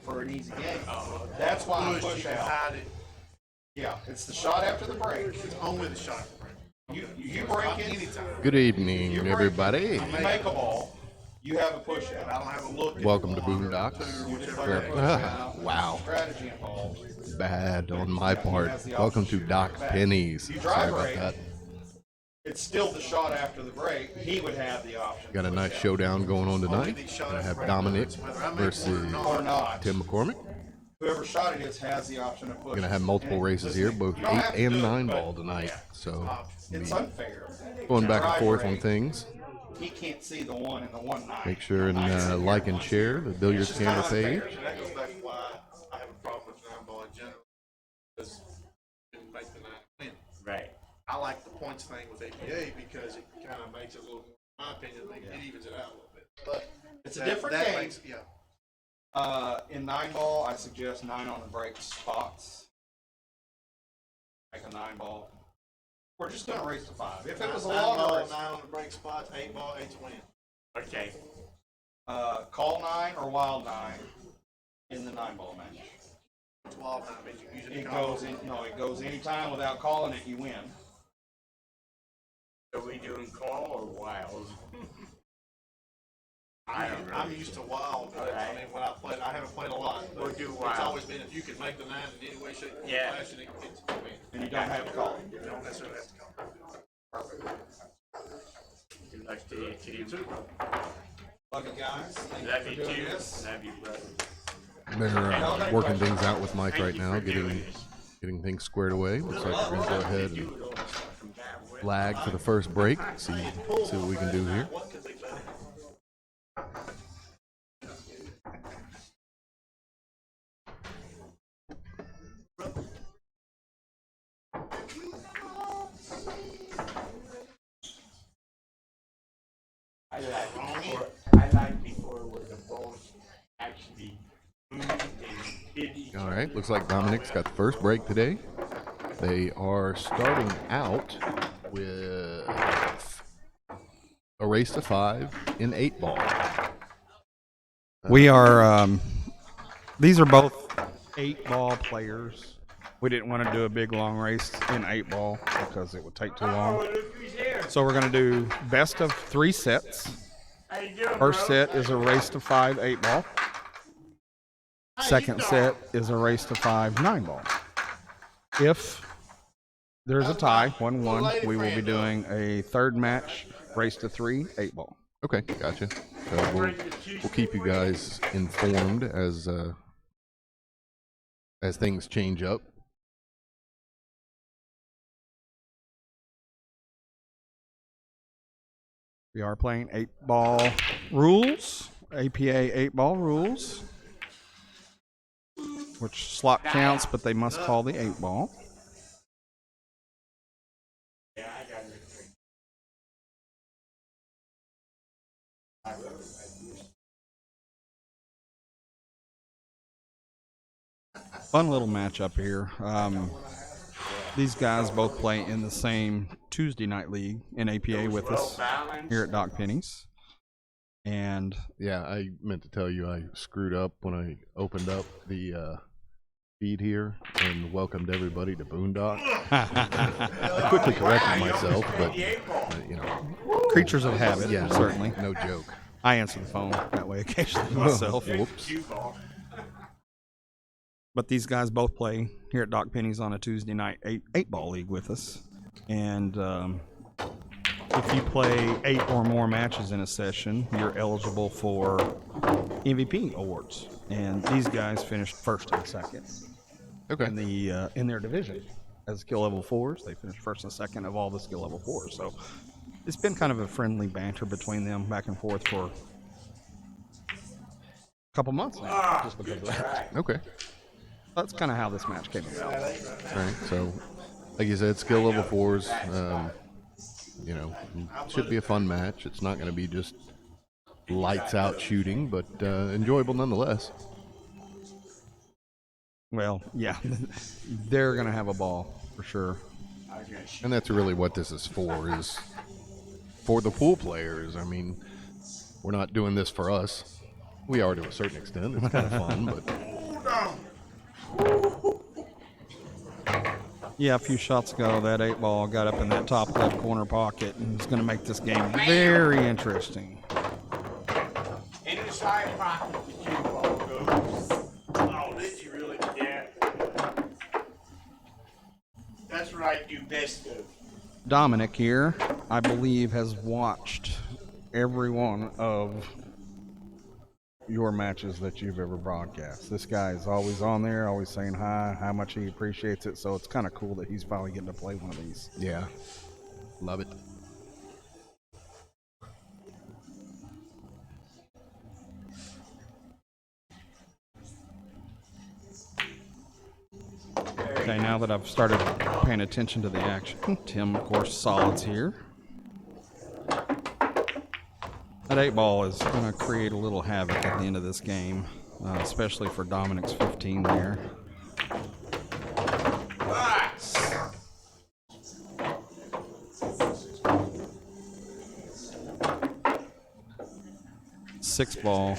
For an easy game. That's why I push out. Yeah, it's the shot after the break. It's only the shot. You break it anytime. Good evening, everybody. You make a ball. You have a push out. I don't have a look. Welcome to Boondocks. Wow. Strategy involved. Bad on my part. Welcome to Doc's Pennies. Sorry about that. It's still the shot after the break. He would have the option. Got a nice showdown going on tonight. I have Dominic versus Tim McCormick. Whoever shot it is has the option of pushing. Gonna have multiple races here, both 8 and 9 ball tonight. So it's unfair. Going back and forth on things. He can't see the 1 and the 1-9. Make sure and like and share the Billiards camera page. That goes back to why I have a problem with 9 ball in general. Because it didn't make the 9 win. Right. I like the points thing with APA because it kind of makes it a little, in my opinion, it evens it out a little bit. But it's a different game. In 9 ball, I suggest 9 on the break spots. Like a 9 ball. We're just going to race to 5. If it was a longer race. 9 on the break spots, 8 ball, 8 to win. Okay. Call 9 or wild 9 in the 9 ball match. It's wild 9 means you usually it goes anytime without calling it, you win. Are we doing call or wild? I'm used to wild. I mean, when I haven't played a lot. We'll do wild. It's always been if you can make the 9 in any way, shape, or fashion, it's a win. And you don't have to call. You don't necessarily have to call. Perfect. Good luck to you too. Love you guys. Thank Love you you for doing too. this. Love you, brother. They're working things out with Mike right now, getting things squared away. Looks like we're gonna go ahead and flag for the first break. See what we can do here. I like before where the balls actually moved and hit each other. All right, looks like Dominic's got the first break today. They are starting out with a race to 5 in 8 ball. We are, these are both 8 ball players. We didn't want to do a big long race in 8 ball because it would take too long. So we're going to do best of 3 sets. How you doing, First bro? set is a race to 5 8 ball. Second set is a race to 5 9 ball. If there's a tie, 1-1, we will be doing a third match, race to 3 8 ball. Okay, gotcha. So we'll keep you guys informed as things change up. We are playing 8 ball rules, APA 8 ball rules, which slot counts, but they must call the 8 ball. Yeah, I got it. Fun little matchup here. These guys both play in the same Tuesday night league in APA with us here at Doc Pennies. And yeah, I meant to tell you I screwed up when I opened up the feed here and welcomed everybody to Boondock. I quickly corrected myself, but you know, creatures of habit, yeah, certainly. no joke. I answer the phone that way occasionally myself. Whoops. But these guys both play here at Doc Pennies on a Tuesday night 8 ball league with us. And if you play 8 or more matches in a session, you're eligible for MVP awards. And these guys finished first and second in their division. As skill level 4s, they finished first and second of all the skill level 4s. So It's been kind of a friendly banter between them back and forth for a couple months now, just because of that. Okay. That's kind of how this match came about. All right. So, like you said, skill level 4s. You know, should be a fun match. It's not going to be just lights out shooting, but enjoyable nonetheless. Well, yeah, they're going to have a ball for sure. And that's really what this is for the pool players. I mean, we're not doing this for us. We are to a certain extent. It's kind of fun, but Yeah, a few shots ago, that 8-ball got up in that top left corner pocket, and it's going to make this game very interesting. In the side pocket, the cue ball goes. Oh, did you really? Yeah. That's what I do best of. Dominic here, I believe, has watched every one of your matches that you've ever broadcast. This guy is always on there, always saying hi, how much he appreciates it, so it's kind of cool that he's finally getting to play one of these. yeah, love it. Okay, now that I've started paying attention to the action, Tim, of course, solids here. That 8-ball is going to create a little havoc at the end of this game, especially for Dominic's 15 there. Six ball,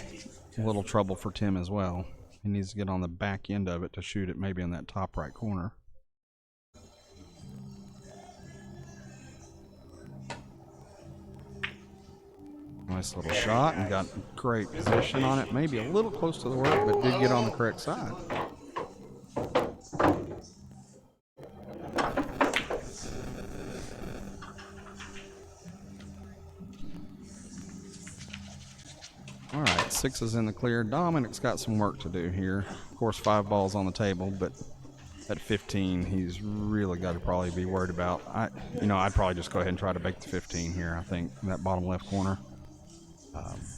a little trouble for Tim as well. He needs to get on the back end of it to shoot it maybe in that top right corner. Nice little shot and got great position on it. Maybe a little close to the work, but did get on the correct side. All right, 6 is in the clear. Dominic's got some work to do here. Of course, 5 balls on the table, but at 15, he's really got to probably be worried about. I'd probably just go ahead and try to bake the 15 here. I think in that bottom left corner.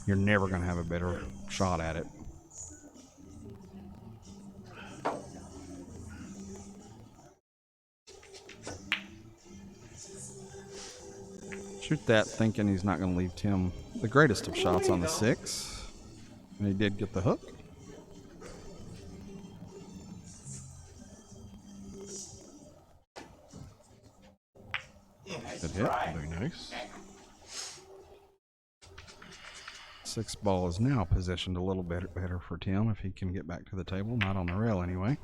You're never going to have a better shot at it. Shoot that, thinking he's not going to leave Tim the greatest of shots on the 6. And he did get the hook. Good hit. Very nice. 6 ball is now positioned a little bit better for Tim if he can get back to the table. Not on the rail anyway.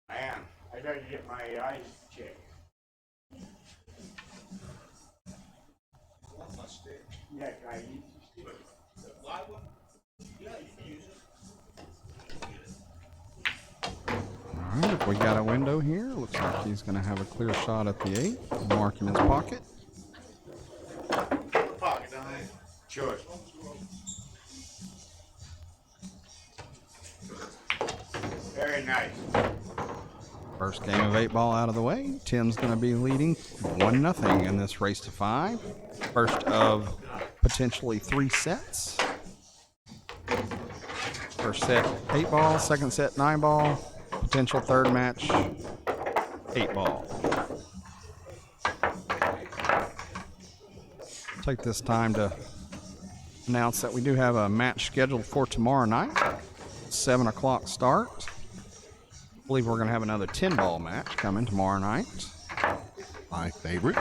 Man, I gotta get my eyes checked. Yeah, can I use the stick? The live one? Yeah, you can use it. All right, if we got a window here, looks like he's going to have a clear shot at the 8. Mark in his pocket. Pocket, don't they? Sure. Very nice. First game of 8-ball out of the way. Tim's going to be leading 1-0 in this race to 5. First of potentially 3 sets. First set 8-ball, second set 9-ball, potential third match 8-ball. Take this time to announce that we do have a match scheduled for tomorrow night, 7 o'clock start. I believe we're going to have another 10-ball match coming tomorrow night. My favorite.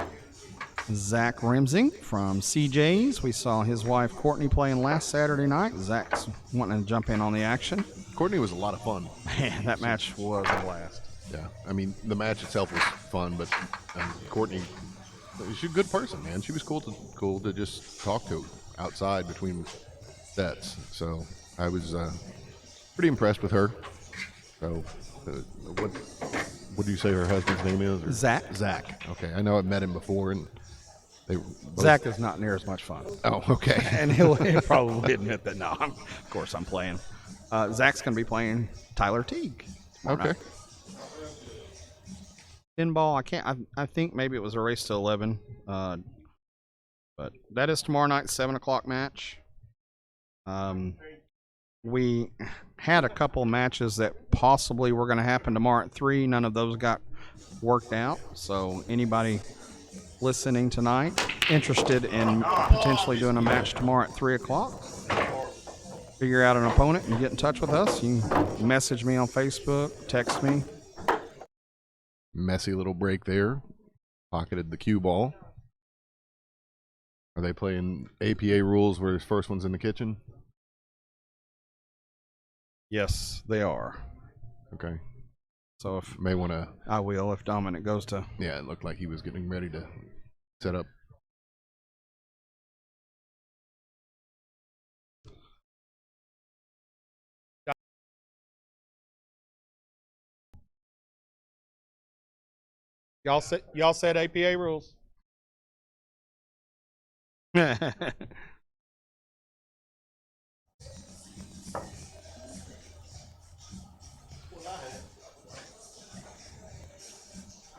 Zach Remsing from CJ's. We saw his wife Courtney playing last Saturday night. Zach's wanting to jump in on the action. Courtney was a lot of fun. Man, that match was a blast. Yeah, I mean, the match itself was fun, but Courtney, she's a good person, man. She was cool to just talk to outside between sets. So I was pretty impressed with her. So what do you say her husband's name is? Or? Zach. Zach. Okay, I know I've met him before, and Zach is not near as much fun. Oh, okay. And he'll probably admit that. No, of course I'm playing. Zach's going to be playing Tyler Teague. Okay. 10-ball. I think maybe it was a race to 11. But that is tomorrow night's 7 o'clock match. We had a couple matches that possibly were going to happen tomorrow at 3. None of those got worked out. So anybody listening tonight interested in potentially doing a match tomorrow at 3 o'clock, figure out an opponent and get in touch with us. You can message me on Facebook, text me. Messy little break there. Pocketed the cue ball. Are they playing APA rules where his first one's in the kitchen? Yes, they are. Okay. So if May want to. I will, if Dominic goes to. Yeah, it looked like he was getting ready to set up. Y'all said APA rules. I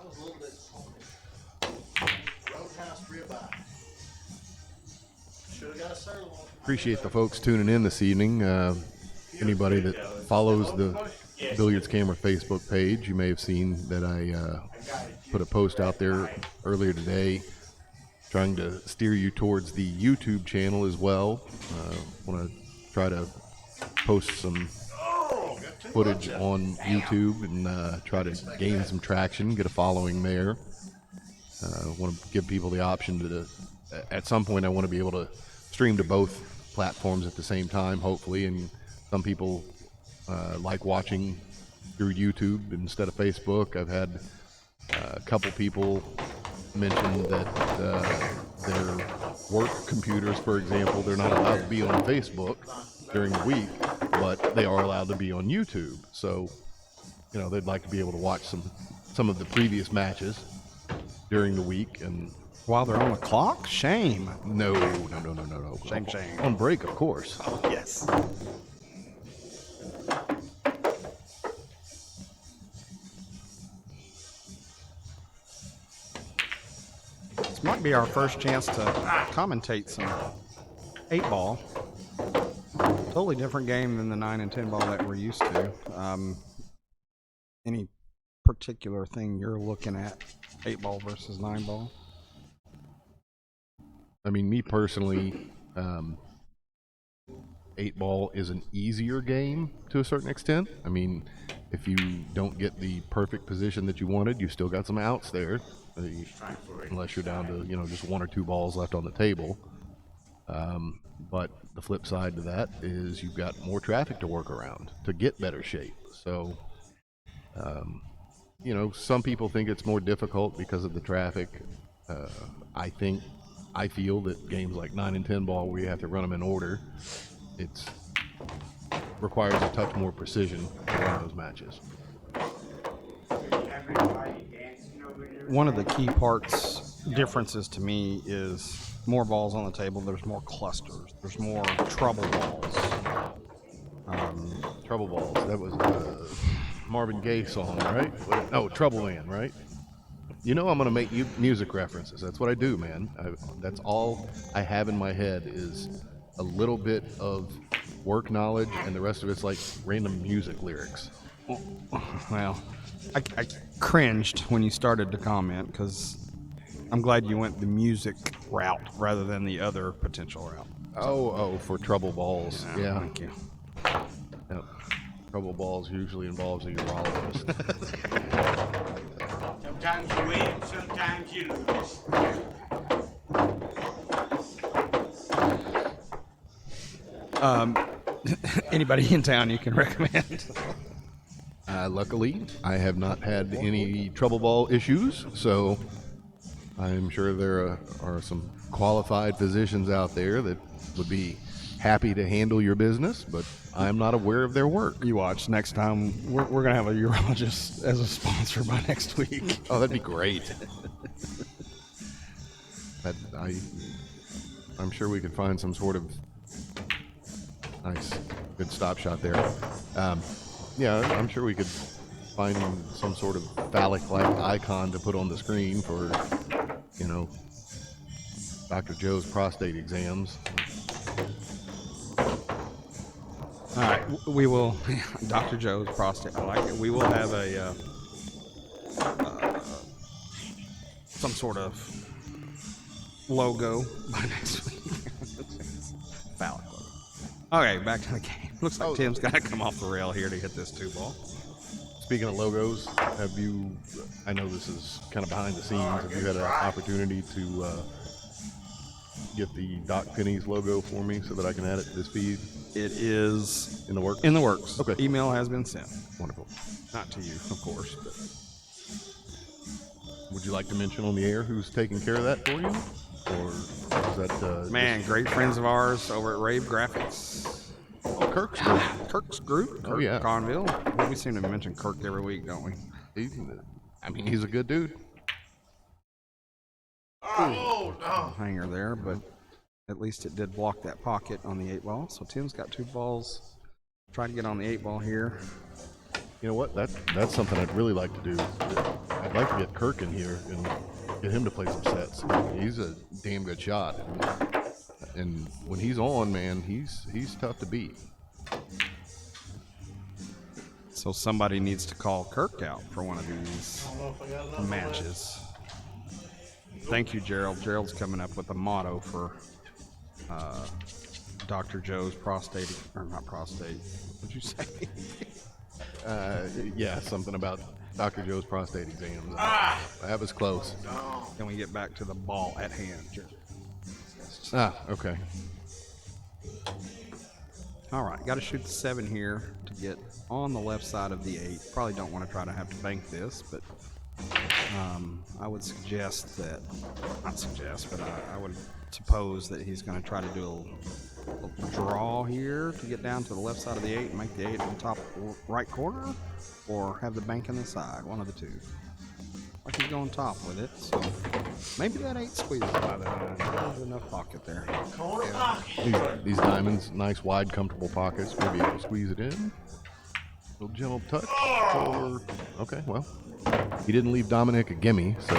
was a little disappointed. Roadhouse ribeye. Should have got a sirloin. Appreciate the folks tuning in this evening. Anybody that follows the Billiards Camera Facebook page, you may have seen that I put a post out there earlier today trying to steer you towards the YouTube channel as well. Want to try to post some footage on YouTube and try to gain some traction, get a following there. Want to give people the option to, at some point, I want to be able to stream to both platforms at the same time, hopefully. And some people like watching through YouTube instead of Facebook. I've had a couple people mention that their work computers, for example, they're not allowed to be on Facebook during the week, but they are allowed to be on YouTube. So, you know, they'd like to be able to watch some of the previous matches during the week. And While they're on the clock? Shame. no. Shame. On break, of course. Yes. This might be our first chance to commentate some 8-ball. Totally different game than the 9 and 10 ball that we're used to. Any particular thing you're looking at, 8-ball versus 9-ball? I mean, me personally, 8-ball is an easier game to a certain extent. I mean, if you don't get the perfect position that you wanted, you still got some outs there, unless you're down to, you know, just 1 or 2 balls left on the table. But the flip side to that is you've got more traffic to work around to get better shape. So, you know, some people think it's more difficult because of the traffic. I feel that games like 9 and 10 ball, where you have to run them in order, it's requires a touch more precision to run those matches. One of the key differences to me is more balls on the table. There's more clusters. There's more trouble balls. Trouble balls. That was a Marvin Gaye song, right? No, Trouble Man, right? You know I'm going to make music references. That's what I do, man. That's all I have in my head is a little bit of work knowledge, and the rest of it's like random music lyrics. Well, I cringed when you started to comment because I'm glad you went the music route rather than the other potential route. Oh, for trouble balls. Yeah. Thank you. Yep. Trouble balls usually involves a urologist. Sometimes you win, sometimes you lose. Anybody in town you can recommend? Luckily, I have not had any trouble ball issues, so I'm sure there are some qualified physicians out there that would be happy to handle your business, but I'm not aware of their work. You watch. Next time, we're going to have a urologist as a sponsor by next week. Oh, that'd be great. I'm sure we could find some sort of nice, good stop shot there. Yeah, I'm sure we could find some sort of phallic-like icon to put on the screen for, you know, Dr. Joe's prostate exams. All right, we will. Dr. Joe's prostate. I like it. We will have a some sort of logo by next week. Phallic logo. Okay, back to the game. Looks like Tim's got to come off the rail here to hit this 2-ball. Speaking of logos, have you, I know this is kind of behind the scenes, have you had an opportunity to get the Doc Penny's logo for me so that I can add it to this feed? It is In the works? in the works. Okay. Email has been sent. Wonderful. Not to you, of course, but Would you like to mention on the air who's taking care of that for you? Or is that... man, great friends of ours over at Rave Graphics. Kirk's group? Kirk's group. Oh, yeah. Conville. We seem to mention Kirk every week, don't we? I mean, he's a good dude. Oh, no. Hanger there, but at least it did block that pocket on the 8-ball. So Tim's got 2 balls. Try to get on the 8-ball here. You know what? That's something I'd really like to do. I'd like to get Kirk in here and get him to play some sets. He's a damn good shot. And when he's on, man, he's tough to beat. So somebody needs to call Kirk out for one of these matches. Thank you, Gerald. Gerald's coming up with a motto for Dr. Joe's prostate, or not prostate. What'd you say? Yeah, something about Dr. Joe's prostate exams. That was close. Can we get back to the ball at hand, Gerald? Okay. All right, got to shoot the 7 here to get on the left side of the 8. Probably don't want to try to have to bank this, but I would suggest that, not suggest, but I would suppose that he's going to try to do a draw here to get down to the left side of the 8 and make the 8 in the top right corner, or have the bank on the side, one of the two. Like he's going top with it, so maybe that 8 squeezes by there's enough pocket there. These diamonds, nice, wide, comfortable pockets. Maybe able to squeeze it in. Little gentle touch. Or, okay, well, he didn't leave Dominic a gimme, so.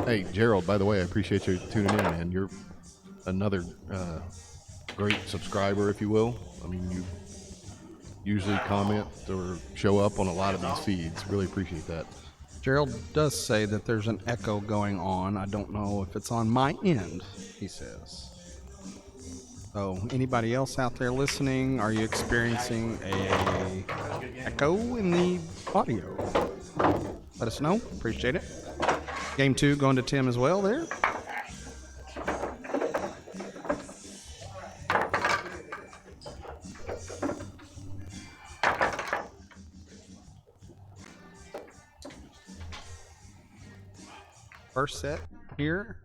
Hey, Gerald, by the way, I appreciate you tuning in, man. You're another great subscriber, if you will. I mean, you usually comment or show up on a lot of these feeds. Really appreciate that. Gerald does say that there's an echo going on. I don't know if it's on my end, he says. So, anybody else out there listening, are you experiencing a echo in the audio? Let us know. Appreciate it. Game 2 going to Tim as well there. First set here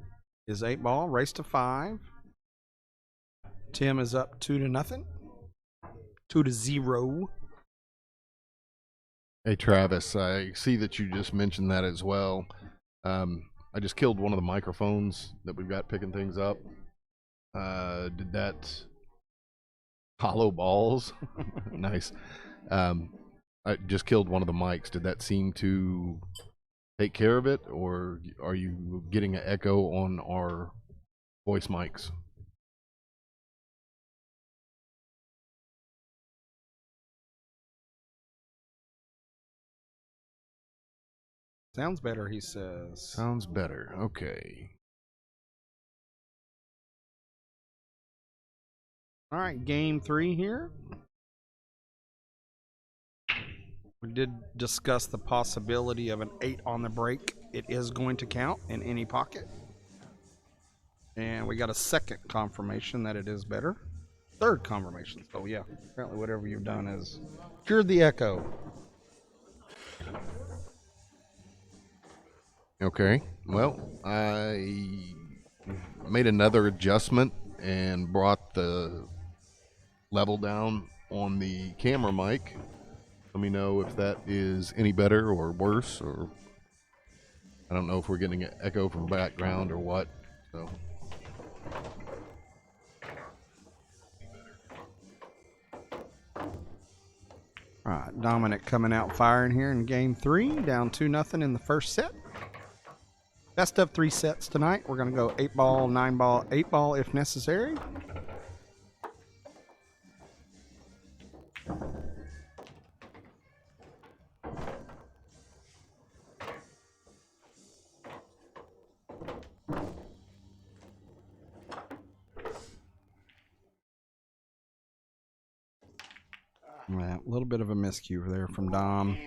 is 8-ball, race to 5. Tim is up 2-0. 2-0. Hey, Travis, I see that you just mentioned that as well. I just killed one of the microphones that we've got picking things up. Did that hollow balls? Nice. I just killed one of the mics. Did that seem to take care of it, or are you getting an echo on our voice mics? Sounds better, he says. Sounds better. Okay. All right, game 3 here. We did discuss the possibility of an 8 on the break. It is going to count in any pocket. And we got a second confirmation that it is better. Third confirmation. So yeah, apparently whatever you've done has cured the echo. Okay. Well, I made another adjustment and brought the level down on the camera mic. Let me know if that is any better or worse, or I don't know if we're getting an echo from background or what. So. All right, Dominic coming out firing here in game 3, down 2-0 in the first set. Best of 3 sets tonight. We're going to go 8 ball, 9 ball, 8 ball if necessary. Yeah, a little bit of a miscue there from Dom.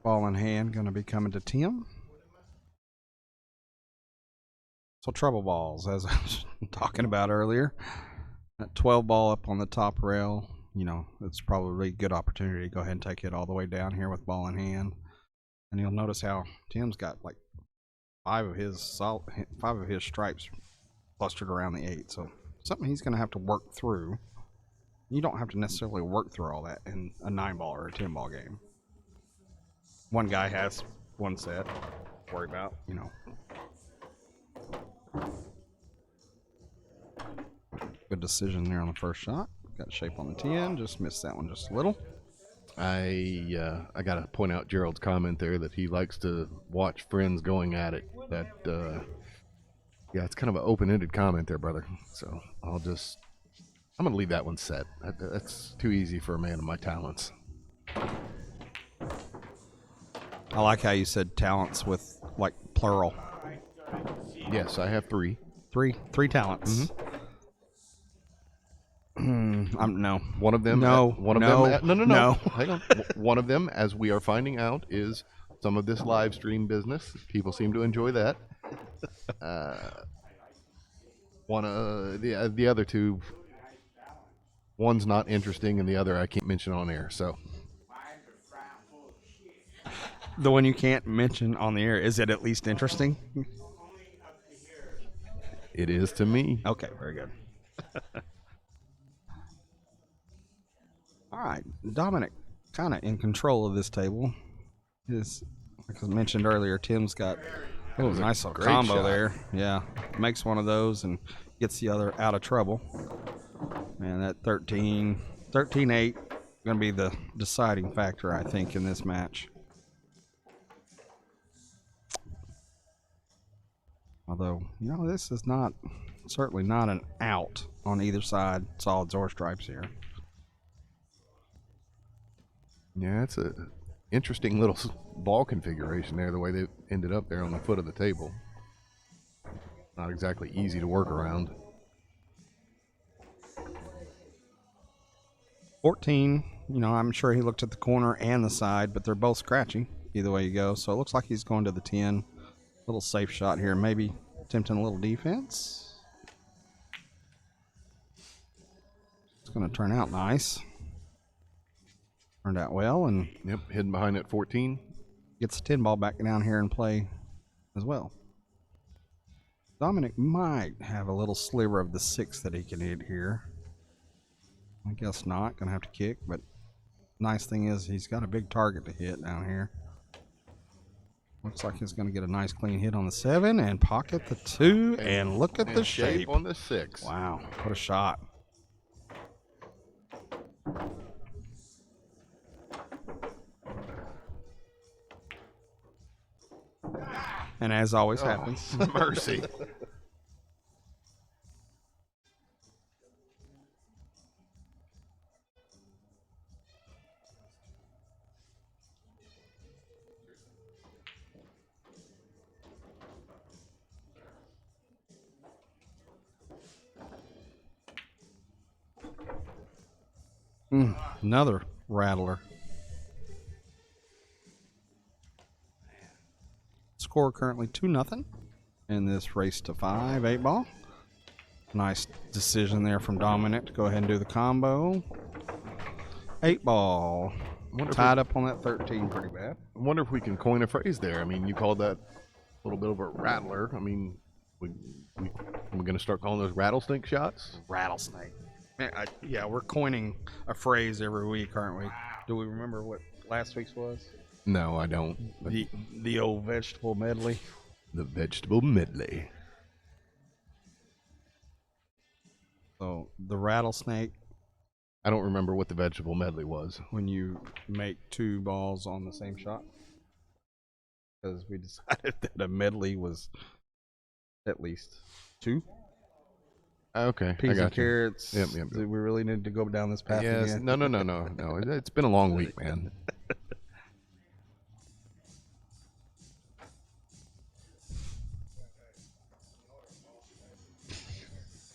Ball in hand, going to be coming to Tim. So trouble balls, as I was talking about earlier. That 12 ball up on the top rail, you know, it's probably a good opportunity to go ahead and take it all the way down here with ball in hand. And you'll notice how Tim's got like 5 of his stripes clustered around the 8. So something he's going to have to work through. You don't have to necessarily work through all that in a 9 ball or a 10 ball game. One guy has 1 set to worry about, you know. Good decision there on the first shot. Got shape on the 10, just missed that one just a little. I got to point out Gerald's comment there that he likes to watch friends going at it. That, yeah, it's kind of an open-ended comment there, brother. So I'm going to leave that one set. That's too easy for a man of my talents. I like how you said talents with, like, plural. Yes, I have 3. Three talents. No. One of them. No. No. No. Hang on. One of them, as we are finding out, is some of this live stream business. People seem to enjoy that. The other 2, one's not interesting, and the other I can't mention on air. So. The one you can't mention on the air, is it at least interesting? It is to me. Okay, very good. All right, Dominic, kind of in control of this table. Like I mentioned earlier, Tim's got a nice little combo shot there. Yeah, makes one of those and gets the other out of trouble. And that 13-8 going to be the deciding factor, I think, in this match. Although, you know, this is certainly not an out on either side, solids or stripes here. Yeah, it's a interesting little ball configuration there, the way they ended up there on the foot of the table. Not exactly easy to work around. 14, you know, I'm sure he looked at the corner and the side, but they're both scratchy either way you go. So it looks like he's going to the 10. Little safe shot here, maybe attempting a little defense. It's going to turn out nice. Turned out well, and Yep, hidden behind that 14. gets the 10 ball back down here and play as well. Dominic might have a little sliver of the 6 that he can hit here. I guess not. Gonna have to kick, but nice thing is he's got a big target to hit down here. Looks like he's gonna get a nice clean hit on the 7 and pocket the 2, and look at the shape on the 6. Wow, what a shot. And as always happens, Mercy. Another rattler. Score currently 2-0 in this race to 5 8 ball. Nice decision there from Dominic to go ahead and do the combo. 8 ball. Tied up on that 13 pretty bad. I wonder if we can coin a phrase there. I mean, you called that a little bit of a rattler. I mean, we're going to start calling those rattlesnake shots? Rattlesnake. Yeah, we're coining a phrase every week, aren't we? Do we remember what last week's was? No, I don't. The old vegetable medley. The vegetable medley. So the rattlesnake. I don't remember what the vegetable medley was. When you make 2 balls on the same shot. because we decided that a medley was at least 2 Okay, I peas and got you. carrots. Yep, yep. Do we really need to go down this path Yes. again? No. It's been a long week, man.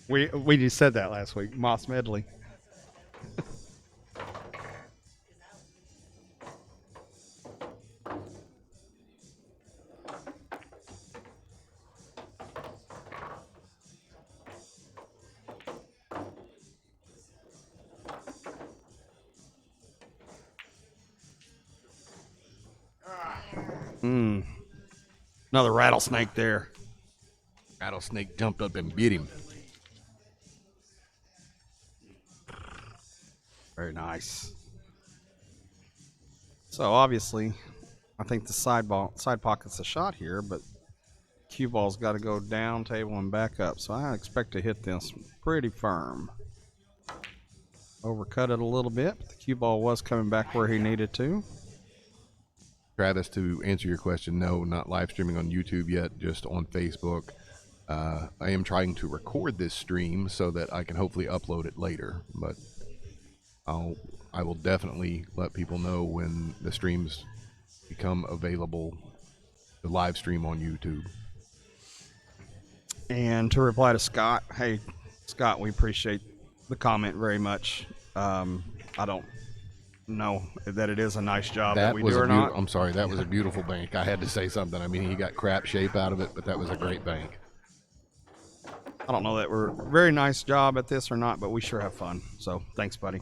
We just said that last week. Moss medley. Another rattlesnake there. Rattlesnake jumped up and bit him. Very nice. So obviously, I think the side pocket's a shot here, but cue ball's got to go down table and back up. So I expect to hit this pretty firm. Overcut it a little bit, but the cue ball was coming back where he needed to. Travis, to answer your question, no, not live streaming on YouTube yet, just on Facebook. I am trying to record this stream so that I can hopefully upload it later, but I will definitely let people know when the streams become available to live stream on YouTube. And to reply to Scott, hey, Scott, we appreciate the comment very much. I don't know that it is a nice job that we do or not. I'm sorry, that was a beautiful bank. I had to say something. I mean, he got crap shape out of it, but that was a great bank. I don't know that we're a very nice job at this or not, but we sure have fun. So thanks, buddy.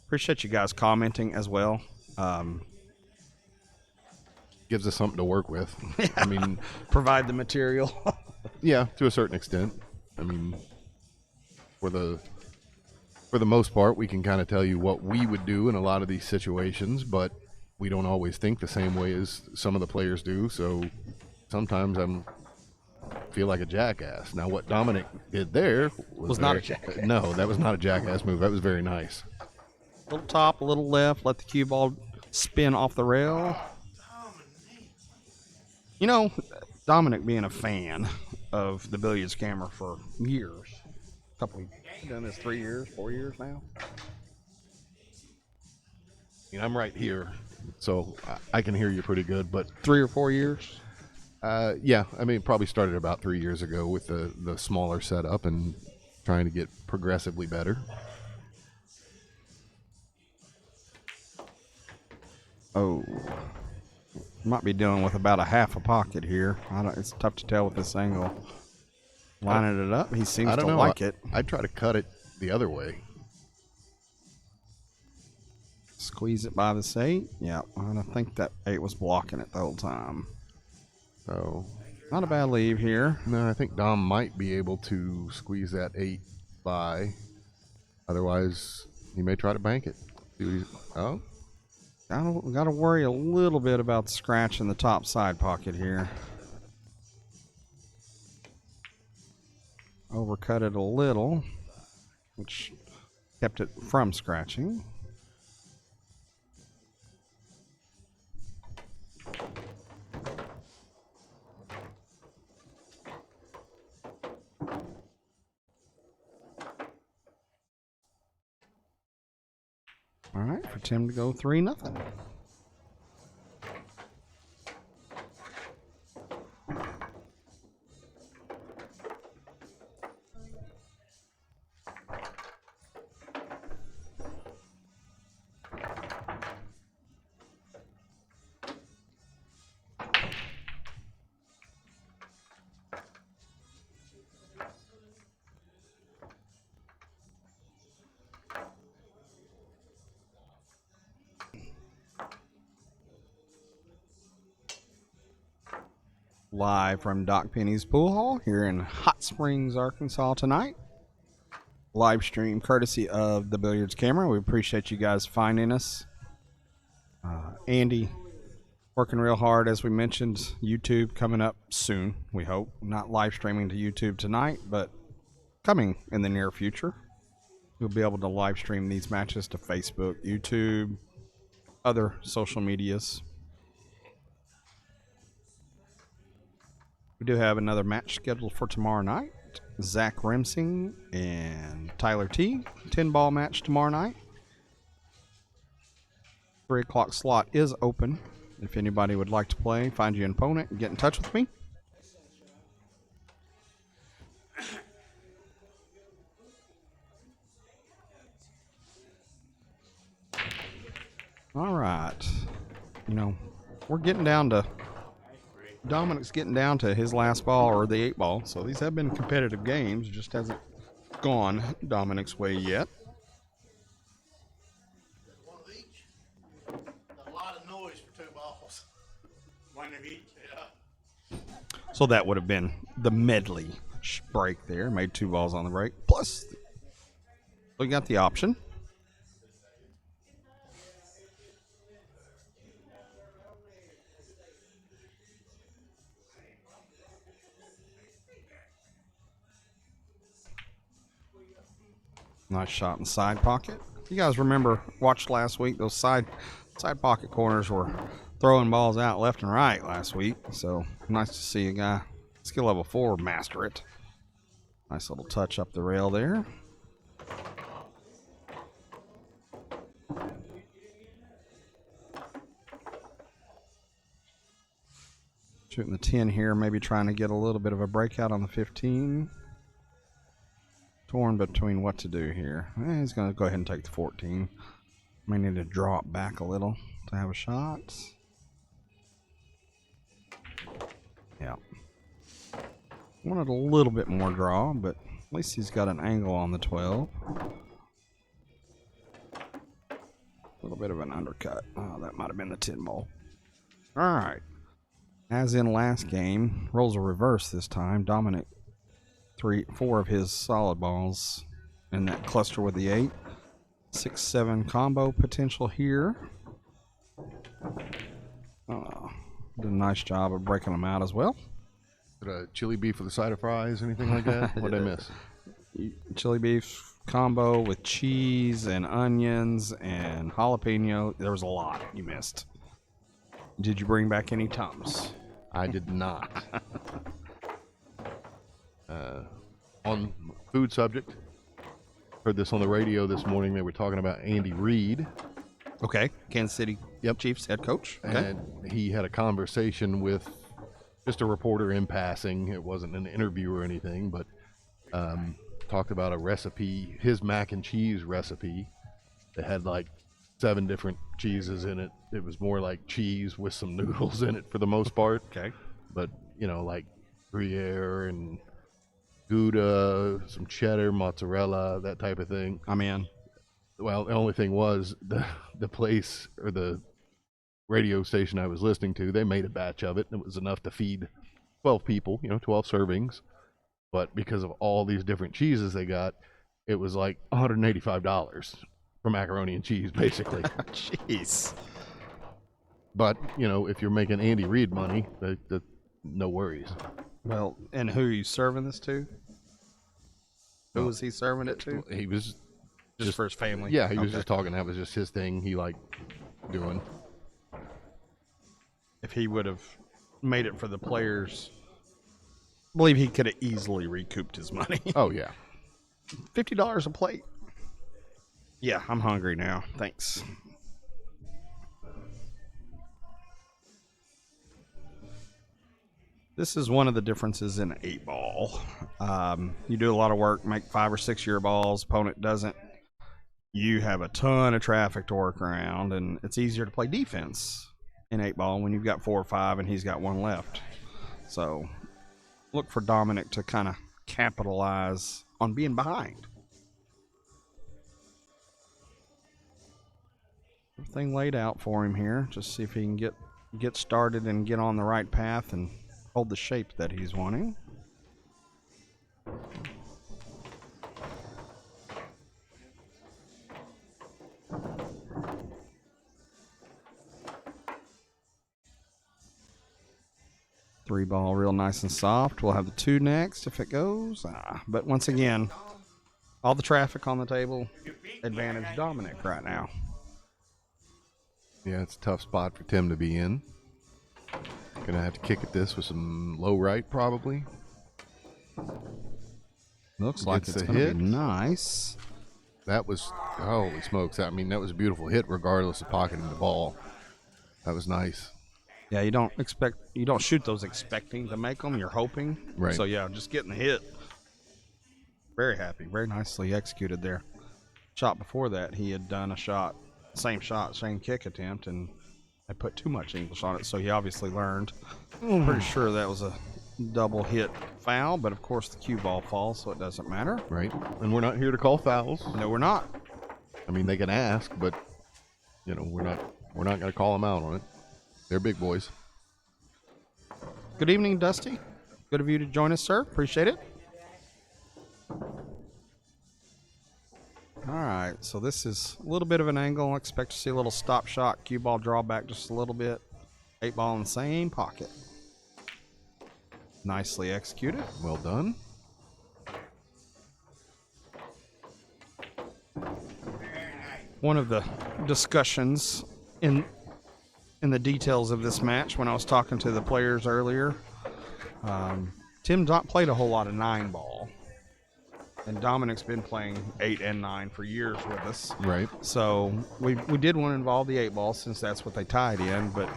Appreciate you guys commenting as well. Gives us something to work with. Yeah. I mean, provide the material. yeah, to a certain extent. I mean, for the most part, we can kind of tell you what we would do in a lot of these situations, but we don't always think the same way as some of the players do. So sometimes feel like a jackass. Now, what Dominic did there was not a jackass. No, that was not a jackass move. That was very nice. A little top, a little left. Let the cue ball spin off the rail. You know, Dominic being a fan of the Billiards camera for years. Done this 3 years, 4 years now. I mean, I'm right here, so I can hear you pretty good. But 3 or 4 years. Yeah, I mean, it probably started about 3 years ago with the smaller setup and trying to get progressively better. Oh, might be dealing with about a half a pocket here. It's tough to tell with this angle. Lining it up, he seems to like it. I'd try to cut it the other way. Squeeze it by this 8. Yeah, and I think that 8 was blocking it the whole time. So, not a bad leave here. No, I think Dom might be able to squeeze that 8 by. Otherwise, he may try to bank it. Oh. Got to worry a little bit about the scratch in the top side pocket here. Overcut it a little, which kept it from scratching. All right, for Tim to go 3-0. Live from Doc Penny's Pool Hall here in Hot Springs, Arkansas tonight. Live stream courtesy of the Billiards camera. We appreciate you guys finding us. Andy working real hard, as we mentioned. YouTube coming up soon, we hope. Not live streaming to YouTube tonight, but coming in the near future. We'll be able to live stream these matches to Facebook, YouTube, other social medias. We do have another match scheduled for tomorrow night. Zach Remsing and Tyler T. 10-ball match tomorrow night. 3 o'clock slot is open. If anybody would like to play, find your opponent and get in touch with me. All right. You know, we're getting down to Dominic's getting down to his last ball or the 8-ball. So these have been competitive games. It just hasn't gone Dominic's way yet. One of each. A lot of noise for 2 balls. One of each. Yeah. So that would have been the medley break there. Made 2 balls on the break. Plus, we got the option. Nice shot in the side pocket. You guys remember, watched last week, those side pocket corners were throwing balls out left and right last week. So nice to see a guy, skill level 4, master it. Nice little touch up the rail there. Shooting the 10 here, maybe trying to get a little bit of a breakout on the 15. Torn between what to do here. He's going to go ahead and take the 14. May need to draw it back a little to have a shot. Yeah. Wanted a little bit more draw, but at least he's got an angle on the 12. A little bit of an undercut. Oh, that might have been the 10 ball. All right. As in last game, rolls a reverse this time. Dominic 4 of his solid balls in that cluster with the 8. 6-7 combo potential here. Did a nice job of breaking them out as well. Did a chili beef with a side of fries, anything like that? What did I miss? Chili beef combo with cheese and onions and jalapeno. There was a lot you missed. Did you bring back any Tums? I did not. On food subject, heard this on the radio this morning. They were talking about Andy Reid. Okay, Kansas City Chiefs head coach. Okay. And he had a conversation with just a reporter in passing. It wasn't an interview or anything, but talked about a recipe, his mac and cheese recipe that had like 7 different cheeses in it. It was more like cheese with some noodles in it for the most part. Okay. But, you know, like Gruyere and Gouda, some cheddar, mozzarella, that type of thing. I'm in. Well, the only thing was the place or the radio station I was listening to, they made a batch of it, and it was enough to feed 12 people, 12 servings. But because of all these different cheeses they got, it was like $185 for macaroni and cheese, basically. Jeez. But, if you're making Andy Reid money, no worries. Well, and who are you serving this to? Who was he serving it to? He was Just for his family? Yeah, he was just talking. That was just his thing he liked doing. If he would have made it for the players, I believe he could have easily recouped his money. Oh, yeah. $50 a plate. Yeah, I'm hungry now. Thanks. This is one of the differences in 8-ball. You do a lot of work, make 5 or 6 year balls. Opponent doesn't. You have a ton of traffic to work around, and it's easier to play defense in 8-ball when you've got 4 or 5 and he's got 1 left. So look for Dominic to kind of capitalize on being behind. Everything laid out for him here. Just see if he can get started and get on the right path and hold the shape that he's wanting. Three ball real nice and soft. We'll have the 2 next if it goes. But once again, all the traffic on the table, advantage Dominic right now. Yeah, it's a tough spot for Tim to be in. Gonna have to kick at this with some low right, probably. Looks like Gets it's the going to hit. be nice. That was, holy smokes. I mean, that was a beautiful hit regardless of pocketing the ball. That was nice. Yeah, you don't shoot those expecting to make them. You're hoping. Right. So, yeah, just getting the hit. Very happy. Very nicely executed there. Shot before that, he had done a shot, same kick attempt, and I put too much English on it, so he obviously learned. Pretty sure that was a double hit foul, but of course the cue ball falls, so it doesn't matter. Right. And we're not here to call fouls. No, we're not. I mean, they can ask, but, you know, we're not going to call them out on it. They're big boys. Good evening, Dusty. Good of you to join us, sir. Appreciate it. All right, so this is a little bit of an angle. I expect to see a little stop shot, cue ball draw back just a little bit. 8 ball in the same pocket. Nicely executed. Well done. One of the discussions in the details of this match when I was talking to the players earlier, Tim played a whole lot of 9 ball. And Dominic's been playing 8 and 9 for years with us. Right. So we did want to involve the 8 ball since that's what they tied in, but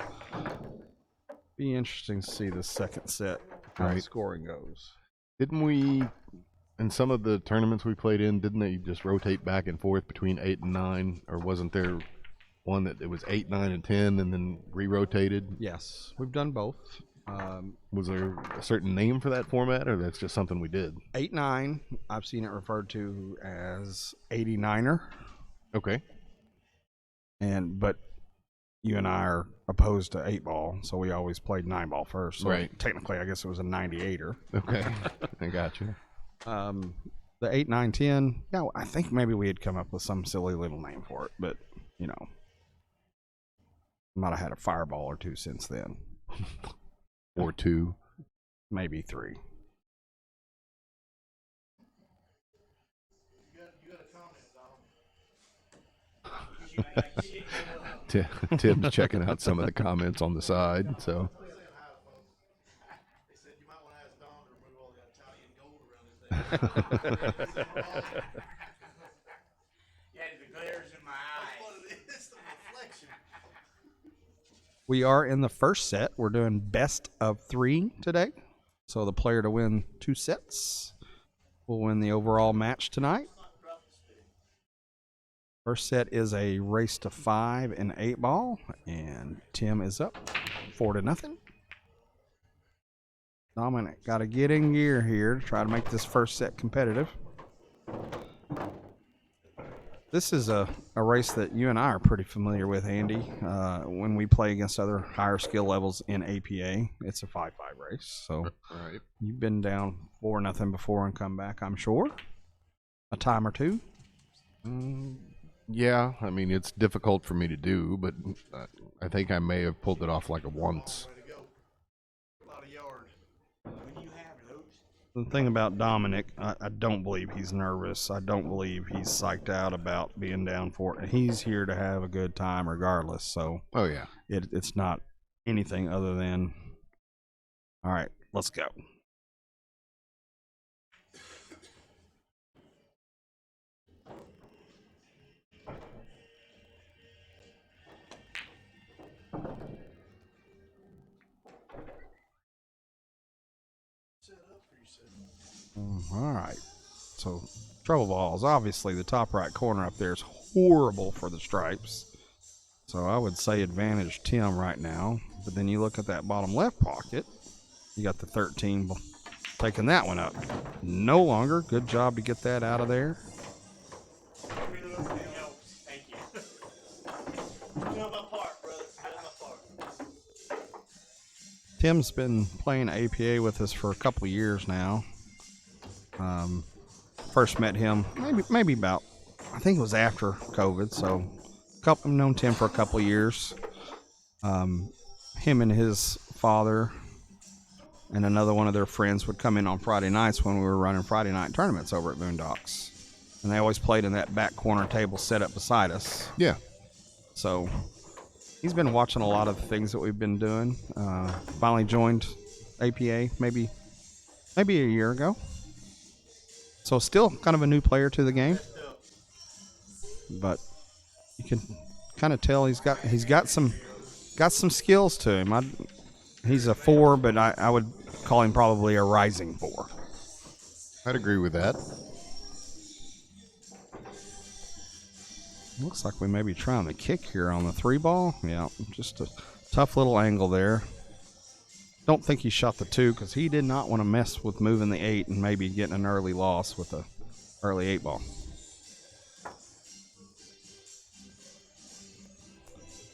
be interesting to see the second set how the scoring goes. Didn't we, in some of the tournaments we played in, didn't they just rotate back and forth between 8 and 9? Or wasn't there one that it was 8, 9, and 10 and then re-rotated? Yes, we've done both. Was there a certain name for that format, or that's just something we did? 8-9, I've seen it referred to as 89er. Okay. But you and I are opposed to 8 ball, so we always played 9 ball first. So right. Technically, I guess it was a 98er. Okay. I got you. The 8, 9, 10, yeah, I think maybe we had come up with some silly little name for it, but, you know, might have had a fireball or 2 since then. Or 2. Maybe 3. Tim's checking out some of the comments on the side, so. They said you might want to ask Don to remove all the Italian gold around his head. Yeah, the glares in my eyes. It's the reflection. We are in the first set. We're doing best of 3 today. So the player to win 2 sets will win the overall match tonight. First set is a race to 5 in 8 ball, and Tim is up 4-0. Dominic got to get in gear here to try to make this first set competitive. This is a race that you and I are pretty familiar with, Andy. When we play against other higher skill levels in APA, it's a 5-5 race. So Right. you've been down 4-0 before and come back, I'm sure. A time or 2. Yeah, I mean, it's difficult for me to do, but I think I may have pulled it off like a once. Way to go. A lot of yard. When you have those, The thing about Dominic, I don't believe he's nervous. I don't believe he's psyched out about being down 4. He's here to have a good time regardless. So Oh, yeah. it's not anything other than, all right, let's go. All right. So, trouble balls. Obviously, the top right corner up there is horrible for the stripes. So, I would say advantage Tim right now. But then you look at that bottom left pocket. You got the 13 taking that one up. No longer. Good job to get that out of there. every little thing helps. Thank you. Doing my part, brother. Doing my part. Tim's been playing APA with us for a couple of years now. First met him maybe about, I think it was after COVID, so I've known Tim for a couple of years. Him and his father and another one of their friends would come in on Friday nights when we were running Friday night tournaments over at Boondocks, and they always played in that back corner table set up beside us. Yeah. So He's been watching a lot of the things that we've been doing. Finally joined APA maybe a year ago. So still kind of a new player to the game. But you can kind of tell he's got some skills to him. He's a 4, but I would call him probably a rising 4. I'd agree with that. Looks like we may be trying the kick here on the 3 ball. Yeah, just a tough little angle there. Don't think he shot the 2 because he did not want to mess with moving the 8 and maybe getting an early loss with a early 8 ball.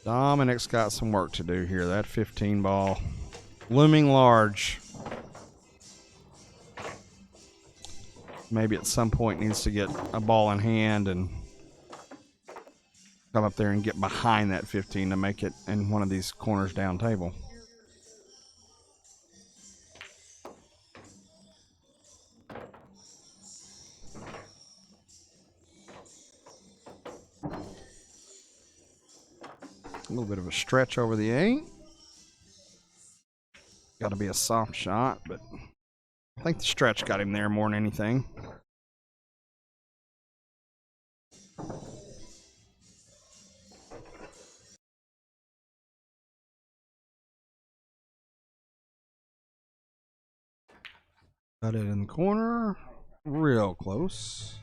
Dominic's got some work to do here. That 15 ball looming large. Maybe at some point needs to get a ball in hand and come up there and get behind that 15 to make it in one of these corners down table. A little bit of a stretch over the 8. Got to be a soft shot, but I think the stretch got him there more than anything. Got it in the corner, real close.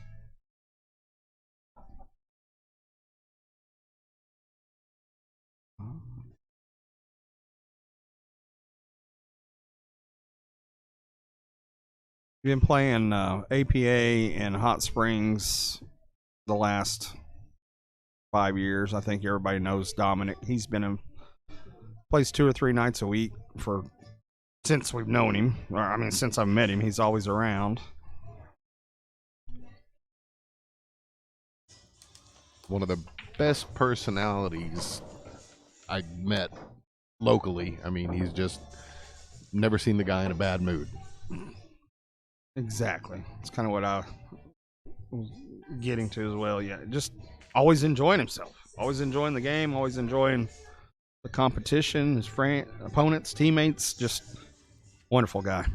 Been playing APA in Hot Springs the last 5 years. I think everybody knows Dominic. He's been plays 2 or 3 nights a week since we've known him. Or, I mean, since I've met him, he's always around. One of the best personalities I met locally. I mean, he's just never seen the guy in a bad mood. Exactly. It's kind of what I was getting to as well. Yeah, just always enjoying himself. Always enjoying the game. Always enjoying the competition, his opponents, teammates. Just wonderful guy.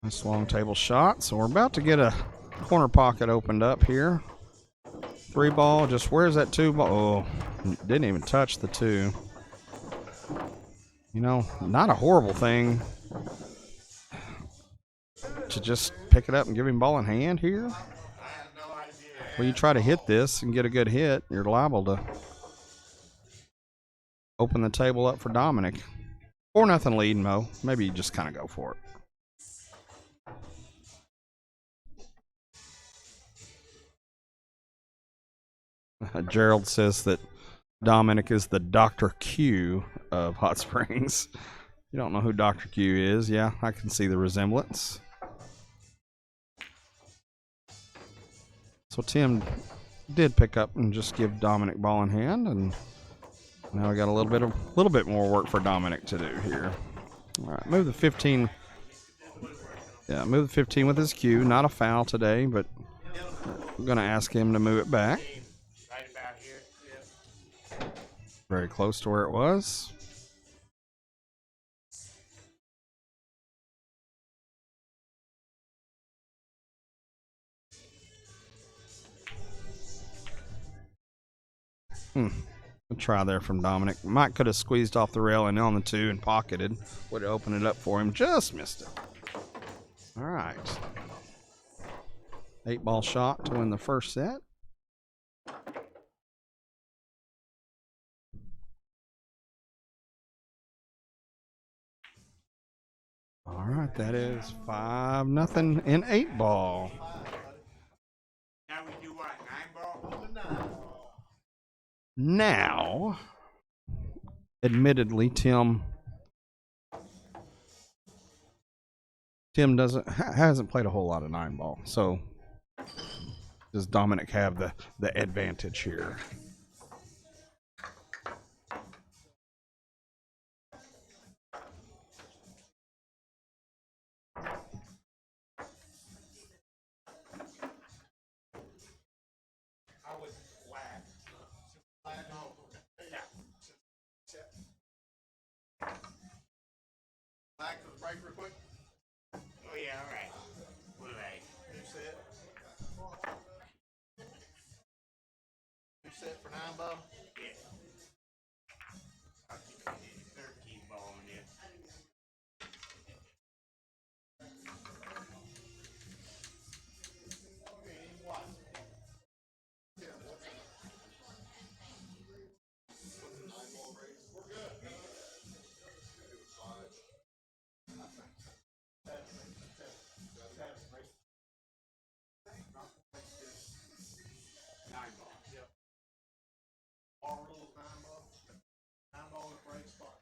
Nice long table shot. So we're about to get a corner pocket opened up here. 3 ball. Just where's that 2 ball? Oh, didn't even touch the 2. You know, not a horrible thing to just pick it up and give him ball in hand here. Well, you try to hit this and get a good hit, you're liable to open the table up for Dominic. 4-0 lead, Mo. Maybe you just kind of go for it. Gerald says that Dominic is the Dr. Q of Hot Springs. You don't know who Dr. Q is? Yeah, I can see the resemblance. So Tim did pick up and just give Dominic ball in hand, and now we got a little bit more work for Dominic to do here. All right, move the 15. Yeah, move the 15 with his cue. Not a foul today, but I'm going to ask him to move it back. Very close to where it was. Good try there from Dominic. Mike could have squeezed off the rail and on the 2 and pocketed. Would have opened it up for him. Just missed it. All right. 8 ball shot to win the first set. All right, that is 5-0 in 8 ball. Now we do what, 9 ball? Now, admittedly, Tim hasn't played a whole lot of 9 ball, so does Dominic have the advantage here? break real quick? Oh, yeah, all right. All right. New set. New set for 9 ball. Yeah. I'll keep the 13 ball in there. All rules 9 ball. 9 ball in break spot.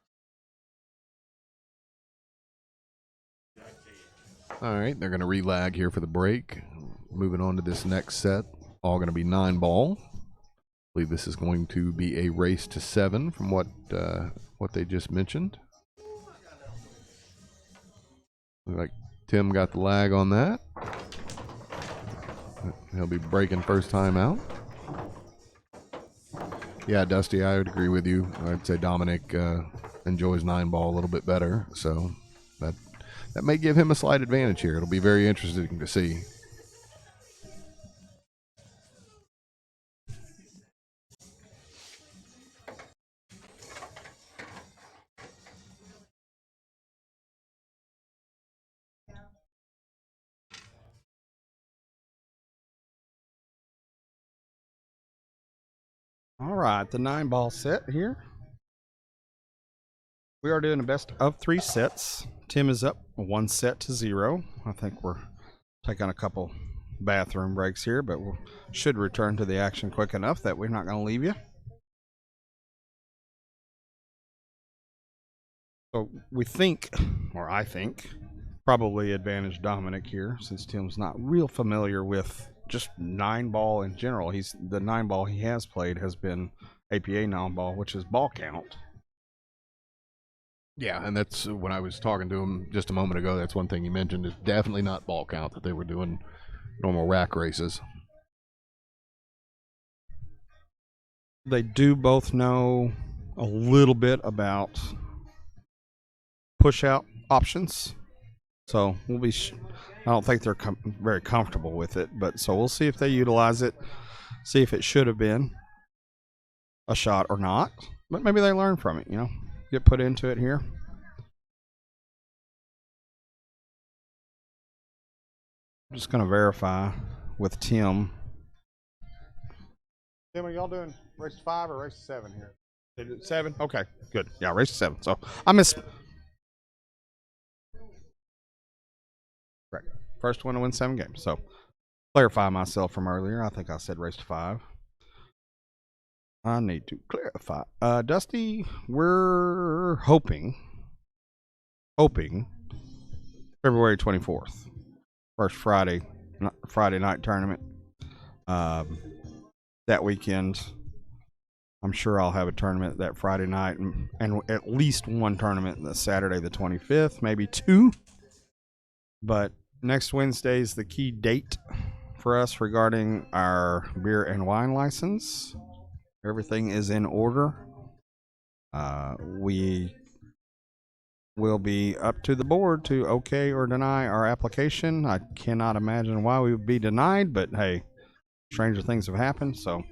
All right, they're going to relag here for the break. Moving on to this next set, all going to be 9 ball. I believe this is going to be a race to 7 from what they just mentioned. Looks like Tim got the lag on that. He'll be breaking first time out. Yeah, Dusty, I would agree with you. I'd say Dominic enjoys 9 ball a little bit better, so that may give him a slight advantage here. It'll be very interesting to see. All right, the 9 ball set here. We are doing a best of 3 sets. Tim is up 1 set to 0. I think we're taking a couple bathroom breaks here, but we should return to the action quick enough that we're not going to leave you. So we think, or I think, probably advantage Dominic here, since Tim's not real familiar with just 9 ball in general. The 9 ball he has played has been APA 9 ball, which is ball count. Yeah, and that's when I was talking to him just a moment ago. That's one thing he mentioned. It's definitely not ball count, that they were doing normal rack races. They do both know a little bit about push out options, so we'll be. I don't think they're very comfortable with it, but so we'll see if they utilize it, see if it should have been a shot or not. But maybe they learn from it, get put into it here. I'm just going to verify with Tim. Tim, are y'all doing race to 5 or race to 7 here? They did 7? Okay, good. Yeah, race to 7. So I missed. Correct. First one to win 7 games. So clarify myself from earlier. I think I said race to 5. I need to clarify. Dusty, we're hoping February 24th. First Friday night tournament. That weekend, I'm sure I'll have a tournament that Friday night and at least one tournament the Saturday the 25th, maybe 2. But next Wednesday is the key date for us regarding our beer and wine license. Everything is in order. We will be up to the board to okay or deny our application. I cannot imagine why we would be denied, but hey, stranger things have happened. So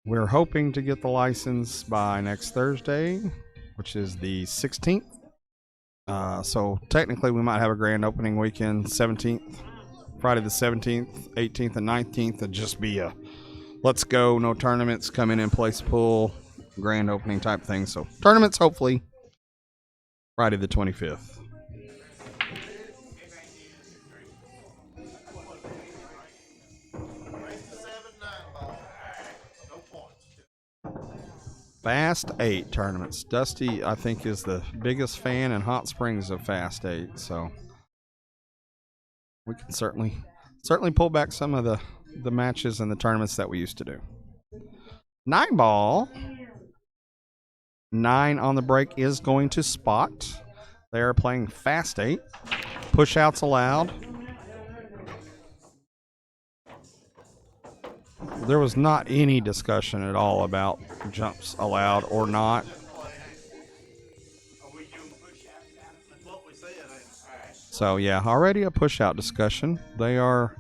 we're hoping to get the license by next Thursday, which is the 16th. So technically we might have a grand opening weekend, 17th, Friday the 17th, 18th, and 19th. It'd just be a let's go, no tournaments, come in and place pool, grand opening type thing. So tournaments hopefully Friday the 25th. Fast 8 tournaments. Dusty, I think, is the biggest fan in Hot Springs of Fast 8, so we can certainly pull back some of the matches and the tournaments that we used to do. 9 ball. 9 on the break is going to spot. They are playing Fast 8. Push outs allowed. There was not any discussion at all about jumps allowed or not. We So yeah, already a push out discussion. They are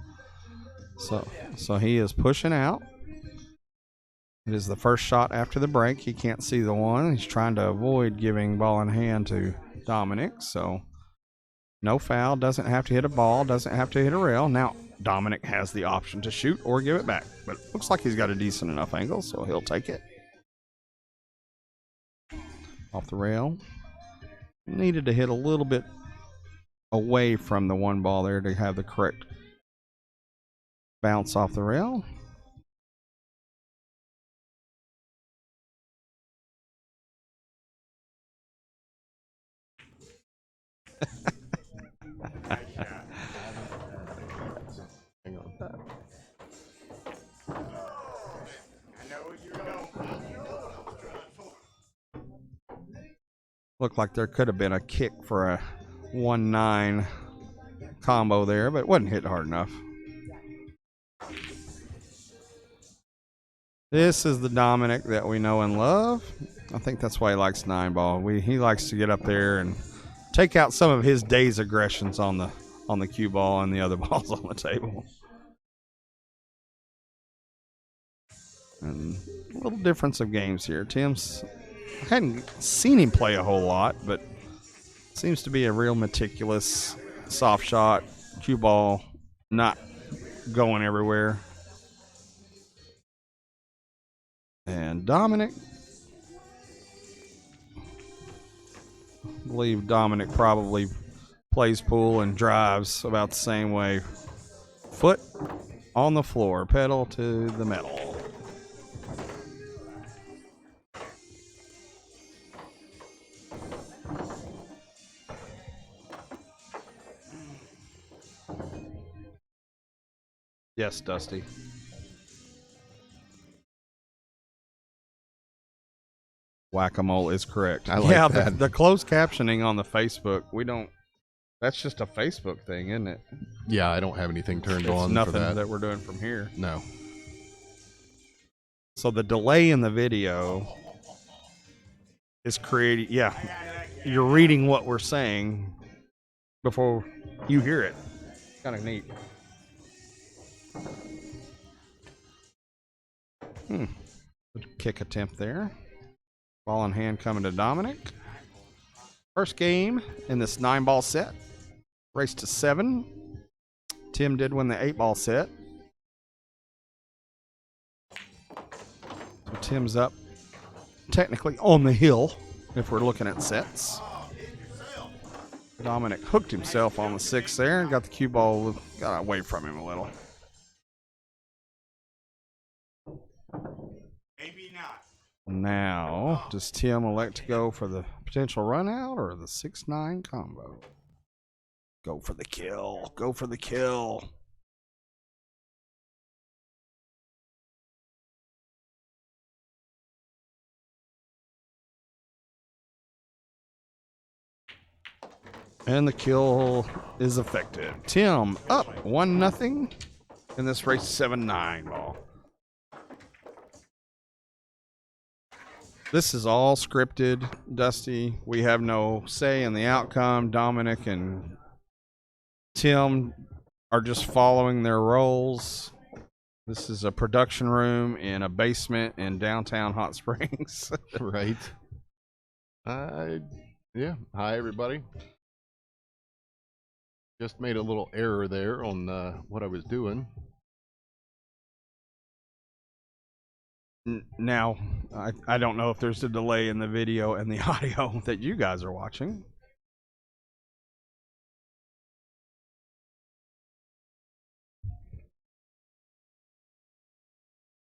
so he is pushing out. It is the first shot after the break. He can't see the one. He's trying to avoid giving ball in hand to Dominic. So no foul. Doesn't have to hit a ball. Doesn't have to hit a rail. Now Dominic has the option to shoot or give it back. But it looks like he's got a decent enough angle, so he'll take it. Off the rail. Needed to hit a little bit away from the one ball there to have the correct bounce off the rail. Hang on. Looked like there could have been a kick for a 1-9 combo there, but it wasn't hit hard enough. This is the Dominic that we know and love. I think that's why he likes 9-ball. He likes to get up there and take out some of his day's aggressions on the cue ball and the other balls on the table. And a little difference of games here. Tim's hadn't seen him play a whole lot, but seems to be a real meticulous soft shot cue ball, not going everywhere. And Dominic, I believe Dominic probably plays pool and drives about the same way. Foot on the floor, pedal to the metal. Yes, Dusty. Whack-a-mole is correct. I like that. The closed captioning on the Facebook, we don't. That's just a Facebook thing, isn't it? Yeah, I don't have anything turned It's on nothing for that. that we're doing from here. No. So the delay in the video is creating. Yeah, you're reading what we're saying before you hear it. Kind of neat. Good kick attempt there. Ball in hand coming to Dominic. First game in this 9-ball set. Race to 7. Tim did win the 8-ball set. So Tim's up technically on the hill if we're looking at sets. Dominic hooked himself on the 6 there and got the cue ball, got away from him a little. Maybe not. Now, does Tim elect to go for the potential run out or the 6-9 combo? Go for the kill. Go for the kill. And the kill is effective. Tim up 1-0 in this race 7-9 ball. This is all scripted, Dusty. We have no say in the outcome. Dominic and Tim are just following their roles. This is a production room in a basement in downtown Hot Springs. Right. Yeah. Hi, everybody. Just made a little error there on what I was doing. Now, I don't know if there's a delay in the video and the audio that you guys are watching.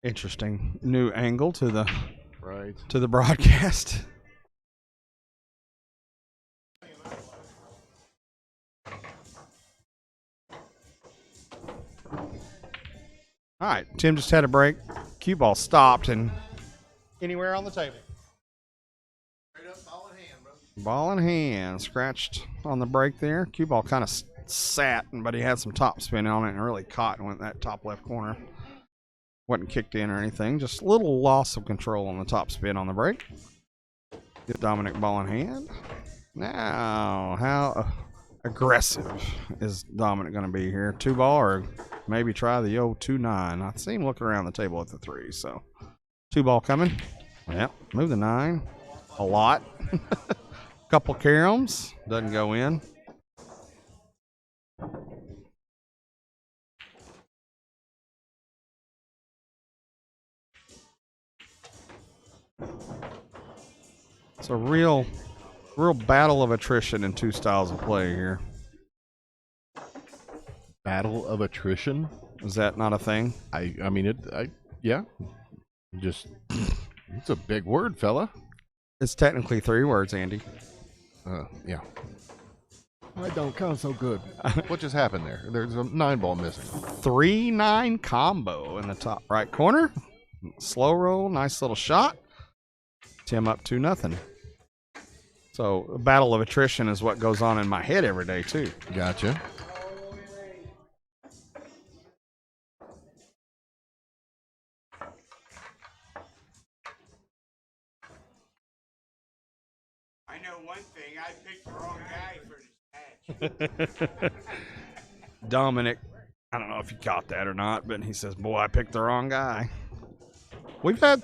Interesting new angle to the broadcast. All right, Tim just had a break. Cue ball stopped and anywhere on the table. Straight up, ball in hand, bro. Ball in hand, scratched on the break there. Cue ball kind of sat, but he had some top spin on it and really caught and went in that top left corner. Wasn't kicked in or anything, just a little loss of control on the top spin on the break. Get Dominic ball in hand. Now, aggressive is Dominic going to be here? 2-ball or maybe try the old 2-9? I see him looking around the table at the 3, so 2-ball coming. Yep, move the 9 a lot. Couple caroms, doesn't go in. It's a real battle of attrition in 2 styles of play here. Battle of attrition? Is that not a thing? I mean, yeah. Just, it's a big word, fella. It's technically 3 words, Andy. Yeah. I don't count so good. What just happened there? There's a 9-ball missing. 3-9 combo in the top right corner. Slow roll, nice little shot. Tim up 2-0. So, a battle of attrition is what goes on in my head every day, too. Gotcha. I know one thing, I picked the wrong guy for this match. Dominic, I don't know if you caught that or not, but he says, boy, I picked the wrong guy. We've had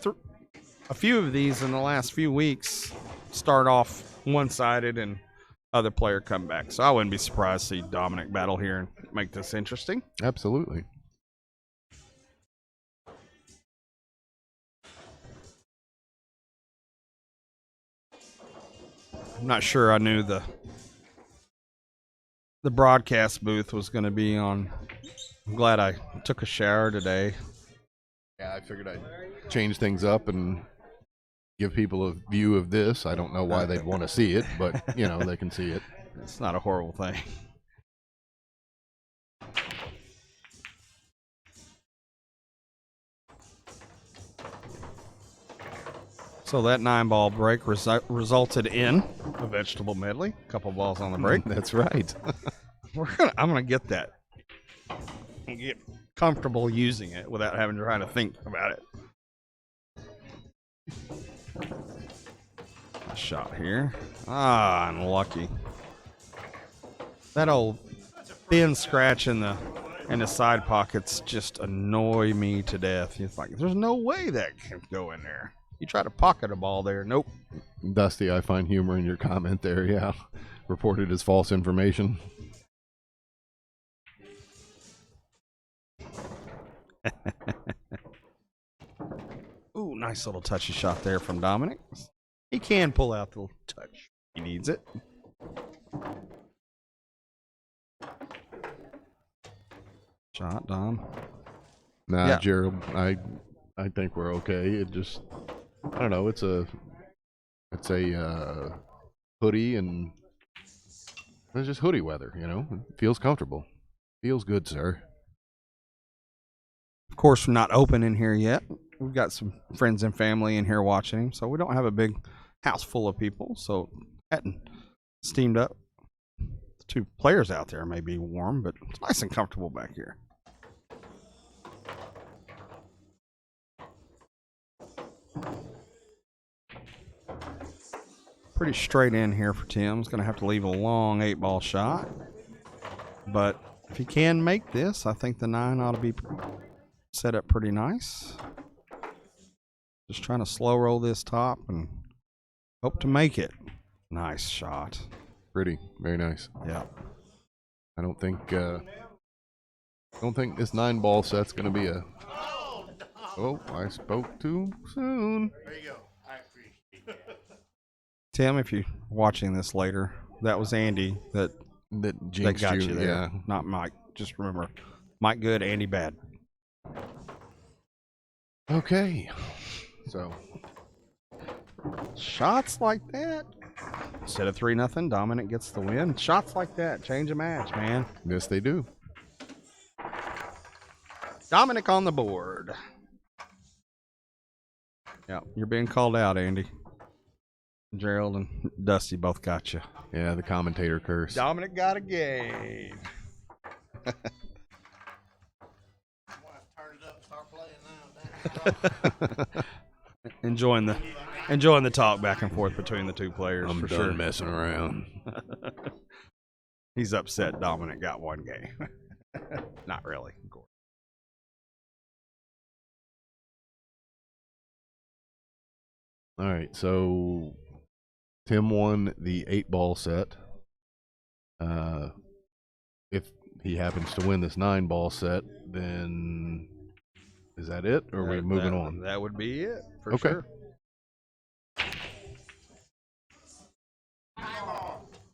a few of these in the last few weeks start off one-sided and other player come back. So I wouldn't be surprised to see Dominic battle here and make this interesting. Absolutely. I'm not sure I knew the broadcast booth was going to be on. I'm glad I took a shower today. Yeah, I figured I'd change things up and give people a view of this. I don't know why they'd want to see it, but, you know, they can see it. It's not a horrible thing. So that 9-ball break resulted in a vegetable medley. A couple balls on the break. That's right. I'm gonna get that. And get comfortable using it without having to try to think about it. A shot here. Ah, unlucky. That old thin scratch in the side pockets just annoy me to death. It's like there's no way that can go in there. You try to pocket a ball there. Nope. Dusty, I find humor in your comment there. Yeah. Reported as false information. Ooh, nice little touchy shot there from Dominic. He can pull out the touch. He needs it. Shot, Dom. Nah, Yeah. Gerald, I think we're okay. It just, I don't know. It's a hoodie, and it's just hoodie weather. You know, it feels comfortable. Feels good, sir. Of course, we're not open in here yet. We've got some friends and family in here watching him, so we don't have a big house full of people. So, hadn't steamed up. The 2 players out there may be warm, but it's nice and comfortable back here. Pretty straight in here for Tim. He's going to have to leave a long 8-ball shot. But if he can make this, I think the 9 ought to be set up pretty nice. Just trying to slow roll this top and hope to make it. Nice shot. Pretty, very nice. Yeah. I don't think this 9-ball set's gonna be a. Oh, I spoke too soon. There you go. I appreciate that. Tim, if you're watching this later, that was Andy that Jinxed got you there. Yeah. Not Mike. Just remember, Mike good, Andy bad. Okay. So Shots like that. Instead of 3-0, Dominic gets the win. Shots like that change a match, man. yes, they do. Dominic on the board. Yeah, you're being called out, Andy. Gerald and Dusty both got you. Yeah, the commentator curse. Dominic got a game. I'm gonna have to turn it up and start playing now. enjoying the talk back and forth between the 2 players. I'm for done sure. messing around. He's upset Dominic got one game. Not really, of course. All right, so Tim won the 8-ball set. If he happens to win this 9-ball set, then is that it, or are we moving on? That would be it, for Okay. sure.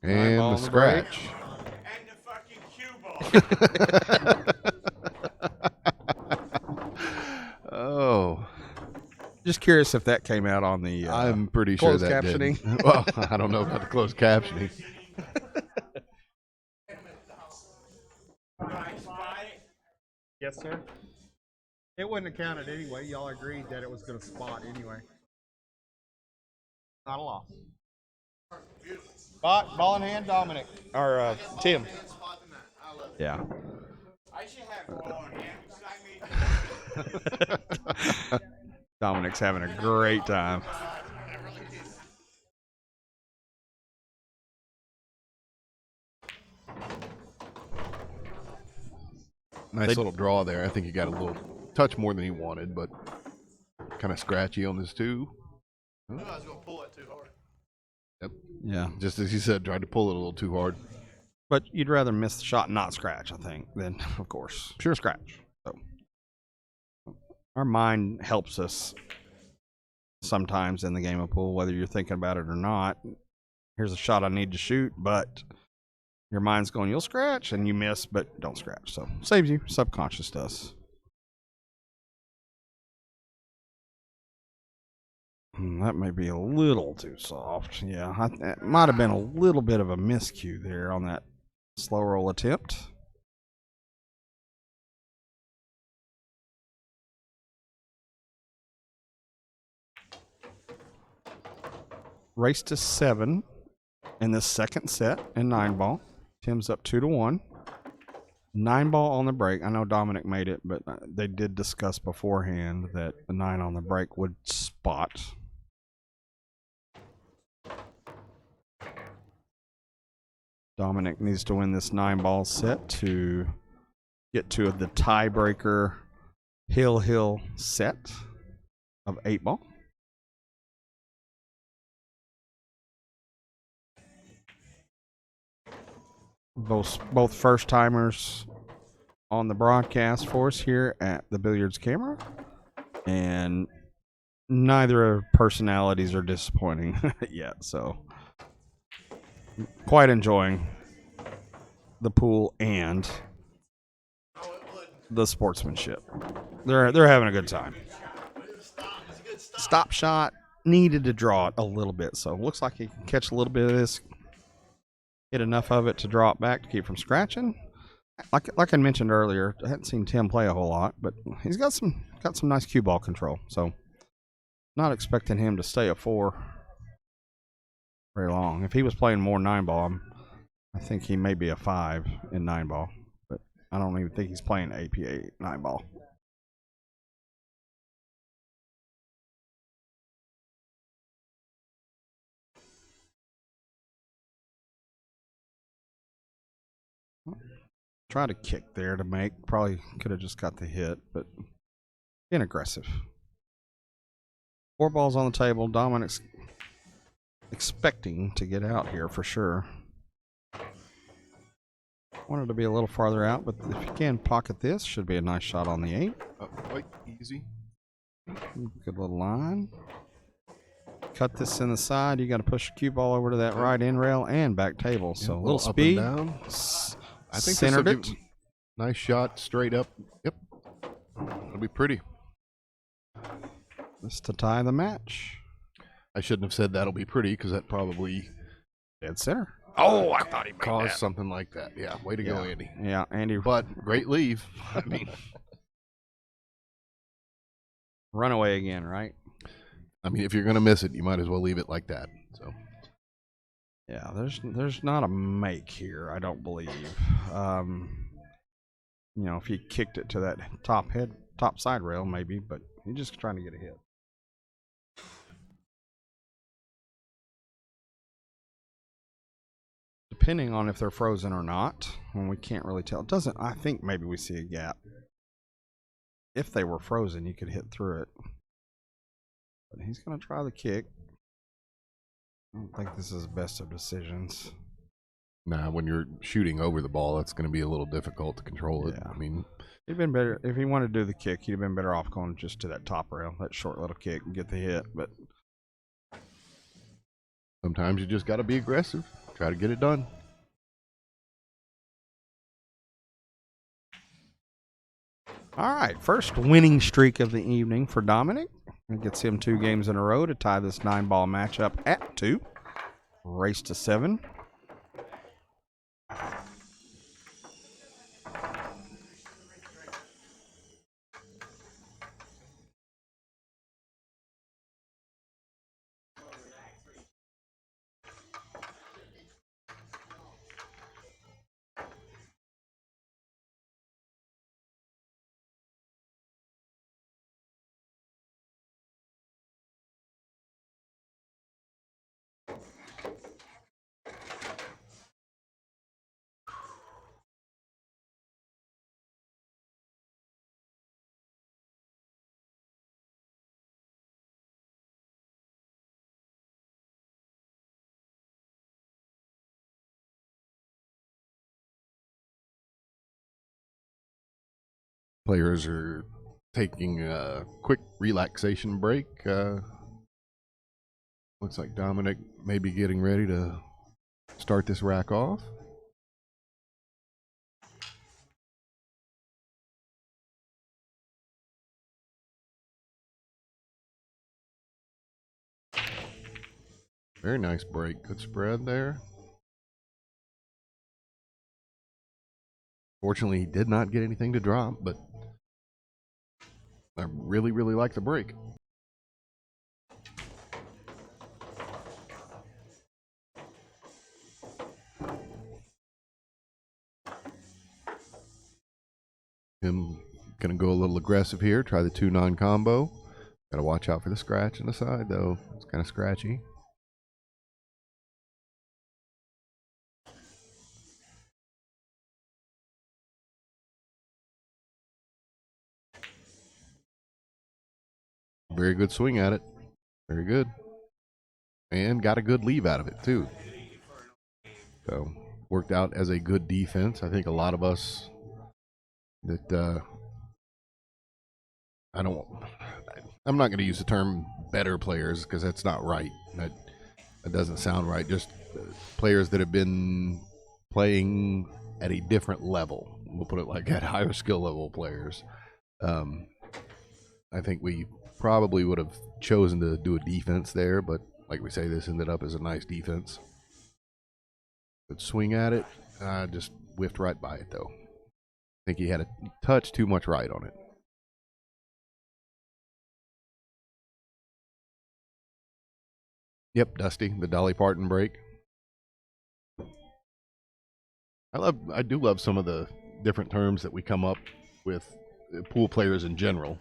And Nine-ball the on the break. scratch. And the fucking cue ball. Oh, Just curious if that came out on the I'm pretty sure closed that captioning. did. Well, I don't know about the closed captioning. Yes, sir. It wouldn't have counted anyway. Y'all agreed that it was going to spot anyway. Not a loss. Spot, ball in hand, Dominic. Or Tim. Yeah. I should have ball in hand beside me. Dominic's having a great time. Nice little draw there. I think he got a little touch more than he wanted, but kind of scratchy on this too. I knew I was going to pull it too hard. Yep. Yeah. Just as he said, tried to pull it a little too hard. But you'd rather miss the shot and not scratch, I think, than, of course, scratch. So our mind helps us sometimes in the game of pool, whether you're thinking about it or not. Here's a shot I need to shoot, but your mind's going, you'll scratch, and you miss, but don't scratch. So saves you. Subconscious does. That may be a little too soft. Yeah, it might have been a little bit of a miscue there on that slow roll attempt. Race to 7 in the second set in 9-ball. Tim's up 2-1. 9-ball on the break. I know Dominic made it, but they did discuss beforehand that the 9 on the break would spot. Dominic needs to win this 9-ball set to get to the tiebreaker hill set of 8-ball. Both first timers on the broadcast for us here at the Billiards camera, and neither personalities are disappointing yet, so quite enjoying the pool and the sportsmanship. They're having a good time. Stop shot needed to draw it a little bit, so looks like he can catch a little bit of this, get enough of it to draw it back to keep from scratching. Like I mentioned earlier, I hadn't seen Tim play a whole lot, but he's got some nice cue ball control, so not expecting him to stay a 4 very long. If he was playing more 9-ball, I think he may be a 5 in 9-ball, but I don't even think he's playing APA 9-ball. Try to kick there to make. Probably could have just got the hit, but being aggressive. 4 balls on the table. Dominic's expecting to get out here for sure. Wanted to be a little farther out, but if you can pocket this, should be a nice shot on the 8. Quite easy. Good little line. Cut this in the side. You got to push the cue ball over to that right end rail and back table. So a little speed. Up and down. I think Centered this it. will give nice shot straight up. Yep. It'll be pretty. This to tie the match. I shouldn't have said that'll be pretty because that probably Dead center. Oh, I thought he made caused that. something like that. Yeah, way to go, Andy. Yeah, Andy. But great leave. I mean, Runaway again, right? if you're gonna miss it, you might as well leave it like that. So Yeah, there's not a make here, I don't believe. If he kicked it to that top side rail, maybe, but he's just trying to get a hit. depending on if they're frozen or not, and we can't really tell. It doesn't. I think maybe we see a gap. If they were frozen, you could hit through it. But he's going to try the kick. I don't think this is the best of decisions. Nah, when you're shooting over the ball, that's going to be a little difficult to control it. Yeah. I mean, He'd been better if he wanted to do the kick. He'd have been better off going just to that top rail, that short little kick, and get the hit. But sometimes you just got to be aggressive. Try to get it done. all right, first winning streak of the evening for Dominic. It gets him 2 games in a row to tie this 9-ball matchup at 2. Race to 7. Players are taking a quick relaxation break. Looks like Dominic may be getting ready to start this rack off. Very nice break. Good spread there. Fortunately, he did not get anything to drop, but I really, really like the break. Him gonna go a little aggressive here. Try the 2-9 combo. Gotta watch out for the scratch on the side, though. It's kind of scratchy. Very good swing at it. Very good. And got a good leave out of it, too. So, worked out as a good defense. I think a lot of us that, I'm not going to use the term better players because that's not right. That doesn't sound right. Just players that have been playing at a different level. We'll put it like that, higher skill level players. I think we probably would have chosen to do a defense there, but like we say, this ended up as a nice defense. Good swing at it. Just whiffed right by it, though. I think he had a touch too much right on it. Yep, Dusty, the Dolly Parton break. I do love some of the different terms that we come up with pool players in general.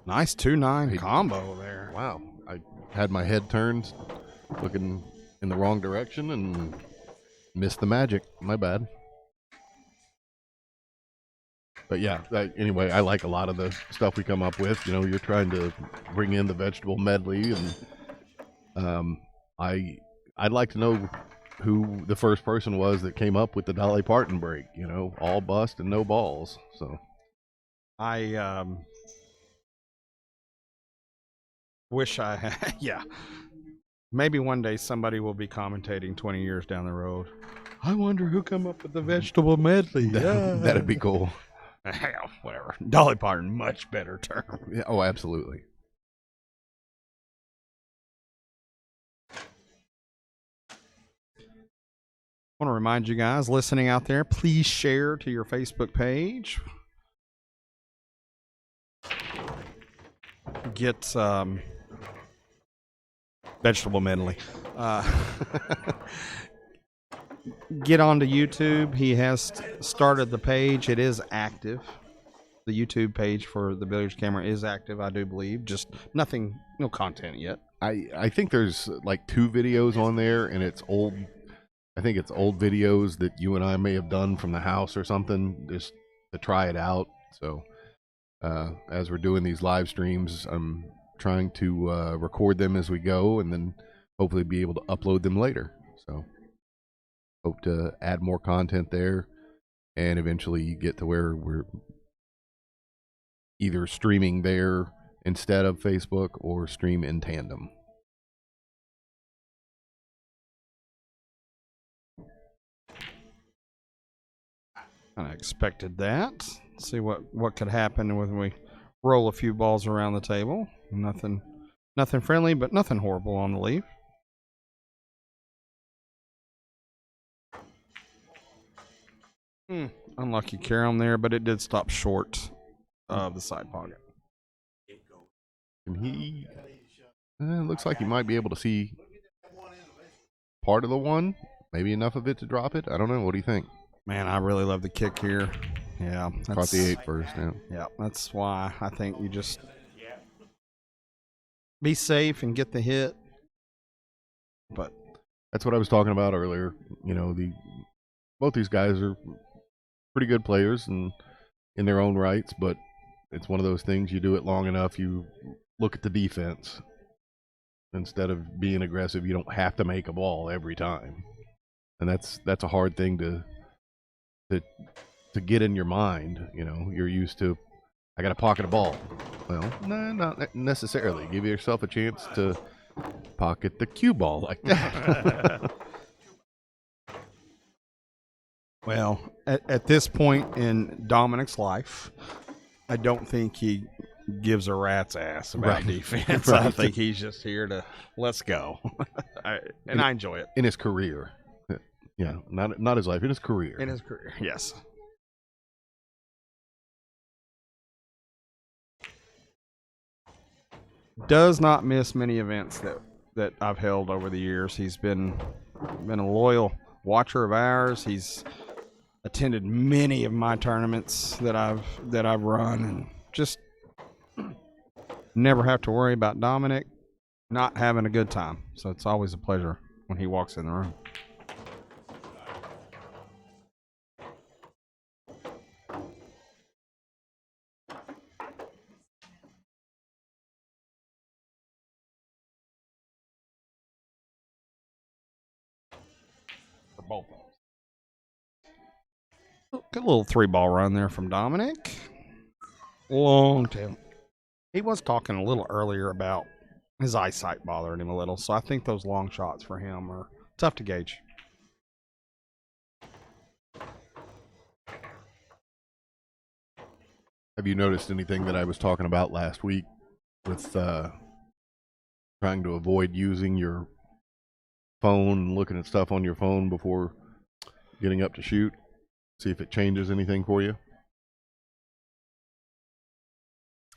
Nice 2-9 combo there. Wow, I had my head turned, looking in the wrong direction, and missed the magic. My bad. But yeah, anyway, I like a lot of the stuff we come up with. You know, you're trying to bring in the vegetable medley, and I'd like to know who the first person was that came up with the Dolly Parton break. You know, all bust and no balls. So I wish I had. Yeah, maybe one day somebody will be commentating 20 years down the road. I wonder who come up with the vegetable medley. That'd be cool. Hell, whatever. Dolly Parton, much better term. Yeah, oh, absolutely. I want to remind you guys listening out there, please share to your Facebook page. Get vegetable medley. Get onto YouTube. He has started the page. It is active. The YouTube page for the Billiards Camera is active, I do believe. Just nothing, no content yet. I think there's like 2 videos on there, and it's old I think it's old videos that you and I may have done from the house or something, just to try it out. So as we're doing these live streams, I'm trying to record them as we go, and then hopefully be able to upload them later. So hope to add more content there, and eventually get to where we're either streaming there instead of Facebook or stream in tandem. I expected that. See what could happen when we roll a few balls around the table. Nothing friendly, but nothing horrible on the leaf. Unlucky carom there, but it did stop short of the side pocket. And he looks like he might be able to see part of the one, maybe enough of it to drop it. I don't know. What do you think? Man, I really love the kick here. Yeah, Caught the 8 first. Yeah, that's why I think you just be safe and get the hit. But that's what I was talking about earlier. You know, both these guys are pretty good players and in their own rights, but it's one of those things, you do it long enough, you look at the defense. Instead of being aggressive, you don't have to make a ball every time. And that's a hard thing to get in your mind. You know, you're used to, I got to pocket a ball. Well, no, not necessarily. Give yourself a chance to pocket the cue ball like that. Well, at this point in Dominic's life, I don't think he gives a rat's ass about defense. Right. I think he's just here to let's go. I enjoy it. In his career. Yeah, not his life, in his career. In his career, yes. Does not miss many events that I've held over the years. He's been a loyal watcher of ours. He's attended many of my tournaments that I've run, and just never have to worry about Dominic not having a good time. So it's always a pleasure when he walks in the room. Both of them. Good little 3-ball run there from Dominic. Long tail. He was talking a little earlier about his eyesight bothering him a little, so I think those long shots for him are tough to gauge. Have you noticed anything that I was talking about last week with trying to avoid using your phone, looking at stuff on your phone before getting up to shoot? See if it changes anything for you.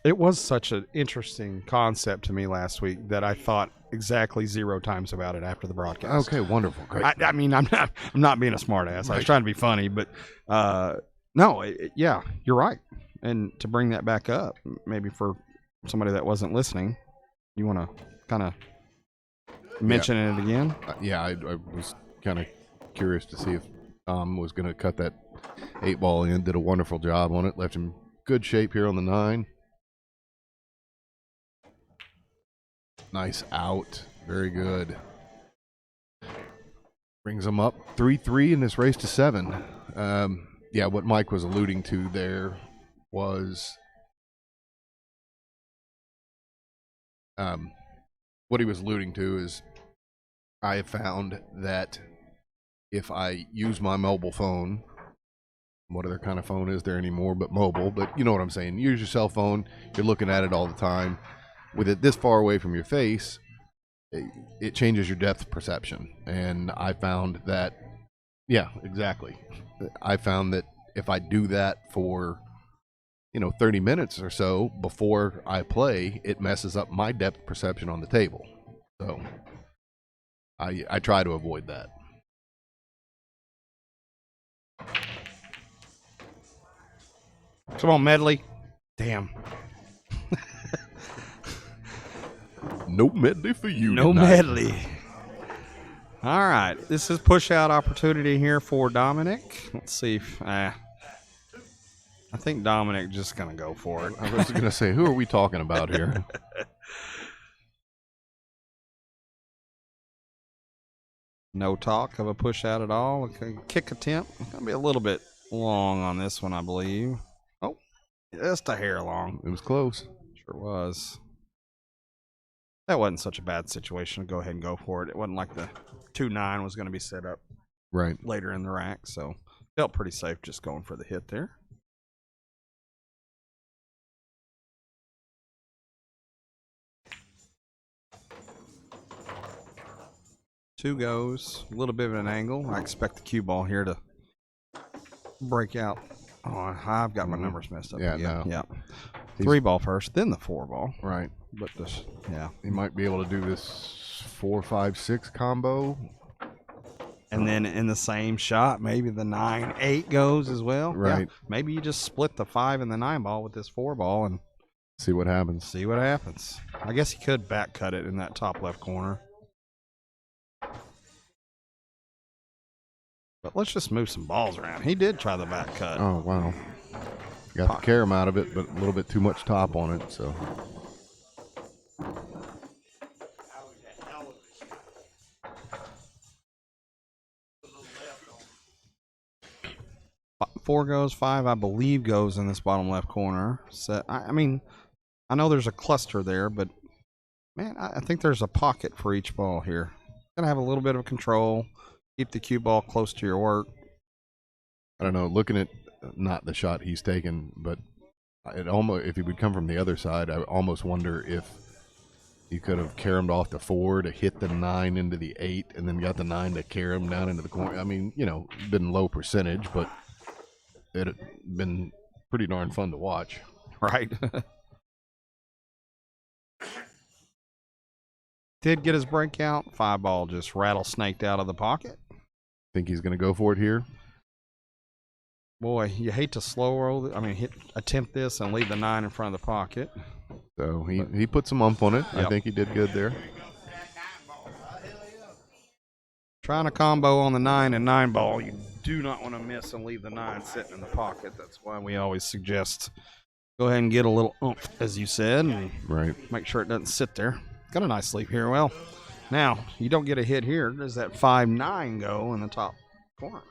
It was such an interesting concept to me last week that I thought exactly 0 times about it after the broadcast. Okay, wonderful, great. I mean, I'm not being a smart ass. I was trying to be funny, but no, yeah, you're right. And to bring that back up, maybe for somebody that wasn't listening, you want to kind of mention it again? Yeah, I was kind of curious to see if Tom was going to cut that 8-ball in. Did a wonderful job on it. Left him good shape here on the 9. Nice out. Very good. Brings him up 3-3 in this race to 7. Yeah, what Mike was alluding to there was what he was alluding to is I have found that if I use my mobile phone, what other kind of phone is there anymore but mobile, but you know what I'm saying, use your cell phone, you're looking at it all the time, with it this far away from your face, it changes your depth perception. And I found that, yeah, exactly. I found that if I do that for 30 minutes or so before I play, it messes up my depth perception on the table. So I try to avoid that. Come on, Medley. Damn. No medley for you. No tonight. medley. All right, this is push out opportunity here for Dominic. Let's see if I think Dominic just gonna go for it. I was going to say, who are we talking about here? No talk of a push out at all. Okay, kick attempt. It's gonna be a little bit long on this one, I believe. Oh, just a hair long. It was close. Sure was. That wasn't such a bad situation. Go ahead and go for it. It wasn't like the 2-9 was going to be set up Right. later in the rack, so felt pretty safe just going for the hit there. Two goes, a little bit of an angle. I expect the cue ball here to break out. Oh, I've got my numbers messed up. Yeah, again. no. Yeah. 3 ball first, then the 4 ball. Right. But this, yeah. He might be able to do this 4, 5, 6 combo. And then in the same shot, maybe the 9-8 goes as well. Right. Yeah, maybe you just split the 5 and the 9 ball with this 4 ball and See what happens. see what happens. I guess he could back cut it in that top left corner. But let's just move some balls around. He did try the back cut. Oh, wow. Got the carom out of it, but a little bit too much top on it, so. Four goes, 5, I believe, goes in this bottom left corner. Set. I mean, I know there's a cluster there, but man, I think there's a pocket for each ball here. Gonna have a little bit of control. Keep the cue ball close to your work. I don't know, looking at not the shot he's taken, but it almost, if he would come from the other side, I almost wonder if he could have caromed off the 4 to hit the 9 into the 8 and then got the 9 to carom down into the corner. I mean, you know, been low percentage, but it had been pretty darn fun to watch. Right. Did get his breakout. 5 ball just rattlesnaked out of the pocket. Think he's going to go for it here? Boy, you hate to slow roll. Attempt this and leave the 9 in front of the pocket. So he put some umph on it. Yep. I think he did good there. Trying to combo on the 9 and 9 ball, you do not want to miss and leave the 9 sitting in the pocket. That's why we always suggest go ahead and get a little oomph, as you said, and Right. make sure it doesn't sit there. Got a nice leap here. Well, now you don't get a hit here. Does that 5-9 go in the top corner?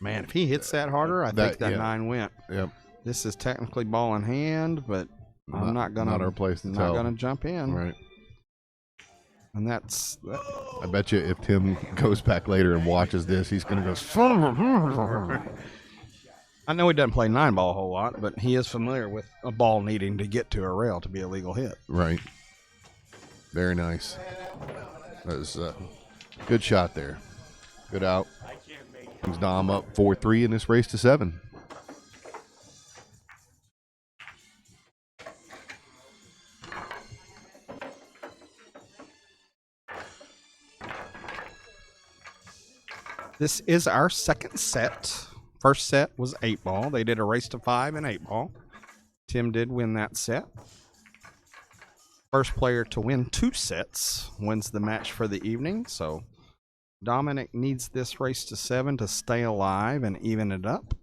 Man, if he hits that harder, I think that yeah. 9 went. Yep. This is technically ball in hand, but I'm not gonna. Not our place to not tell. gonna jump in. Right. And that's that. I bet you if Tim goes back later and watches this, he's going to go, son of a... I know he doesn't play 9 ball a whole lot, but he is familiar with a ball needing to get to a rail to be a legal hit. Right. Very nice. That was a good shot there. Good out. Brings Dom up 4-3 in this race to 7. This is our second set. First set was 8 ball. They did a race to 5 and 8 ball. Tim did win that set. First player to win 2 sets wins the match for the evening. So Dominic needs this race to 7 to stay alive and even it up.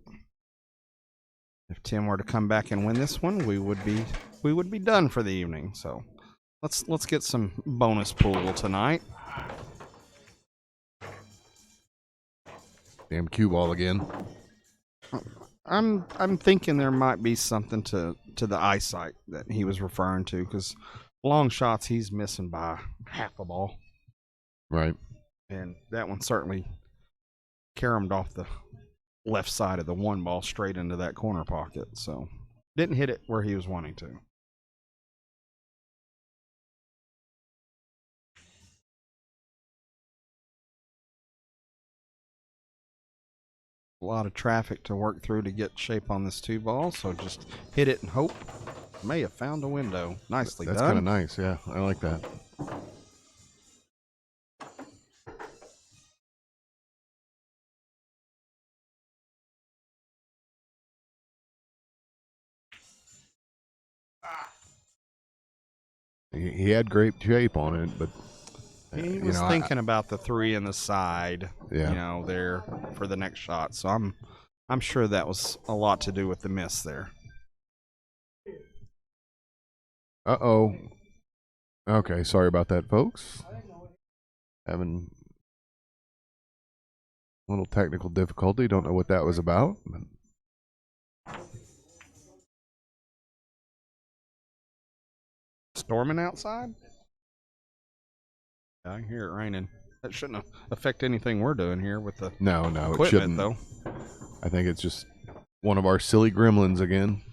If Tim were to come back and win this one, we would be done for the evening. So let's get some bonus pool tonight. Damn cue ball again. I'm thinking there might be something to the eyesight that he was referring to, because long shots he's missing by half a ball, Right. and that one certainly caromed off the left side of the 1 ball straight into that corner pocket, so didn't hit it where he was wanting to. A lot of traffic to work through to get shape on this 2 ball, so just hit it and hope. May have found a window. Nicely That's done. kind of nice. Yeah, I like that. He had great shape on it, but He you was know, thinking about the 3 in the side, Yeah. you know, there for the next shot. So I'm sure that was a lot to do with the miss there. Uh-oh. Okay, sorry about that, folks. Having a little technical difficulty. Don't know what that was about. Storming outside? Yeah, I can hear it raining. That shouldn't affect anything we're doing here with the No, it equipment, shouldn't. though. I think it's just one of our silly gremlins again.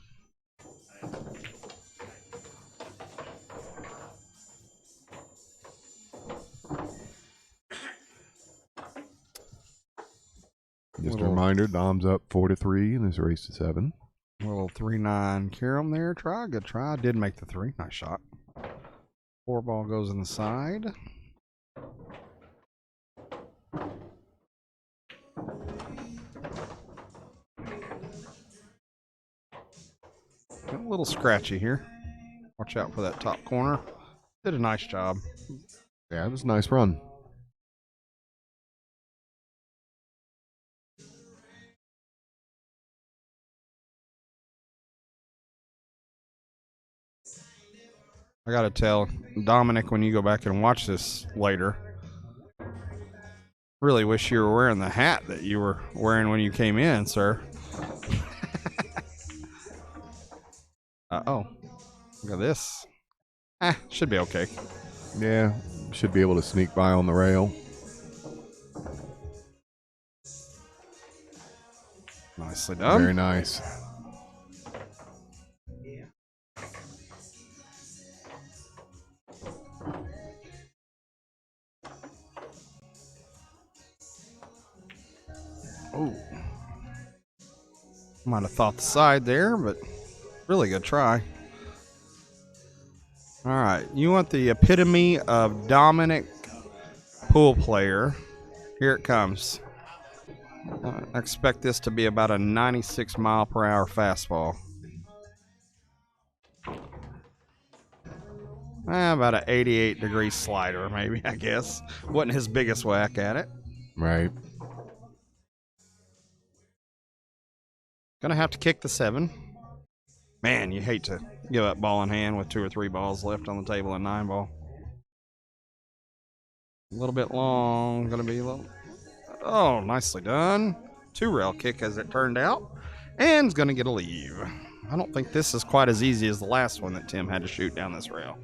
Just a reminder, Dom's up 4-3 in this race to 7. Little 3-9 carom there. Good try. Did make the 3. Nice shot. 4 ball goes in the side. A little scratchy here. Watch out for that top corner. Did a nice job. Yeah, it was a nice run. I gotta tell Dominic, when you go back and watch this later, really wish you were wearing the hat that you were wearing when you came in, sir. Uh-oh. Look at this. Should be okay. Yeah, should be able to sneak by on the rail. Nicely done. Very nice. Oh. Might have thought the side there, but really good try. All right. You want the epitome of Dominic pool player. Here it comes. I expect this to be about a 96 mile per hour fastball. About an 88-degree slider, maybe, I guess. Wasn't his biggest whack at it. Right. Gonna have to kick the 7. Man, you hate to give up ball in hand with 2 or 3 balls left on the table and 9 ball. A little bit long. Gonna be a little... Oh, nicely done. 2-rail kick as it turned out. And is gonna get a leave. I don't think this is quite as easy as the last one that Tim had to shoot down this rail.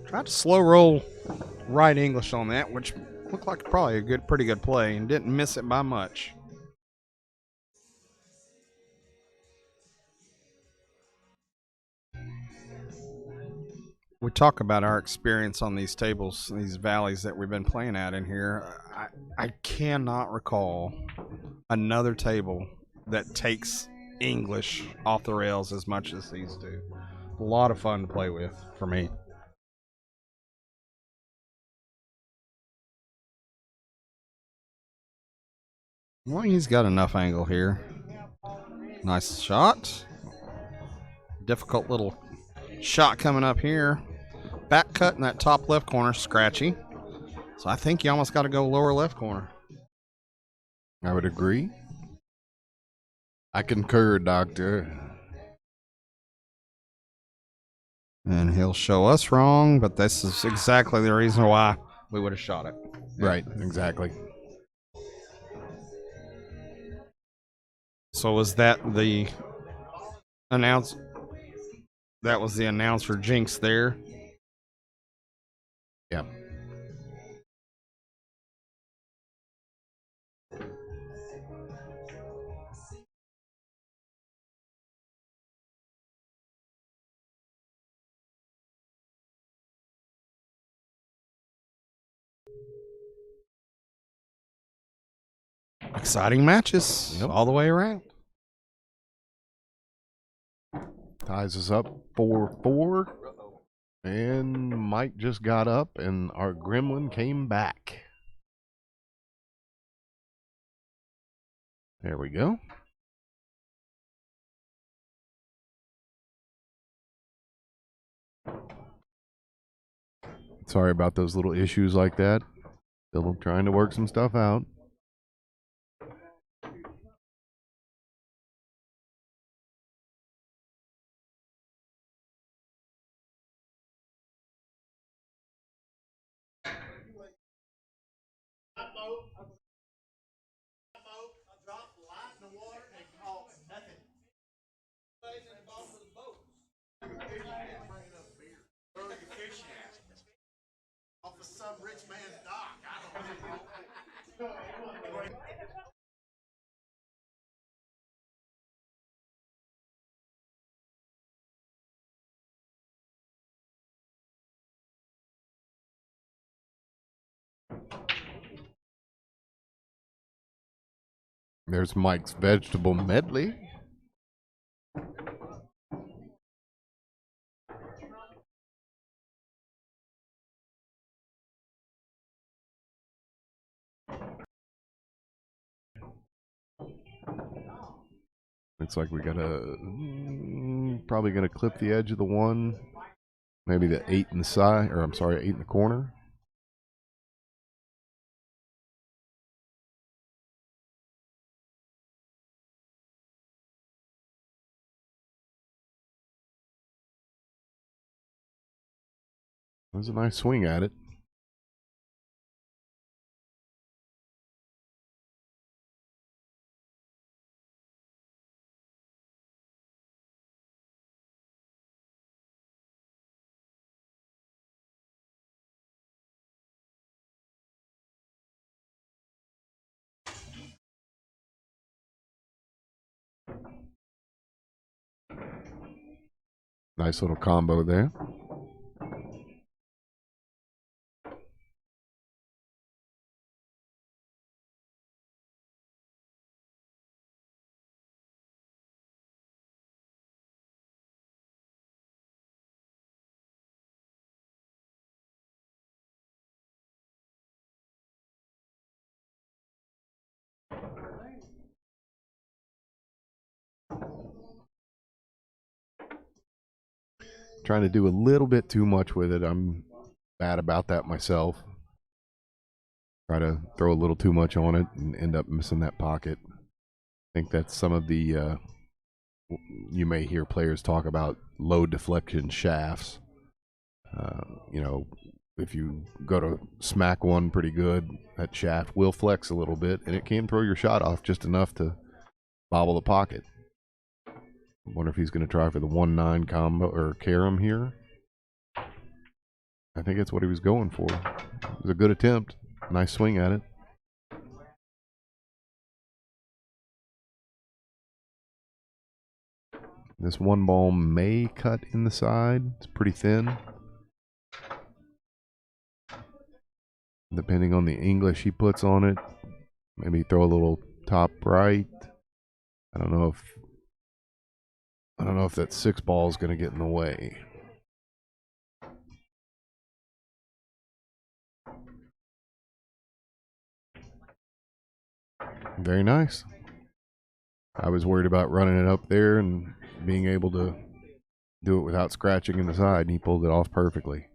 Tried to slow roll right English on that, which looked like probably a pretty good play, and didn't miss it by much. We talk about our experience on these tables, these valleys that we've been playing at in here. I cannot recall another table that takes English off the rails as much as these do. A lot of fun to play with for me. Well, he's got enough angle here. Nice shot. Difficult little shot coming up here. Back cut in that top left corner, scratchy. So I think you almost got to go lower left corner. I would agree. I concur, Doctor. And he'll show us wrong, but this is exactly the reason why we would have shot it. Right, exactly. So was that the announce? That was the announcer jinx there. Yeah. Exciting matches all the way around. Ties us up 4-4. And Mike just got up, and our gremlin came back. There we go. Sorry about those little issues like that. Still trying to work some stuff out. Off of some rich man's dock. I don't know. There's Mike's vegetable medley. Looks like we gotta probably gonna clip the edge of the one, maybe the 8 in the side, or I'm sorry, 8 in the corner. It was a nice swing at it. Nice little combo there. Trying to do a little bit too much with it. I'm bad about that myself. Try to throw a little too much on it and end up missing that pocket. I think that's some of the, you may hear players talk about low deflection shafts. You know, if you go to smack one pretty good, that shaft will flex a little bit, and it can throw your shot off just enough to bobble the pocket. I wonder if he's going to try for the 1-9 combo or carom here. I think that's what he was going for. It was a good attempt. Nice swing at it. This one ball may cut in the side. It's pretty thin. Depending on the English he puts on it, maybe throw a little top right. I don't know if that 6 ball is going to get in the way. Very nice. I was worried about running it up there and being able to do it without scratching in the side, and he pulled it off perfectly.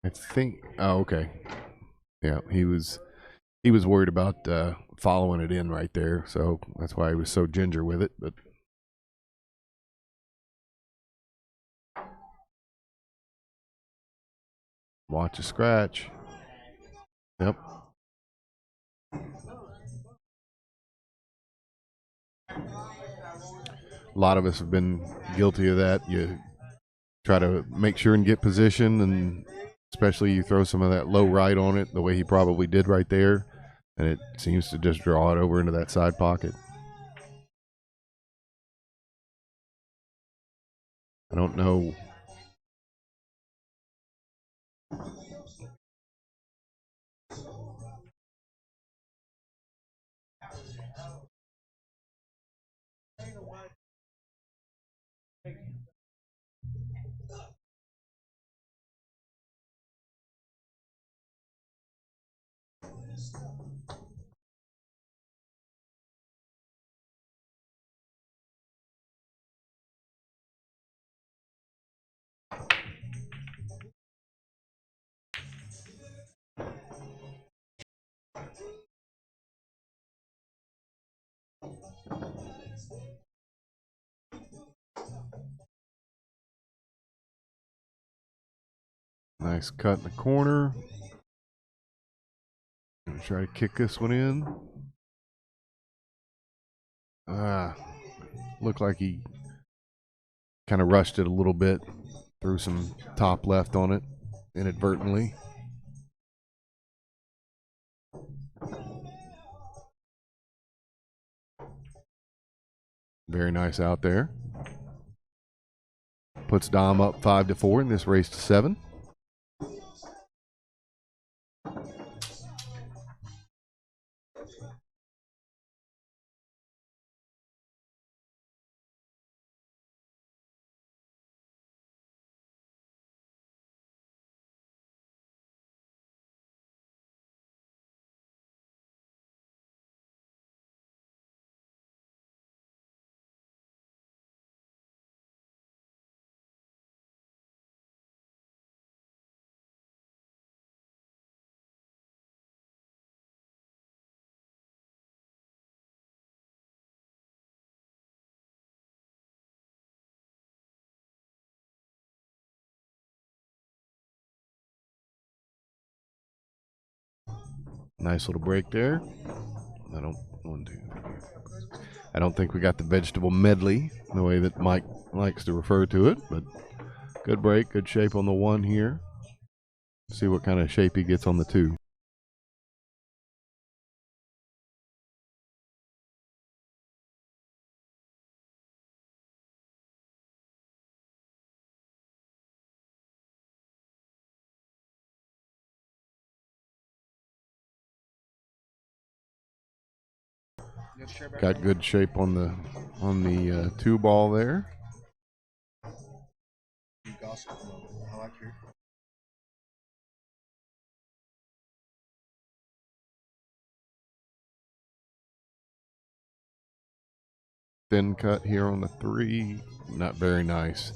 I think. Oh, okay. Yeah, he was worried about following it in right there, so that's why he was so ginger with it. But watch a scratch. Yep. A lot of us have been guilty of that. You try to make sure and get position, and especially you throw some of that low right on it, the way he probably did right there. And it seems to just draw it over into that side pocket. I don't know. Nice cut in the corner. Gonna try to kick this one in. Looked like he kind of rushed it a little bit. Threw some top left on it inadvertently. Very nice out there. Puts Dom up 5-4 in this race to 7. Nice little break there. I don't think we got the vegetable medley the way that Mike likes to refer to it, but good break, good shape on the 1 here. See what kind of shape he gets on the 2. Got good shape on the 2 ball there. Thin cut here on the 3. Not very nice.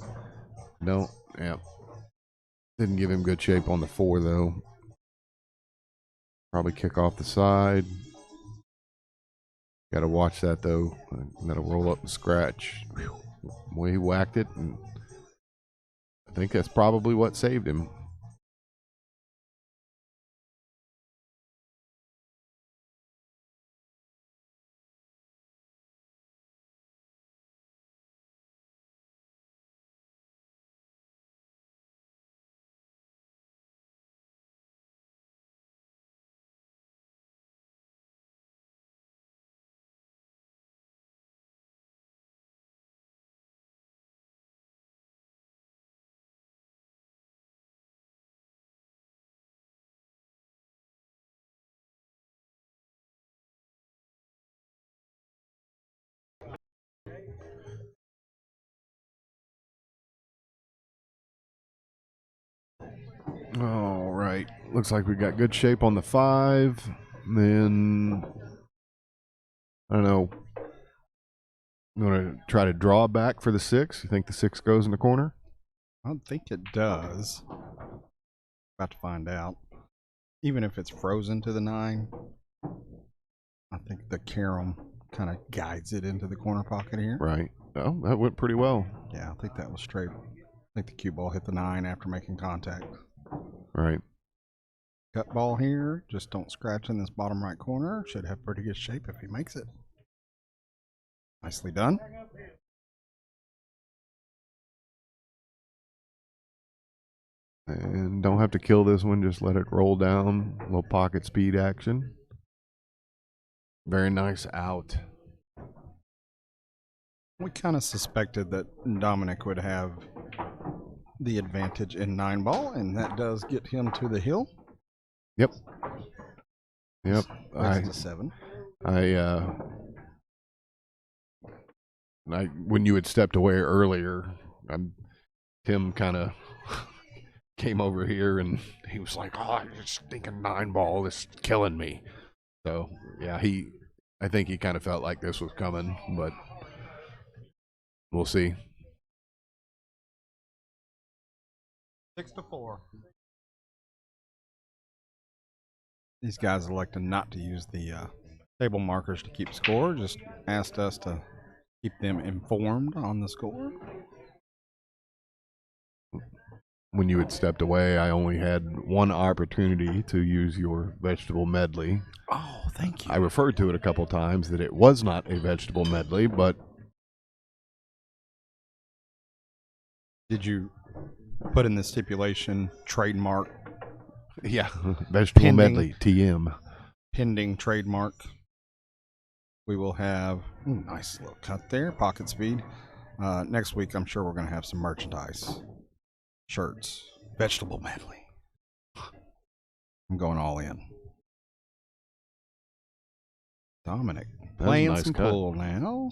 No, yeah. Didn't give him good shape on the 4 though. Probably kick off the side. Got to watch that though. That'll roll up and scratch. Whew. The way he whacked it, and I think that's probably what saved him. All right. Looks like we got good shape on the 5. Then, I don't know. You want to try to draw back for the 6? You think the 6 goes in the corner? I don't think it does. About to find out. Even if it's frozen to the 9, I think the carom kind of guides it into the corner pocket here. Right. Oh, that went pretty well. Yeah, I think that was straight. I think the cue ball hit the 9 after making contact. Right. Cut ball here. Just don't scratch in this bottom right corner. Should have pretty good shape if he makes it. Nicely done. And don't have to kill this one. Just let it roll down. A little pocket speed action. Very nice out. We kind of suspected that Dominic would have the advantage in 9-ball, and that does get him to the hill. Yep. Yep. Raise to 7. When you had stepped away earlier, Tim kind of came over here and he was like, "Oh, you're stinking 9-ball. This is killing me." So yeah, I think he kind of felt like this was coming, but we'll see. 6-4. These guys elected not to use the table markers to keep score, just asked us to keep them informed on the score. When you had stepped away, I only had one opportunity to use your vegetable medley. Oh, thank you. I referred to it a couple times that it was not a vegetable medley, but Did you put in the stipulation trademark, yeah, vegetable Pending. medley, TM. pending trademark? We will have nice little cut there, pocket speed. Next week, I'm sure we're going to have some merchandise, shirts, vegetable medley. I'm going all in. Dominic was a playing nice some cut. pool now.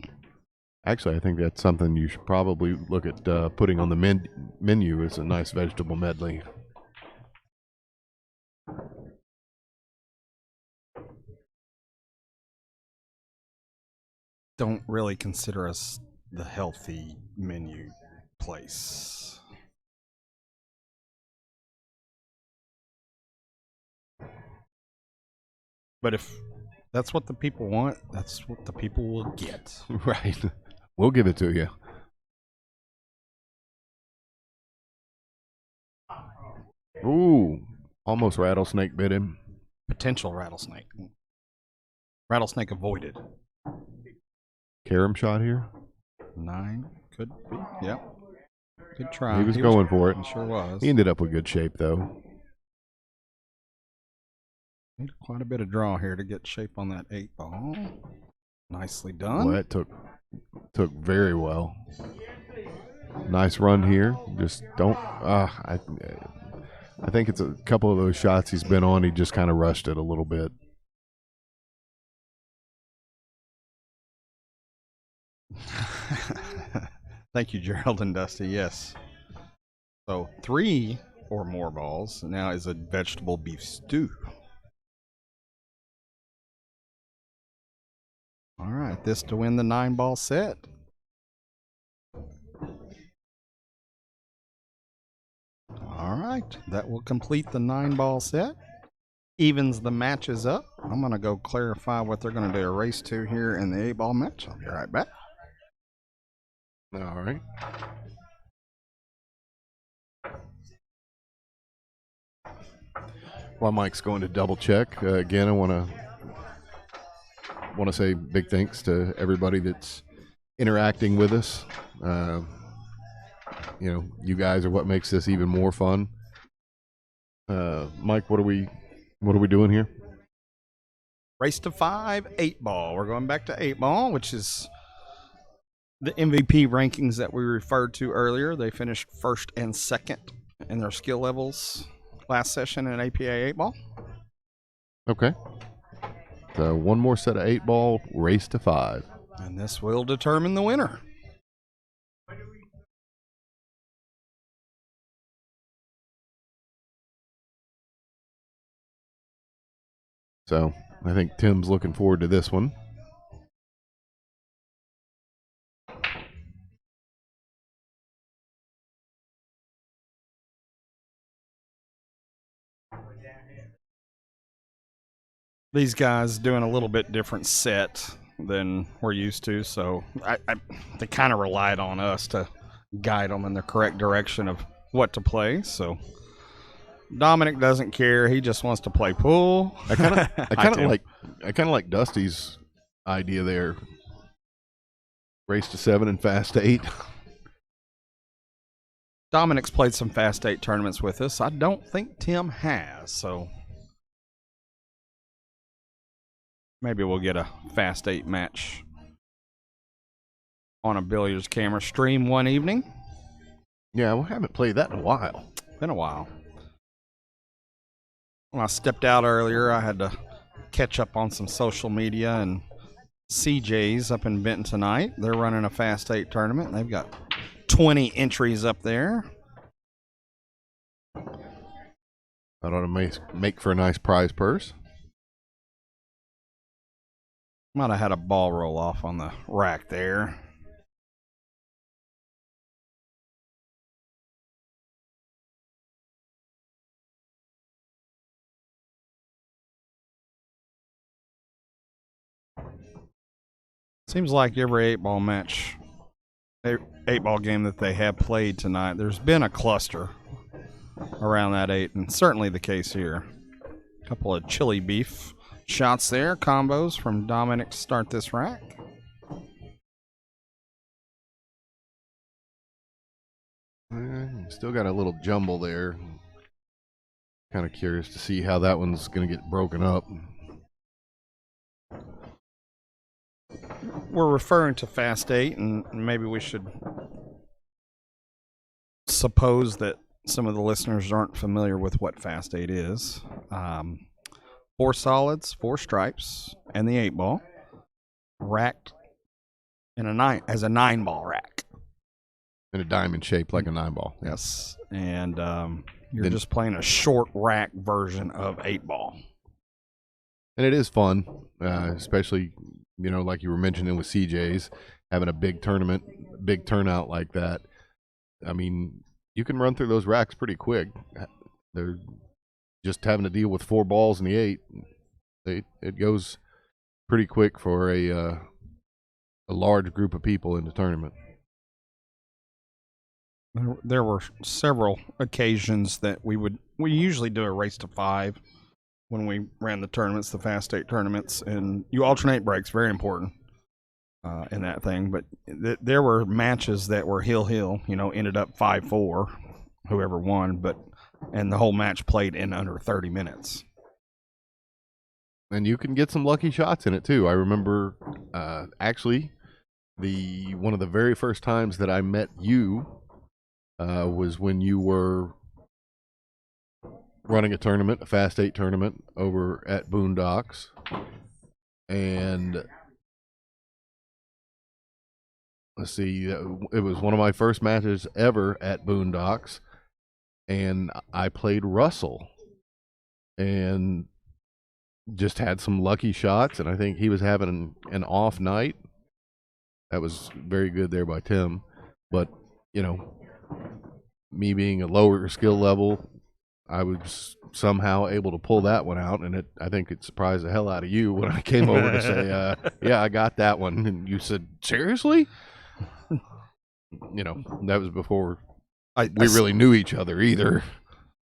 Actually, I think that's something you should probably look at putting on the menu as a nice vegetable medley. Don't really consider us the healthy menu place. But if that's what the people want, that's what the people will get. Right. We'll give it to you. Ooh, almost rattlesnake bit him. Potential rattlesnake. Rattlesnake avoided. Carom shot here. 9 could be. Yep. Good try. He was going for it. He sure was. He ended up with good shape, though. Need quite a bit of draw here to get shape on that 8-ball. Nicely done. Well, that took very well. Nice run here. Just don't. I think it's a couple of those shots he's been on. He just kind of rushed it a little bit. Thank you, Gerald and Dusty. Yes. So 3 or more balls now is a vegetable beef stew. All right, this to win the 9-ball set. All right, that will complete the 9-ball set. Evens the matches up. I'm going to go clarify what they're going to do a race to here in the 8-ball match. I'll be right back. All right. While Mike's going to double check, again, I want to say big thanks to everybody that's interacting with us. You guys are what makes this even more fun. Mike, what are we doing here? Race to 5, 8-ball. We're going back to 8-ball, which is the MVP rankings that we referred to earlier. They finished first and second in their skill levels last session in APA 8-ball. Okay. So one more set of 8-ball, race to 5. And this will determine the winner. So I think Tim's looking forward to this one. These guys doing a little bit different set than we're used to, so they kind of relied on us to guide them in the correct direction of what to play. So Dominic doesn't care; he just wants to play pool. I kind of like Dusty's idea there. Race to 7 and fast 8. Dominic's played some fast 8 tournaments with us. I don't think Tim has, so Maybe we'll get a Fast 8 match on a Billiards camera stream one evening. Yeah, we haven't played that in a while. Been a while. When I stepped out earlier, I had to catch up on some social media, and CJ's up in Benton tonight. They're running a Fast 8 tournament. They've got 20 entries up there. That ought to make for a nice prize purse. Might have had a ball roll off on the rack there. Seems like every 8-ball match, 8-ball game that they have played tonight, there's been a cluster around that 8, and certainly the case here. A couple of chili beef shots there, combos from Dominic to start this rack. Still got a little jumble there. Kind of curious to see how that one's going to get broken up. We're referring to Fast 8, and maybe we should suppose that some of the listeners aren't familiar with what Fast 8 is. 4 solids, 4 stripes, and the 8-ball racked in as a 9-ball rack. In a diamond shape like a 9-ball. Yes, and you're just playing a short rack version of 8-ball. And it is fun, especially, like you were mentioning with CJ's, having a big tournament, big turnout like that. I mean, you can run through those racks pretty quick. They're just having to deal with 4 balls in the 8. It goes pretty quick for a large group of people in the tournament. There were several occasions that we usually do a race to 5 when we ran the tournaments, the Fast 8 tournaments, and you alternate breaks, very important in that thing. But there were matches that were hill, ended up 5-4, whoever won, and the whole match played in under 30 minutes. And you can get some lucky shots in it too. I remember actually one of the very first times that I met you was when you were running a tournament, a Fast 8 tournament over at Boondocks. And let's see, it was one of my first matches ever at Boondocks. And I played Russell and just had some lucky shots. And I think he was having an off night. That was very good there by Tim. But, me being a lower skill level, I was somehow able to pull that one out, and I think it surprised the hell out of you when I came over to say, yeah, I got that one. And you said, seriously? That was before we really knew each other either.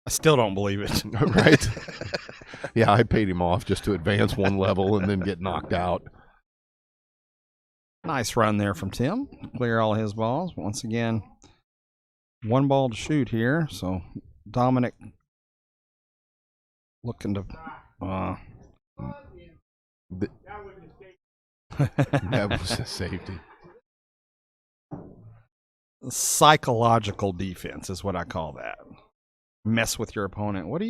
I still don't believe it. Right? Yeah, I paid him off just to advance one level and then get knocked out. Nice run there from Tim. Clear all his balls. Once again, 1 ball to shoot here. So Dominic looking to that was a safety. Psychological defense is what I call that. Mess with your opponent. What?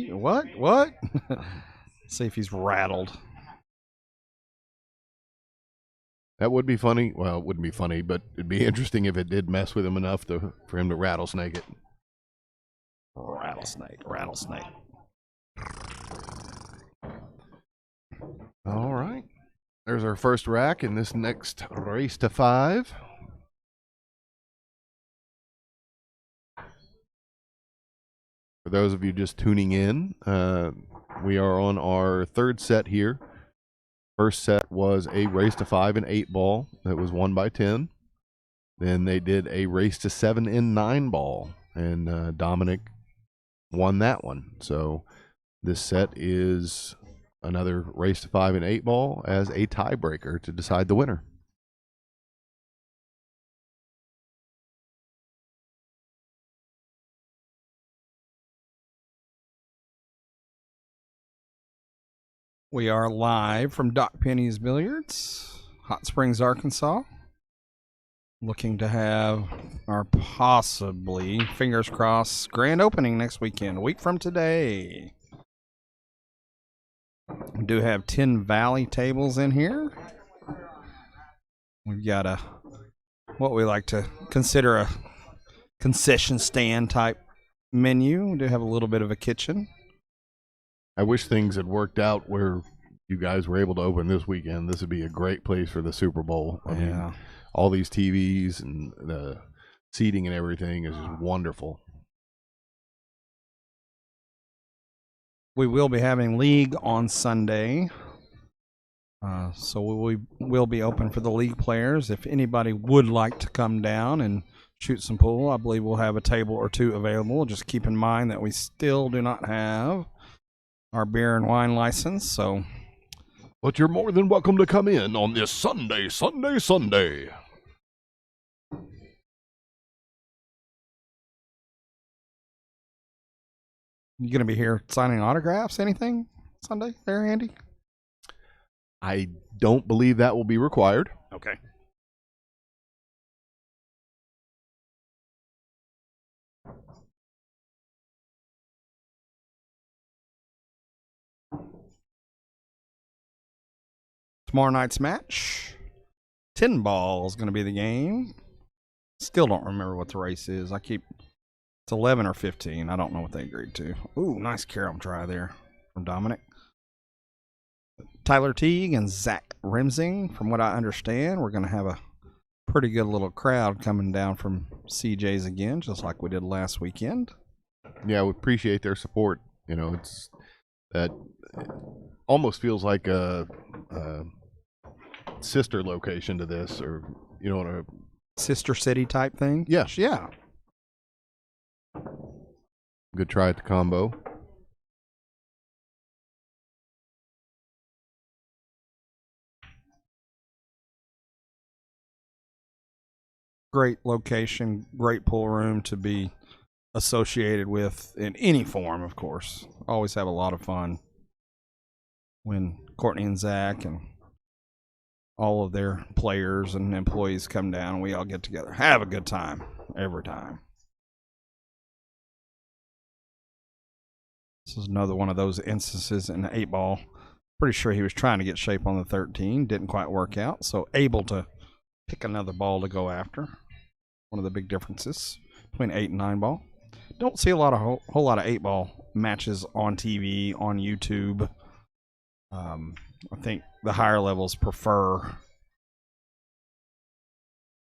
See if he's rattled. That would be funny. Well, it wouldn't be funny, but it'd be interesting if it did mess with him enough for him to rattlesnake it. Rattlesnake. All right. There's our first rack in this next race to 5. For those of you just tuning in, we are on our 3rd set here. First set was a race to 5 in 8-ball that was won by 10. Then they did a race to 7 in 9-ball, and Dominic won that one. So this set is another race to 5 in 8-ball as a tiebreaker to decide the winner. We are live from Doc Penny's Billiards, Hot Springs, Arkansas. Looking to have our possibly, fingers crossed, grand opening next weekend, a week from today. We do have 10 Valley tables in here. We've got what we like to consider a concession stand type menu. We do have a little bit of a kitchen. I wish things had worked out where you guys were able to open this weekend. This would be a great place for the Super Bowl. I mean, all these TVs and the seating and everything is just wonderful. We will be having league on Sunday. So we will be open for the league players. If anybody would like to come down and shoot some pool, I believe we'll have a table or two available. Just keep in mind that we still do not have our beer and wine license, so. But you're more than welcome to come in on this Sunday. You going to be here signing autographs, anything Sunday there, Andy? I don't believe that will be required. Okay. Tomorrow night's match, 10 ball is going to be the game. Still don't remember what the race is. It's 11 or 15. I don't know what they agreed to. Ooh, nice carom try there from Dominic. Tyler Teague and Zach Remsing, from what I understand, we're going to have a pretty good little crowd coming down from CJ's again, just like we did last weekend. Yeah, we appreciate their support. You know, it's that almost feels like a sister location to this, or you know, a sister city type thing. Yes, yeah. Good try at the combo. Great location, great pool room to be associated with in any form, of course. Always have a lot of fun when Courtney and Zach and all of their players and employees come down and we all get together. Have a good time every time. This is another one of those instances in the 8-ball. Pretty sure he was trying to get shape on the 13. Didn't quite work out, so able to pick another ball to go after. One of the big differences between 8 and 9 ball. Don't see a whole lot of 8-ball matches on TV, on YouTube. I think the higher levels prefer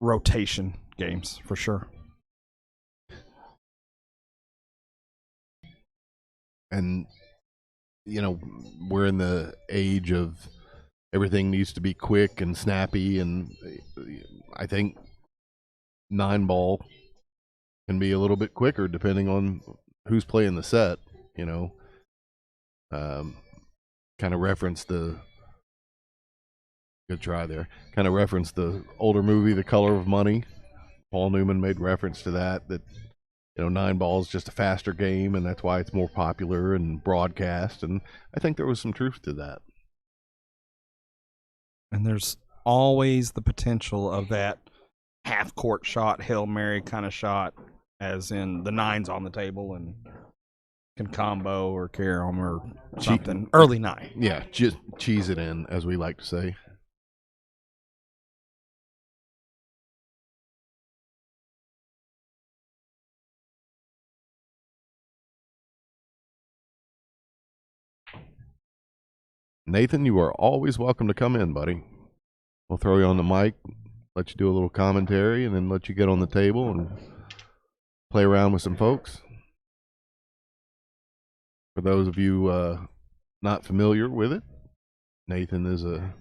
rotation games for sure. And, you know, we're in the age of everything needs to be quick and snappy, and I think 9-ball can be a little bit quicker depending on who's playing the set, you know. Kind of reference the good try there. Kind of reference the older movie, The Color of Money. Paul Newman made reference to that you know, 9-ball is just a faster game, and that's why it's more popular and broadcast. And I think there was some truth to that. And there's always the potential of that half-court shot, Hail Mary kind of shot, as in the 9's on the table and can combo or carom or something. Early 9. Yeah, just cheese it in, as we like to say. Nathan, you are always welcome to come in, buddy. We'll throw you on the mic, let you do a little commentary, and then let you get on the table and play around with some folks. For those of you not familiar with it, Nathan is a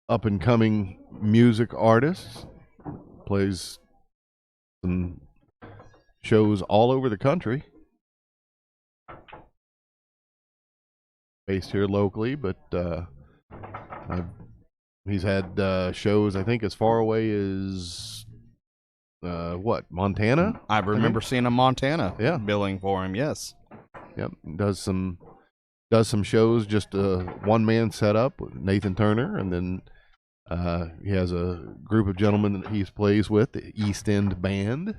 up-and-coming music artist, plays some shows all over the country. Based here locally, but he's had shows, I think, as far away as Montana? I remember seeing a Montana Yeah. billing for him, yes. Yep, does some does some shows, just a one-man setup with Nathan Turner, and then he has a group of gentlemen that he plays with, the East End Band.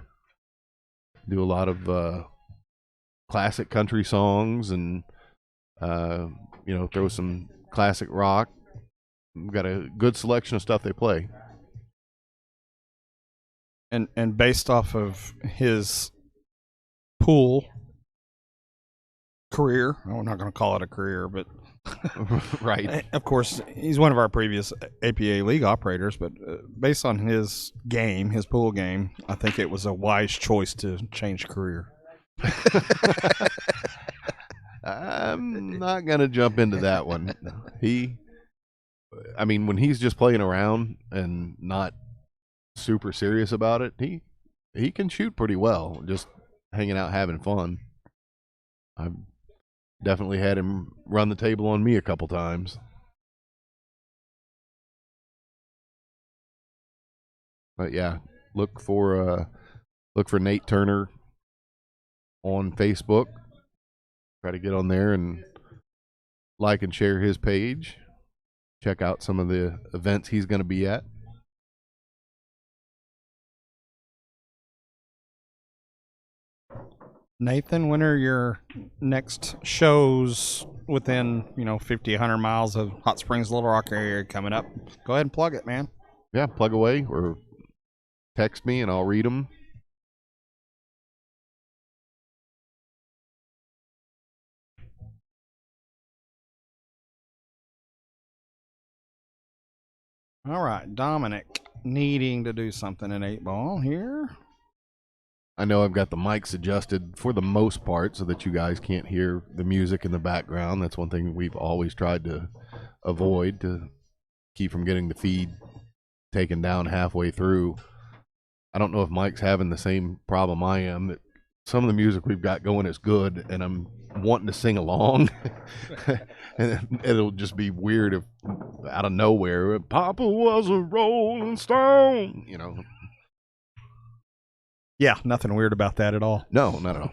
Do a lot of classic country songs and, throw some classic rock. We've got a good selection of stuff they play. And based off of his pool career, we're not going to call it a career, but Right. of course, he's one of our previous APA league operators, but based on his game, his pool game, I think it was a wise choice to change career. I'm not going to jump into that one. When he's just playing around and not super serious about it, he can shoot pretty well, just hanging out having fun. I've definitely had him run the table on me a couple times. But yeah, look for Nate Turner on Facebook. Try to get on there and like and share his page. Check out some of the events he's going to be at. Nathan, when are your next shows within, 50, 100 miles of Hot Springs, Little Rock area coming up? Go ahead and plug it, man. Yeah, plug away or text me and I'll read them. All right, Dominic needing to do something in 8-ball here. I know I've got the mics adjusted for the most part so that you guys can't hear the music in the background. That's one thing we've always tried to avoid, to keep from getting the feed taken down halfway through. I don't know if Mike's having the same problem I am, that some of the music we've got going is good and I'm wanting to sing along. And it'll just be weird if out of nowhere, Papa was a Rolling Stone, Yeah, nothing weird about that at all. No, not at all.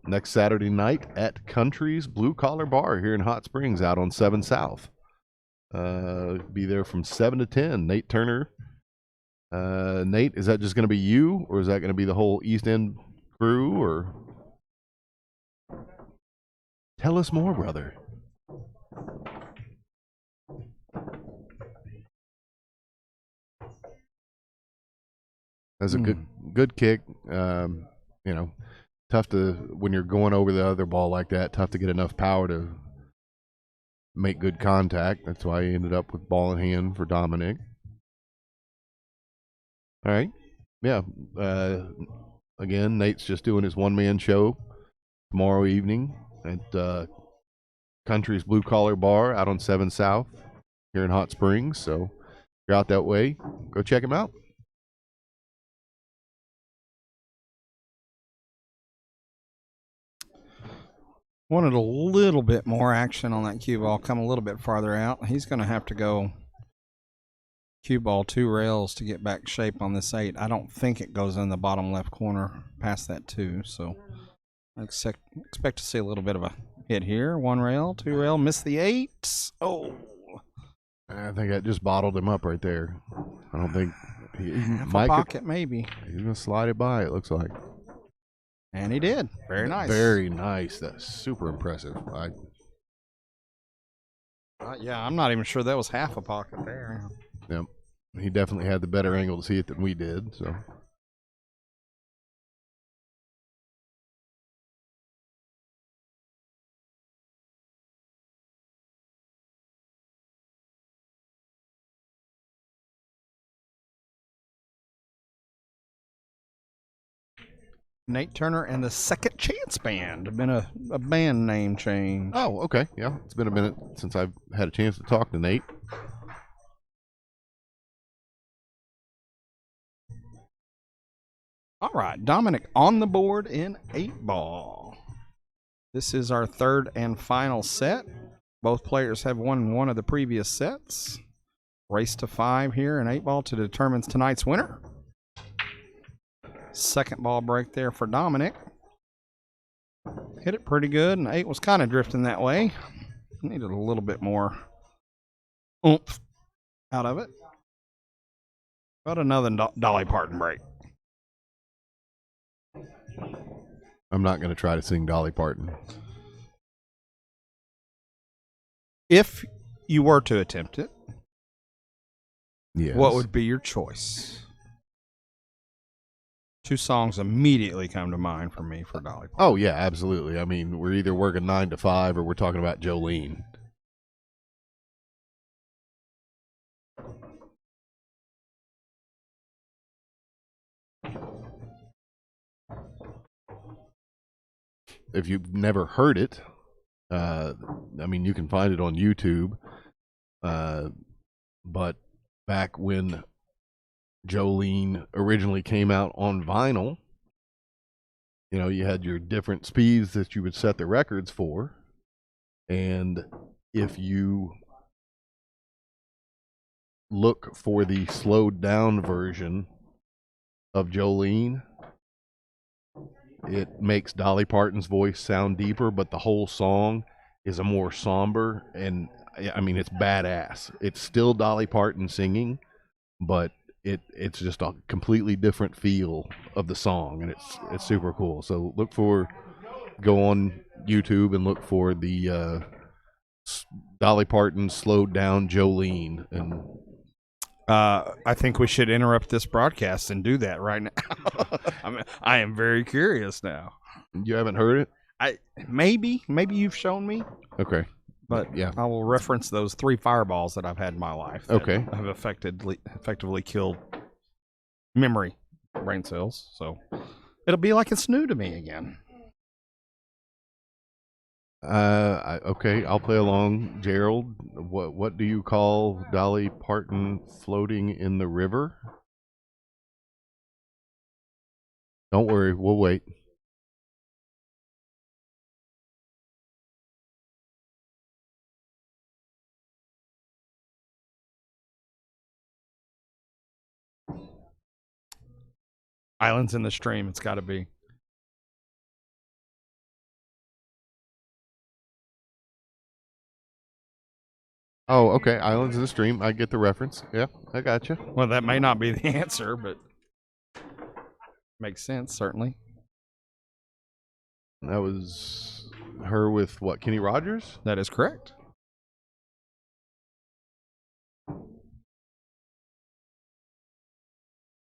Next Saturday night at Country's Blue Collar Bar here in Hot Springs out on 7 South. Be there from 7 to 10. Nate Turner. Nate, is that just going to be you, or is that going to be the whole East End crew? Or tell us more, brother. That's a good kick. Tough to, when you're going over the other ball like that, tough to get enough power to make good contact. That's why he ended up with ball in hand for Dominic. All right. Yeah. Again, Nate's just doing his one-man show tomorrow evening at Country's Blue Collar Bar out on 7 South here in Hot Springs. So if you're out that way, go check him out. Wanted a little bit more action on that cue ball, come a little bit farther out. He's going to have to go cue ball 2 rails to get back shape on this 8. I don't think it goes in the bottom left corner past that 2, so I expect to see a little bit of a hit here. 1 rail, 2 rail, miss the 8. Oh. I think that just bottled him up right there. I don't think Mike pocket maybe. He's going to slide it by, it looks like. And he did. Very nice. Very nice. That's super impressive. Yeah, I'm not even sure that was half a pocket there. Yep. He definitely had the better angle to see it than we did. So. Nate Turner and the Second Chance Band. Been a band name change. Oh, okay. Yeah, it's been a minute since I've had a chance to talk to Nate. All right, Dominic on the board in 8-ball. This is our third and final set. Both players have won one of the previous sets. Race to 5 here in 8-ball to determine tonight's winner. Second ball break there for Dominic. Hit it pretty good, and 8 was kind of drifting that way. Needed a little bit more oomph out of it. But another Dolly Parton break. I'm not going to try to sing Dolly Parton. If you were to attempt it, Yes. what would be your choice? 2 songs immediately come to mind for me for Dolly Parton. Oh, yeah, absolutely. I mean, we're either working 9 to 5 or we're talking about Jolene. If you've never heard it, I mean, you can find it on YouTube. But back when Jolene originally came out on vinyl, you know, you had your different speeds that you would set the records for. And if you look for the slowed down version of Jolene, it makes Dolly Parton's voice sound deeper, but the whole song is a more somber, and I mean, it's badass. It's still Dolly Parton singing, but it's just a completely different feel of the song, and it's super cool. So go on YouTube and look for the Dolly Parton slowed down Jolene. And I think we should interrupt this broadcast and do that right now. I am very curious now. You haven't heard it? Maybe you've shown me. Okay. But yeah, I will reference those 3 fireballs that I've had in my life. That Okay. have effectively killed memory brain cells. So it'll be like it's new to me again. Okay, I'll play along. Gerald, what do you call Dolly Parton floating in the river? Don't worry, we'll wait. Islands in the Stream, it's got to be. Oh, okay. Islands in the Stream. I get the reference. Yeah, I got you. Well, that may not be the answer, but makes sense, certainly. That was her with what? Kenny Rogers? That is correct.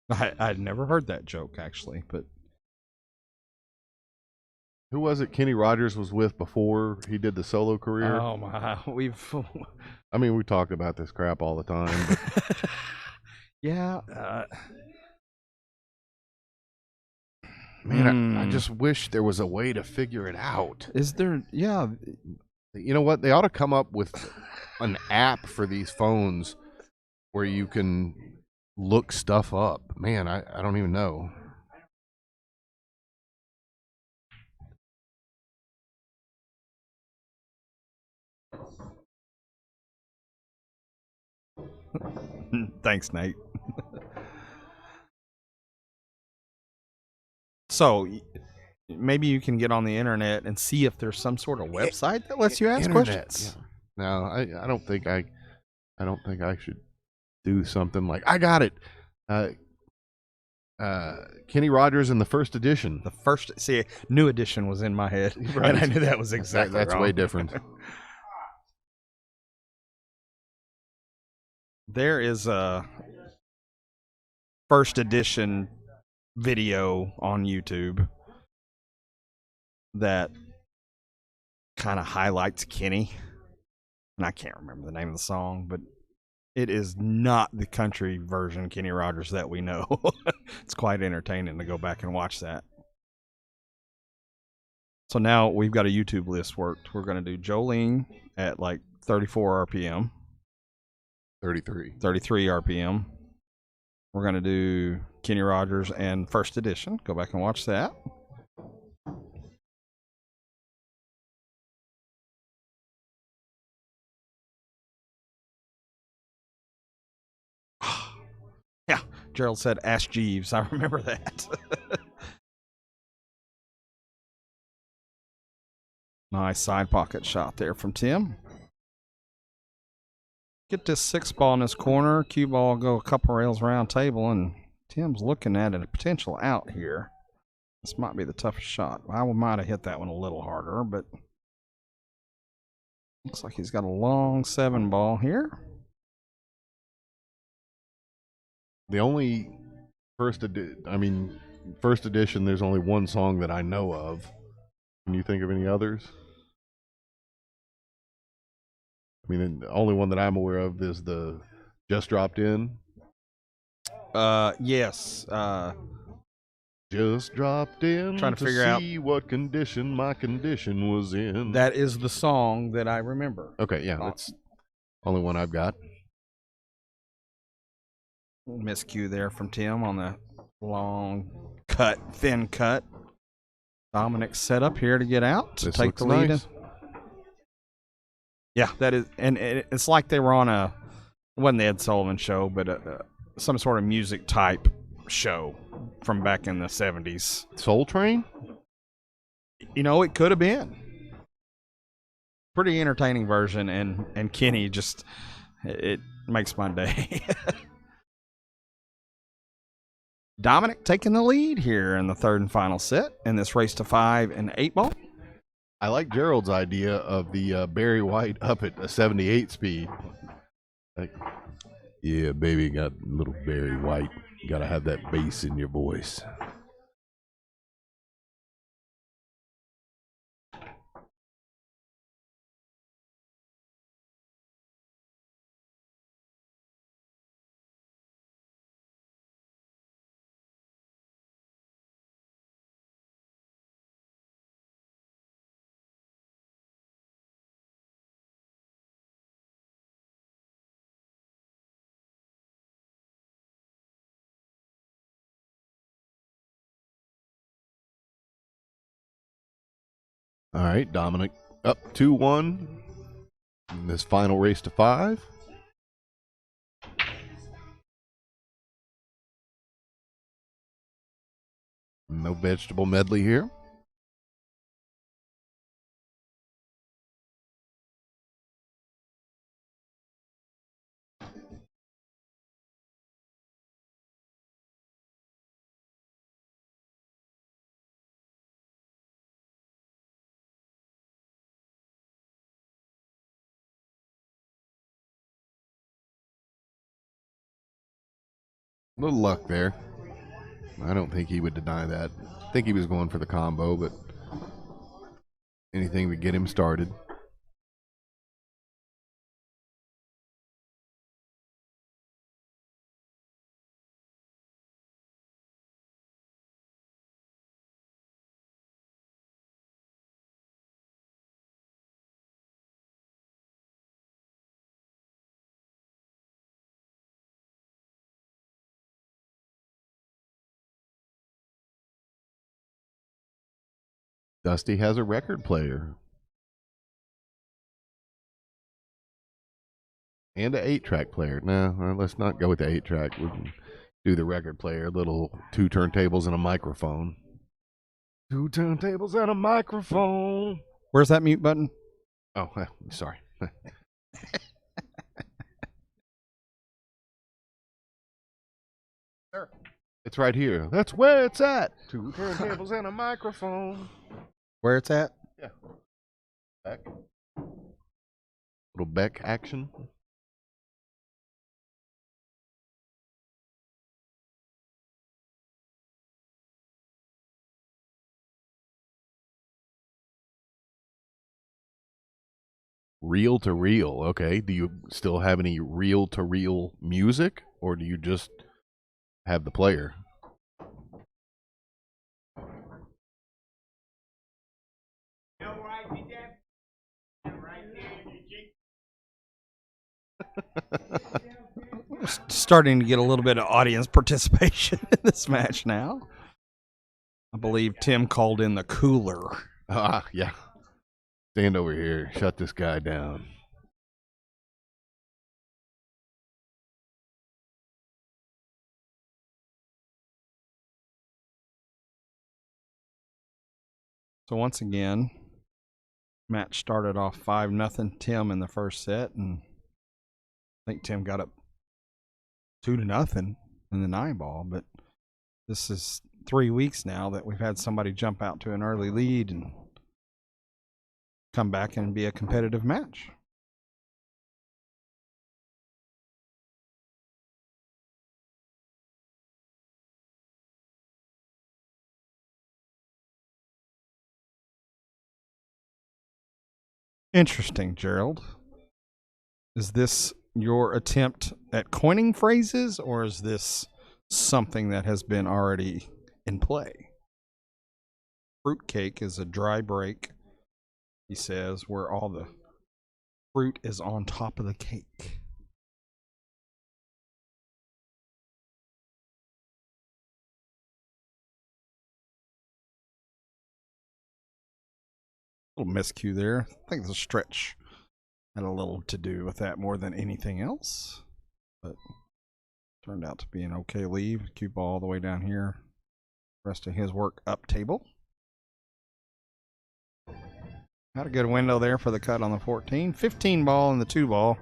I'd never heard that joke, actually, but Who was it Kenny Rogers was with before he did the solo career? oh my, I mean, we talk about this crap all the time. But yeah. man, I just wish there was a way to figure it out. Is there? Yeah. You know what? They ought to come up with an app for these phones where you can look stuff up. Man, I don't even know. Thanks, Nate. So maybe you can get on the internet and see if there's some sort of website that lets you ask questions. Yeah. No, I don't think I should do something like I got it. Kenny Rogers in the first edition. The first, new edition was in my head, Right. and I knew that was exactly That's wrong. way different. There is a first edition video on YouTube that kind of highlights Kenny, and I can't remember the name of the song, but it is not the country version Kenny Rogers that we know. It's quite entertaining to go back and watch that. So now we've got a YouTube list worked. We're going to do Jolene at like 34 RPM. 33 RPM. We're going to do Kenny Rogers and first edition. Go back and watch that. Yeah, Gerald said, "Ask Jeeves." I remember that. Nice side pocket shot there from Tim. Get this 6 ball in this corner. Cue ball go a couple rails round table, and Tim's looking at a potential out here. This might be the toughest shot. I might have hit that one a little harder, but looks like he's got a long 7 ball here. The only first edition, there's only one song that I know of. Can you think of any others? I mean, the only one that I'm aware of is the Just Dropped In. Yes. Just dropped in Trying to figure out what condition my condition was in. That is the song that I remember. Okay, yeah, that's the only one I've got. Miscue there from Tim on the long cut, thin cut. Dominic set up here to get out to take the lead. Nice. Yeah, that is, and it's like they were on it wasn't the Ed Sullivan Show, but some sort of music type show from back in the 70s. Soul Train? You know, it could have been. Pretty entertaining version, and Kenny just, it makes my day. Dominic taking the lead here in the third and final set in this race to 5 and 8 ball. I like Gerald's idea of the Barry White up at a 78 speed. Like, yeah, baby, got little Barry White. You gotta have that bass in your voice. All right, Dominic up 2-1 in this final race to 5. No vegetable medley here. A little luck there. I don't think he would deny that. I think he was going for the combo, but anything to get him started. Dusty has a record player. And an 8-track player. No, let's not go with the 8-track. We can do the record player. Little 2 turntables and a microphone. 2 turntables and a microphone. Where's that mute button? Oh, sorry. It's right here. That's where it's at. 2 turntables and a microphone. Where it's at? Yeah. Back. Little Beck action. Reel to reel. Okay. Do you still have any reel to reel music, or do you just have the player? Starting to get a little bit of audience participation in this match now. I believe Tim called in the cooler. Yeah. Stand over here. Shut this guy down. So once again, Match started off 5-0 Tim in the first set, and I think Tim got up 2-0 in the 9-ball. But this is 3 weeks now that we've had somebody jump out to an early lead and come back and be a competitive match. Interesting, Gerald. Is this your attempt at coining phrases, or is this something that has been already in play? Fruitcake is a dry break, he says, where all the fruit is on top of the cake. Little miscue there. I think the stretch had a little to do with that more than anything else, but turned out to be an okay leave. Cue ball all the way down here. Rest of his work up table. Had a good window there for the cut on the 14. 15 ball and the 2 ball,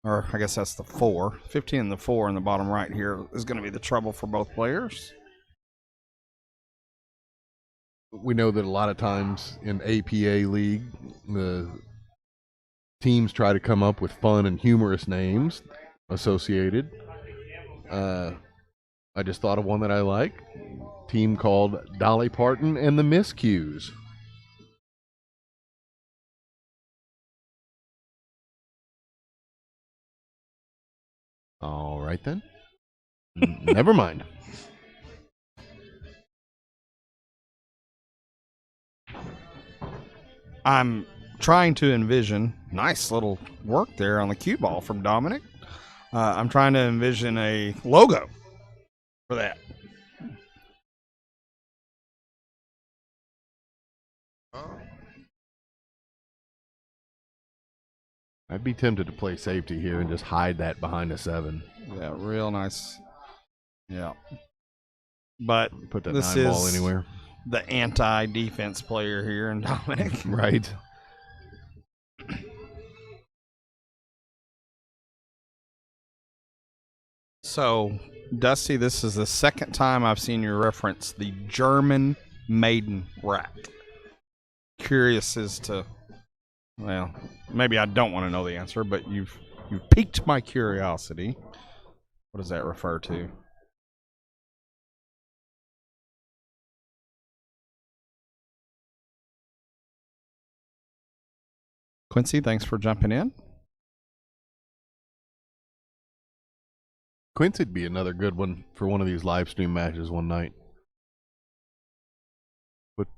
or I guess that's the 4. 15 and the 4 in the bottom right here is going to be the trouble for both players. We know that a lot of times in APA League, the teams try to come up with fun and humorous names associated. I just thought of one that I like. Team called Dolly Parton and the Miscues. All right then. Never mind. I'm trying to envision, nice little work there on the cue ball from Dominic. I'm trying to envision a logo for that. I'd be tempted to play safety here and just hide that behind a 7. Yeah, real nice. Yeah. But Put that this 9 is ball anywhere. the anti-defense player here in Dominic. Right. So, Dusty, this is the second time I've seen you reference the German maiden rack. Curious as to, well, maybe I don't want to know the answer, but you've piqued my curiosity. What does that refer to? Quincy, thanks for jumping in. Quincy'd be another good one for one of these live stream matches one night. But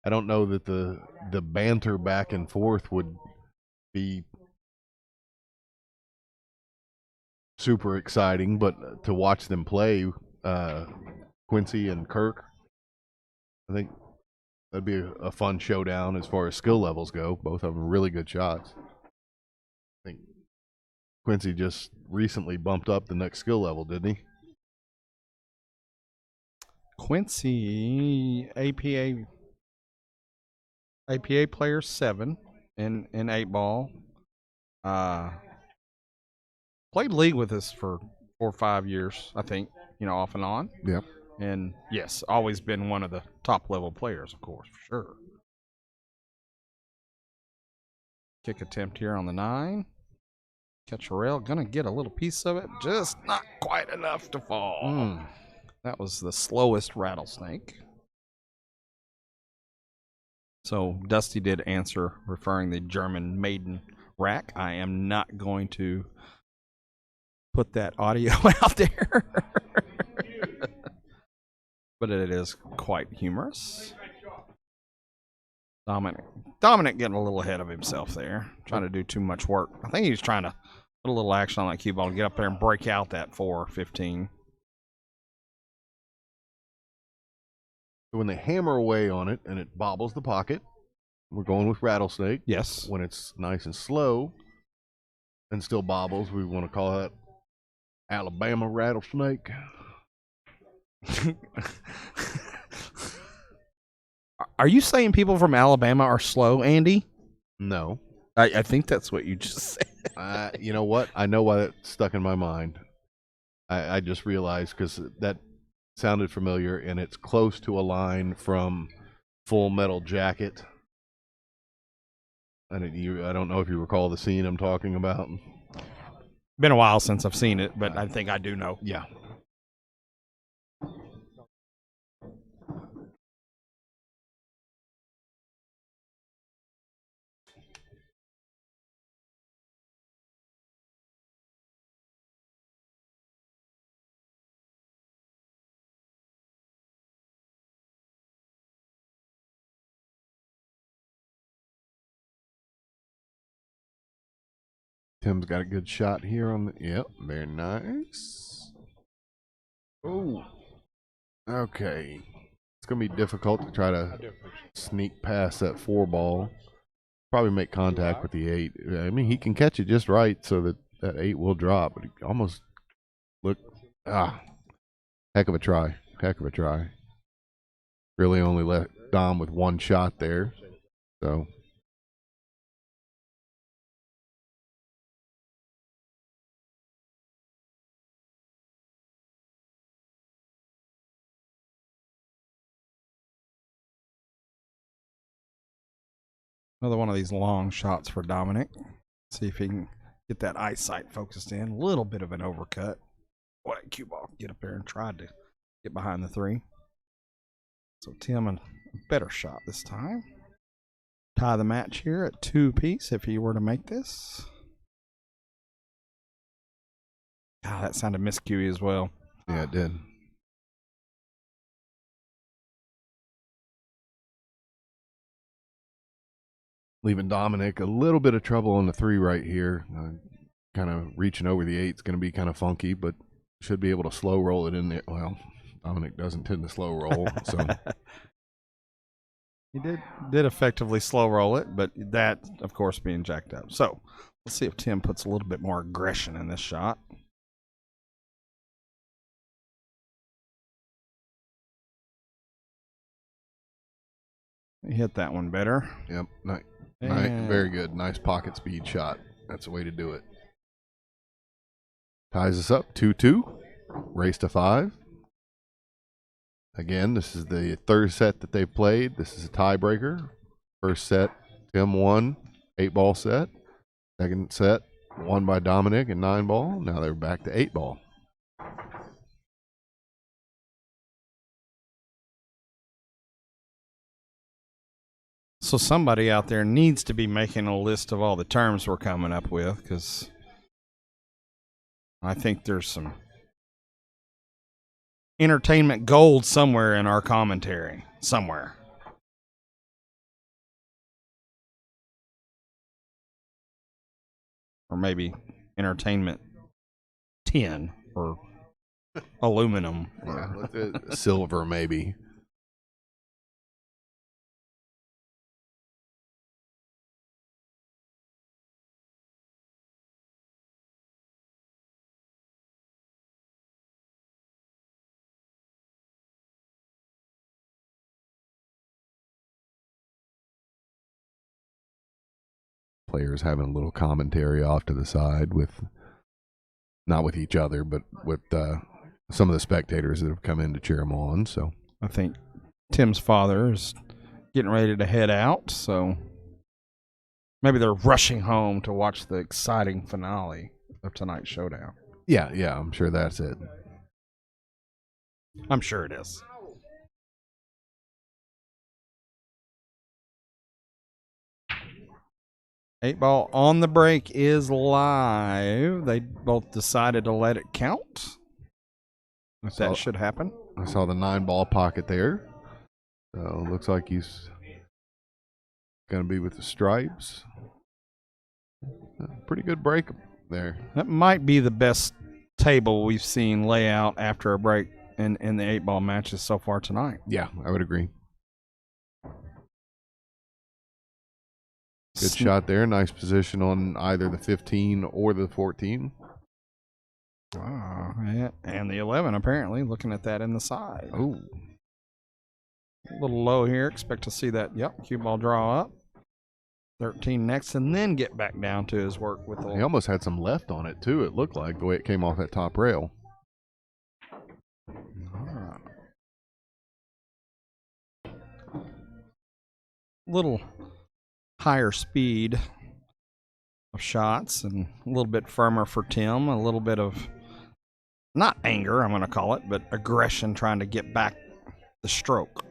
I don't know that the banter back and forth would be super exciting, but to watch them play, Quincy and Kirk, I think that'd be a fun showdown as far as skill levels go. Both of them really good shots. I think Quincy just recently bumped up the next skill level, didn't he? Quincy, APA player 7 in 8-ball. Played league with us for 4 or 5 years, I think, off and on. Yep. And yes, always been one of the top level players, of course, for sure. Kick attempt here on the 9. Catch a rail, gonna get a little piece of it, just not quite enough to fall. That was the slowest rattlesnake. So Dusty did answer, referring the German maiden rack. I am not going to put that audio out there. But it is quite humorous. Dominic getting a little ahead of himself there, trying to do too much work. I think he's trying to put a little action on that cue ball and get up there and break out that 4-15. When they hammer away on it and it bobbles the pocket, we're going with rattlesnake. Yes. When it's nice and slow and still bobbles, we want to call that Alabama rattlesnake. Are you saying people from Alabama are slow, Andy? No. I think that's what you just said. You know what? I know why that stuck in my mind. I just realized because that sounded familiar, and it's close to a line from Full Metal Jacket. I don't know if you recall the scene I'm talking about. Been a while since I've seen it, but I think I do know. Yeah. Tim's got a good shot here on the. Yep, very nice. Oh. Okay. It's going to be difficult to try to sneak past that 4 ball. Probably make contact with the 8. I mean, he can catch it just right so that 8 will drop, but he almost heck of a try. Heck of a try. Really only left Dom with 1 shot there. So. Another one of these long shots for Dominic. See if he can get that eyesight focused in. A little bit of an overcut. Boy, that cue ball get up there and tried to get behind the 3. So Tim, a better shot this time. Tie the match here at 2 apiece if he were to make this. God, that sounded miscue as well. Yeah, it did. Leaving Dominic a little bit of trouble on the 3 right here. Kind of reaching over the 8 is going to be kind of funky, but should be able to slow roll it in there. Well, Dominic doesn't tend to slow roll, so He did effectively slow roll it, but that, of course, being jacked up. So let's see if Tim puts a little bit more aggression in this shot. He hit that one better. Yep, very good. Nice pocket speed shot. That's the way to do it. Ties us up 2-2. Race to 5. Again, this is the 3rd set that they've played. This is a tiebreaker. First set, Tim won, 8-ball set. Second set, won by Dominic and 9-ball. Now they're back to 8-ball. So somebody out there needs to be making a list of all the terms we're coming up with, because I think there's some entertainment gold somewhere in our commentary. Somewhere. Or maybe entertainment tin or aluminum. Or Silver, maybe. Players having a little commentary off to the side with, not with each other, but with some of the spectators that have come in to cheer them on. So I think Tim's father is getting ready to head out, so maybe they're rushing home to watch the exciting finale of tonight's showdown. Yeah, I'm sure that's it. I'm sure it is. Eight ball on the break is live. They both decided to let it count. If that should happen. I saw the 9-ball pocket there. So looks like he's going to be with the stripes. Pretty good break there. That might be the best table we've seen lay out after a break in the 8-ball matches so far tonight. Yeah, I would agree. Good shot there. Nice position on either the 15 or the 14. Oh, yeah. And the 11, apparently, looking at that in the side. Oh. A little low here. Expect to see that. Yep, cue ball draw up. 13 next, and then get back down to his work with the. He almost had some left on it too. It looked like the way it came off that top rail. All right. Little higher speed of shots and a little bit firmer for Tim. A little bit of not anger, I'm going to call it, but aggression, trying to get back the stroke.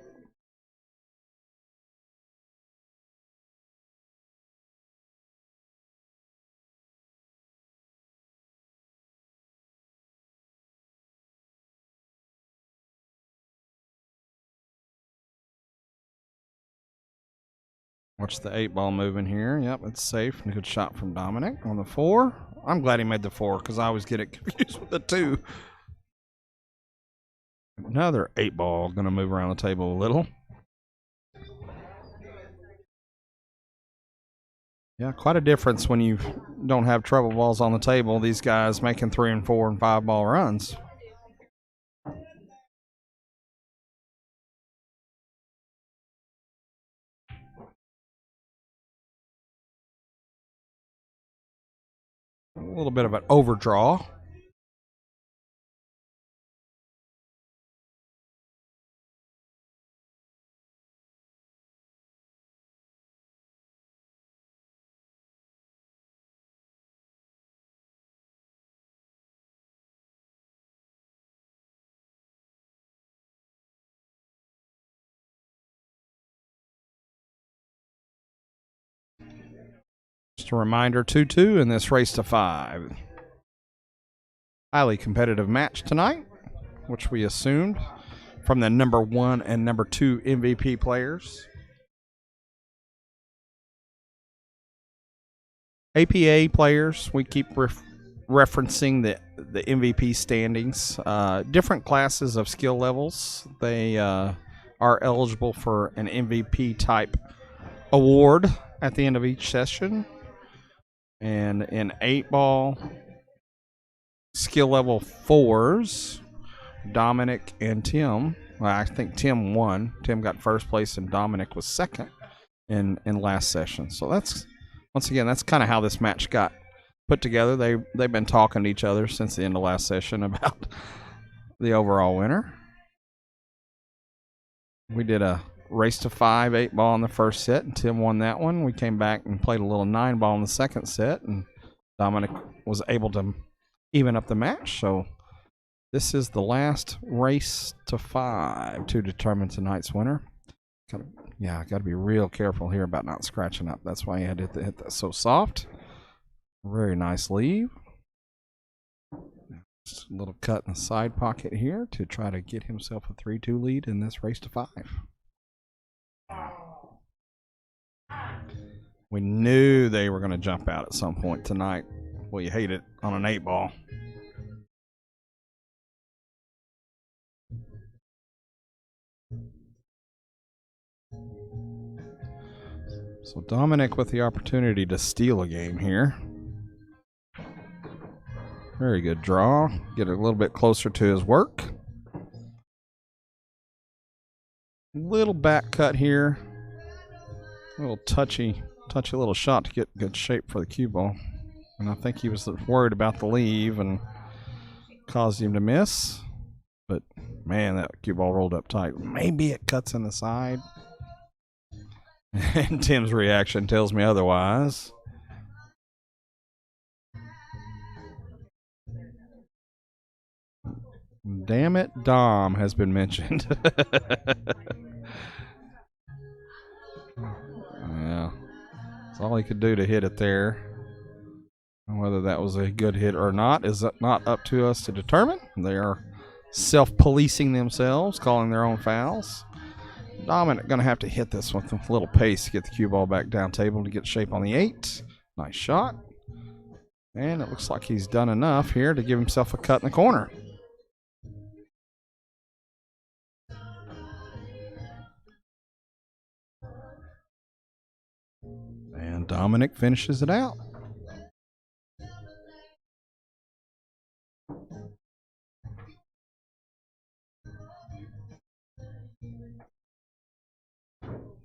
Watch the 8-ball moving here. Yep, it's safe. Good shot from Dominic on the 4. I'm glad he made the 4 because I always get it confused with the 2. Another 8-ball going to move around the table a little. Yeah, quite a difference when you don't have treble balls on the table. These guys making 3 and 4 and 5-ball runs. A little bit of an overdraw. Just a reminder, 2-2 in this race to 5. Highly competitive match tonight, which we assumed from the number 1 and number 2 MVP players. APA players, we keep referencing the MVP standings. Different classes of skill levels. They are eligible for an MVP type award at the end of each session. And in 8-ball, skill level 4s, Dominic and Tim. Well, I think Tim won. Tim got first place and Dominic was second in last session. So that's, once again, that's kind of how this match got put together. They've been talking to each other since the end of last session about the overall winner. We did a race to 5 8-ball in the first set, and Tim won that one. We came back and played a little 9-ball in the second set, and Dominic was able to even up the match. So this is the last race to 5 to determine tonight's winner. Got to be real careful here about not scratching up. That's why he had to hit that so soft. Very nice leave. Just a little cut in the side pocket here to try to get himself a 3-2 lead in this race to 5. We knew they were going to jump out at some point tonight. Well, you hate it on an 8-ball. So Dominic with the opportunity to steal a game here. Very good draw. Get a little bit closer to his work. Little back cut here. A little touchy little shot to get good shape for the cue ball. And I think he was worried about the leave and caused him to miss. But, man, that cue ball rolled up tight. Maybe it cuts in the side. And Tim's reaction tells me otherwise. Damn it, Dom has been mentioned. Yeah. That's all he could do to hit it there. And whether that was a good hit or not is not up to us to determine. They are self-policing themselves, calling their own fouls. Dominic going to have to hit this with a little pace to get the cue ball back down table to get shape on the 8. Nice shot. And it looks like he's done enough here to give himself a cut in the corner. And Dominic finishes it out.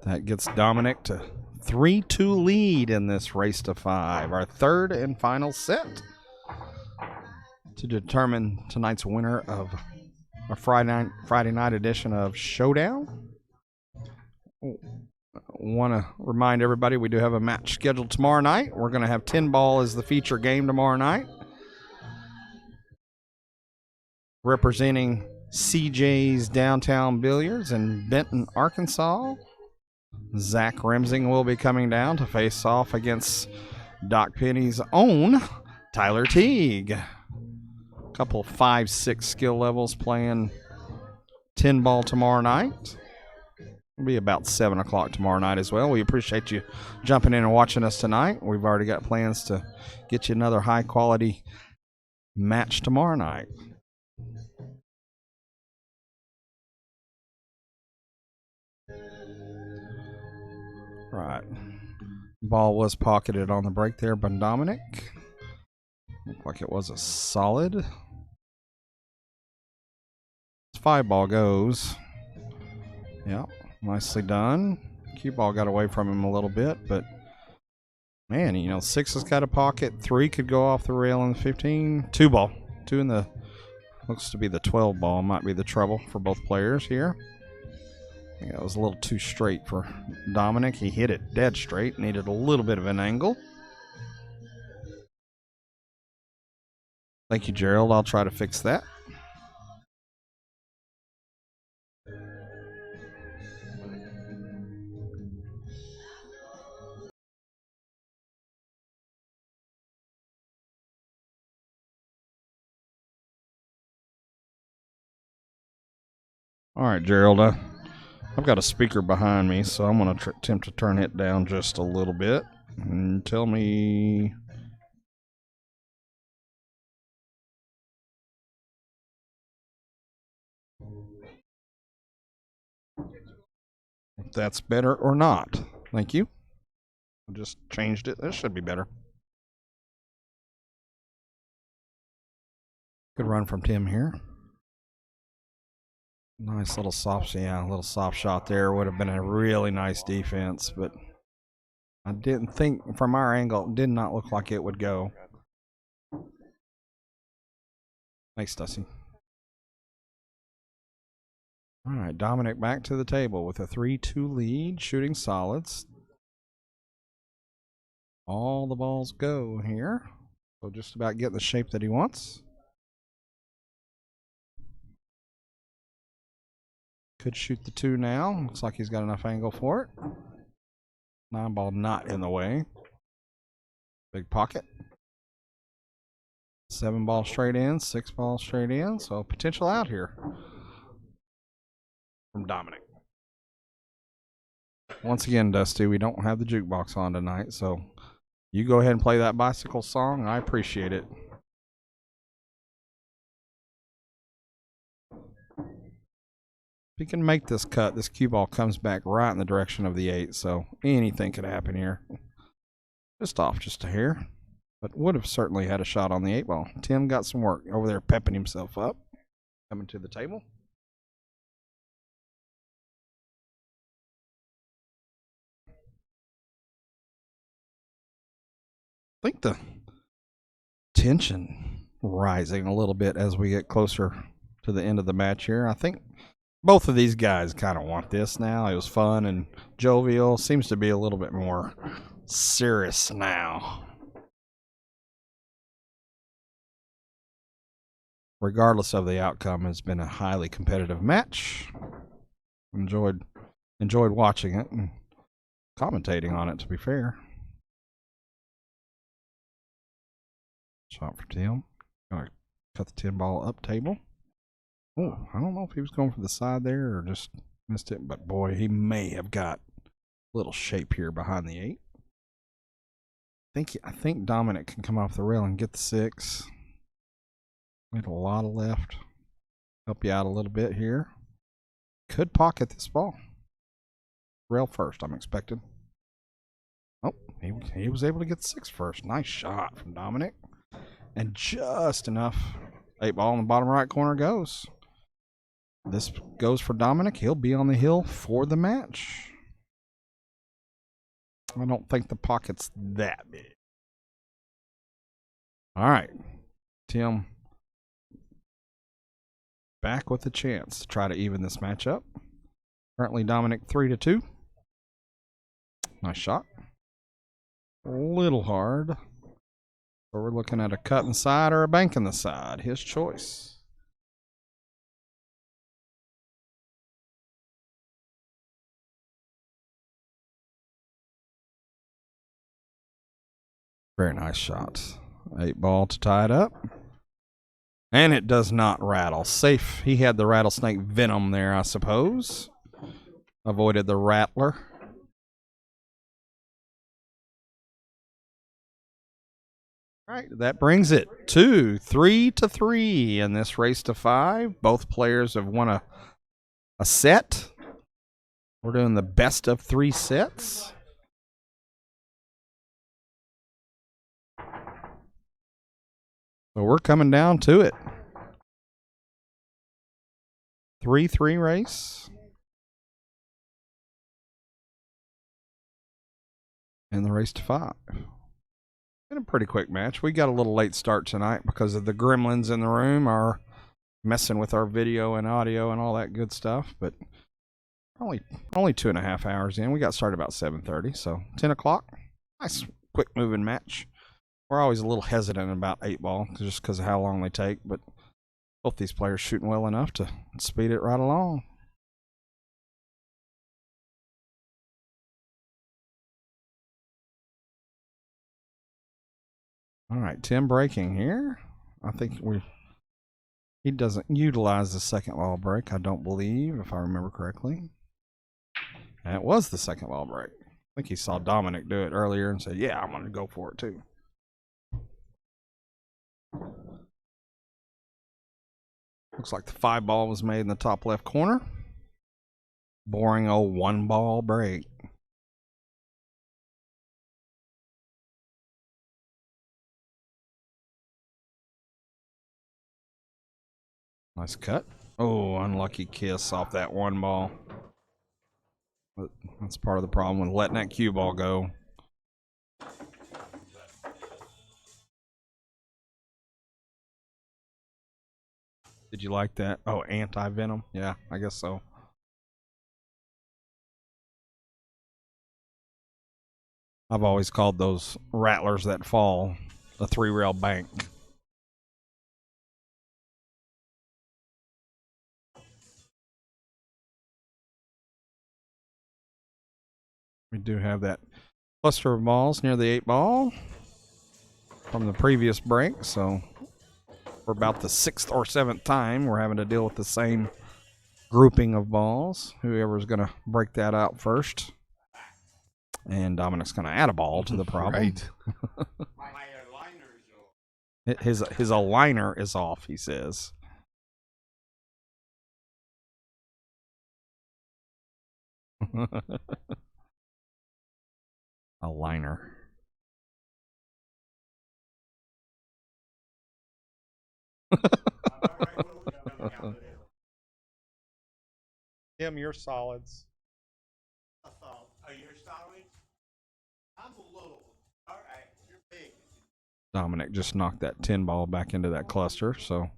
That gets Dominic to 3-2 lead in this race to 5. Our third and final set to determine tonight's winner of our Friday night edition of Showdown. Want to remind everybody we do have a match scheduled tomorrow night. We're going to have 10 ball as the feature game tomorrow night. Representing CJ's Downtown Billiards in Benton, Arkansas, Zach Remsing will be coming down to face off against Doc Penny's own Tyler Teague. A couple 5-6 skill levels playing 10 ball tomorrow night. It'll be about 7 o'clock tomorrow night as well. We appreciate you jumping in and watching us tonight. We've already got plans to get you another high quality match tomorrow night. Right. Ball was pocketed on the break there by Dominic. Looked like it was a solid. 5 ball goes. Yeah, nicely done. Cue ball got away from him a little bit, but man, you know, 6 has got a pocket. 3 could go off the rail in the 15. 2 ball. 2 in the, looks to be the 12 ball. Might be the trouble for both players here. Yeah, it was a little too straight for Dominic. He hit it dead straight. Needed a little bit of an angle. Thank you, Gerald. I'll try to fix that. All right, Gerald. I've got a speaker behind me, so I'm going to attempt to turn it down just a little bit. And tell me... if that's better or not. Thank you. I just changed it. This should be better. Good run from Tim here. Nice little soft, yeah, a little soft shot there. Would have been a really nice defense, but I didn't think from our angle, it did not look like it would go. Thanks, Dusty. All right, Dominic back to the table with a 3-2 lead, shooting solids. All the balls go here. So just about getting the shape that he wants. Could shoot the 2 now. Looks like he's got enough angle for it. 9 ball not in the way. Big pocket. 7 ball straight in, 6 ball straight in. So potential out here from Dominic. Once again, Dusty, we don't have the jukebox on tonight, so you go ahead and play that bicycle song. I appreciate it. If he can make this cut, this cue ball comes back right in the direction of the 8, so anything could happen here. Just off just a hair, but would have certainly had a shot on the 8 ball. Tim got some work over there pepping himself up, coming to the table. I think the tension rising a little bit as we get closer to the end of the match here. I think both of these guys kind of want this now. It was fun and jovial. Seems to be a little bit more serious now. Regardless of the outcome, it's been a highly competitive match. Enjoyed watching it and commentating on it, to be fair. Shot for Tim. Gonna cut the 10 ball up table. Oh, I don't know if he was going for the side there or just missed it, but boy, he may have got a little shape here behind the 8. I think Dominic can come off the rail and get the 6. We had a lot of left. Help you out a little bit here. Could pocket this ball. Rail first, I'm expecting. Oh, he was able to get the 6 first. Nice shot from Dominic. And just enough. 8 ball in the bottom right corner goes. This goes for Dominic. He'll be on the hill for the match. I don't think the pocket's that big. All right, Tim. Back with a chance to try to even this match up. Currently, Dominic 3-2. Nice shot. A little hard. So we're looking at a cut in the side or a bank in the side. His choice. Very nice shot. 8-ball to tie it up. And it does not rattle. Safe. He had the rattlesnake venom there, I suppose. Avoided the rattler. All right, that brings it to 3-3 in this race to 5. Both players have won a set. We're doing the best of 3 sets. So we're coming down to it. 3-3 race. And the race to 5. Been a pretty quick match. We got a little late start tonight because of the gremlins in the room are messing with our video and audio and all that good stuff. But only 2.5 hours in. We got started about 7:30, so 10 o'clock. Nice quick moving match. We're always a little hesitant about 8-ball just because of how long they take, but both these players shooting well enough to speed it right along. All right, Tim breaking here. I think he doesn't utilize the second ball break, I don't believe, if I remember correctly. And it was the second ball break. I think he saw Dominic do it earlier and said, yeah, I'm going to go for it too. Looks like the 5-ball was made in the top left corner. Boring old 1-ball break. Nice cut. Oh, unlucky kiss off that 1-ball. But that's part of the problem with letting that cue ball go. Did you like that? Oh, anti-venom? Yeah, I guess so. I've always called those rattlers that fall a 3-rail bank. We do have that cluster of balls near the 8-ball from the previous break, so for about the 6th or 7th time we're having to deal with the same grouping of balls. Whoever's going to break that out first. And Dominic's going to add a ball to the problem. Right. His aligner is off, he says. Aligner. Tim, you're solids. Are you solid? I'm a little. All right, you're big. Dominic just knocked that 10-ball back into that cluster, so.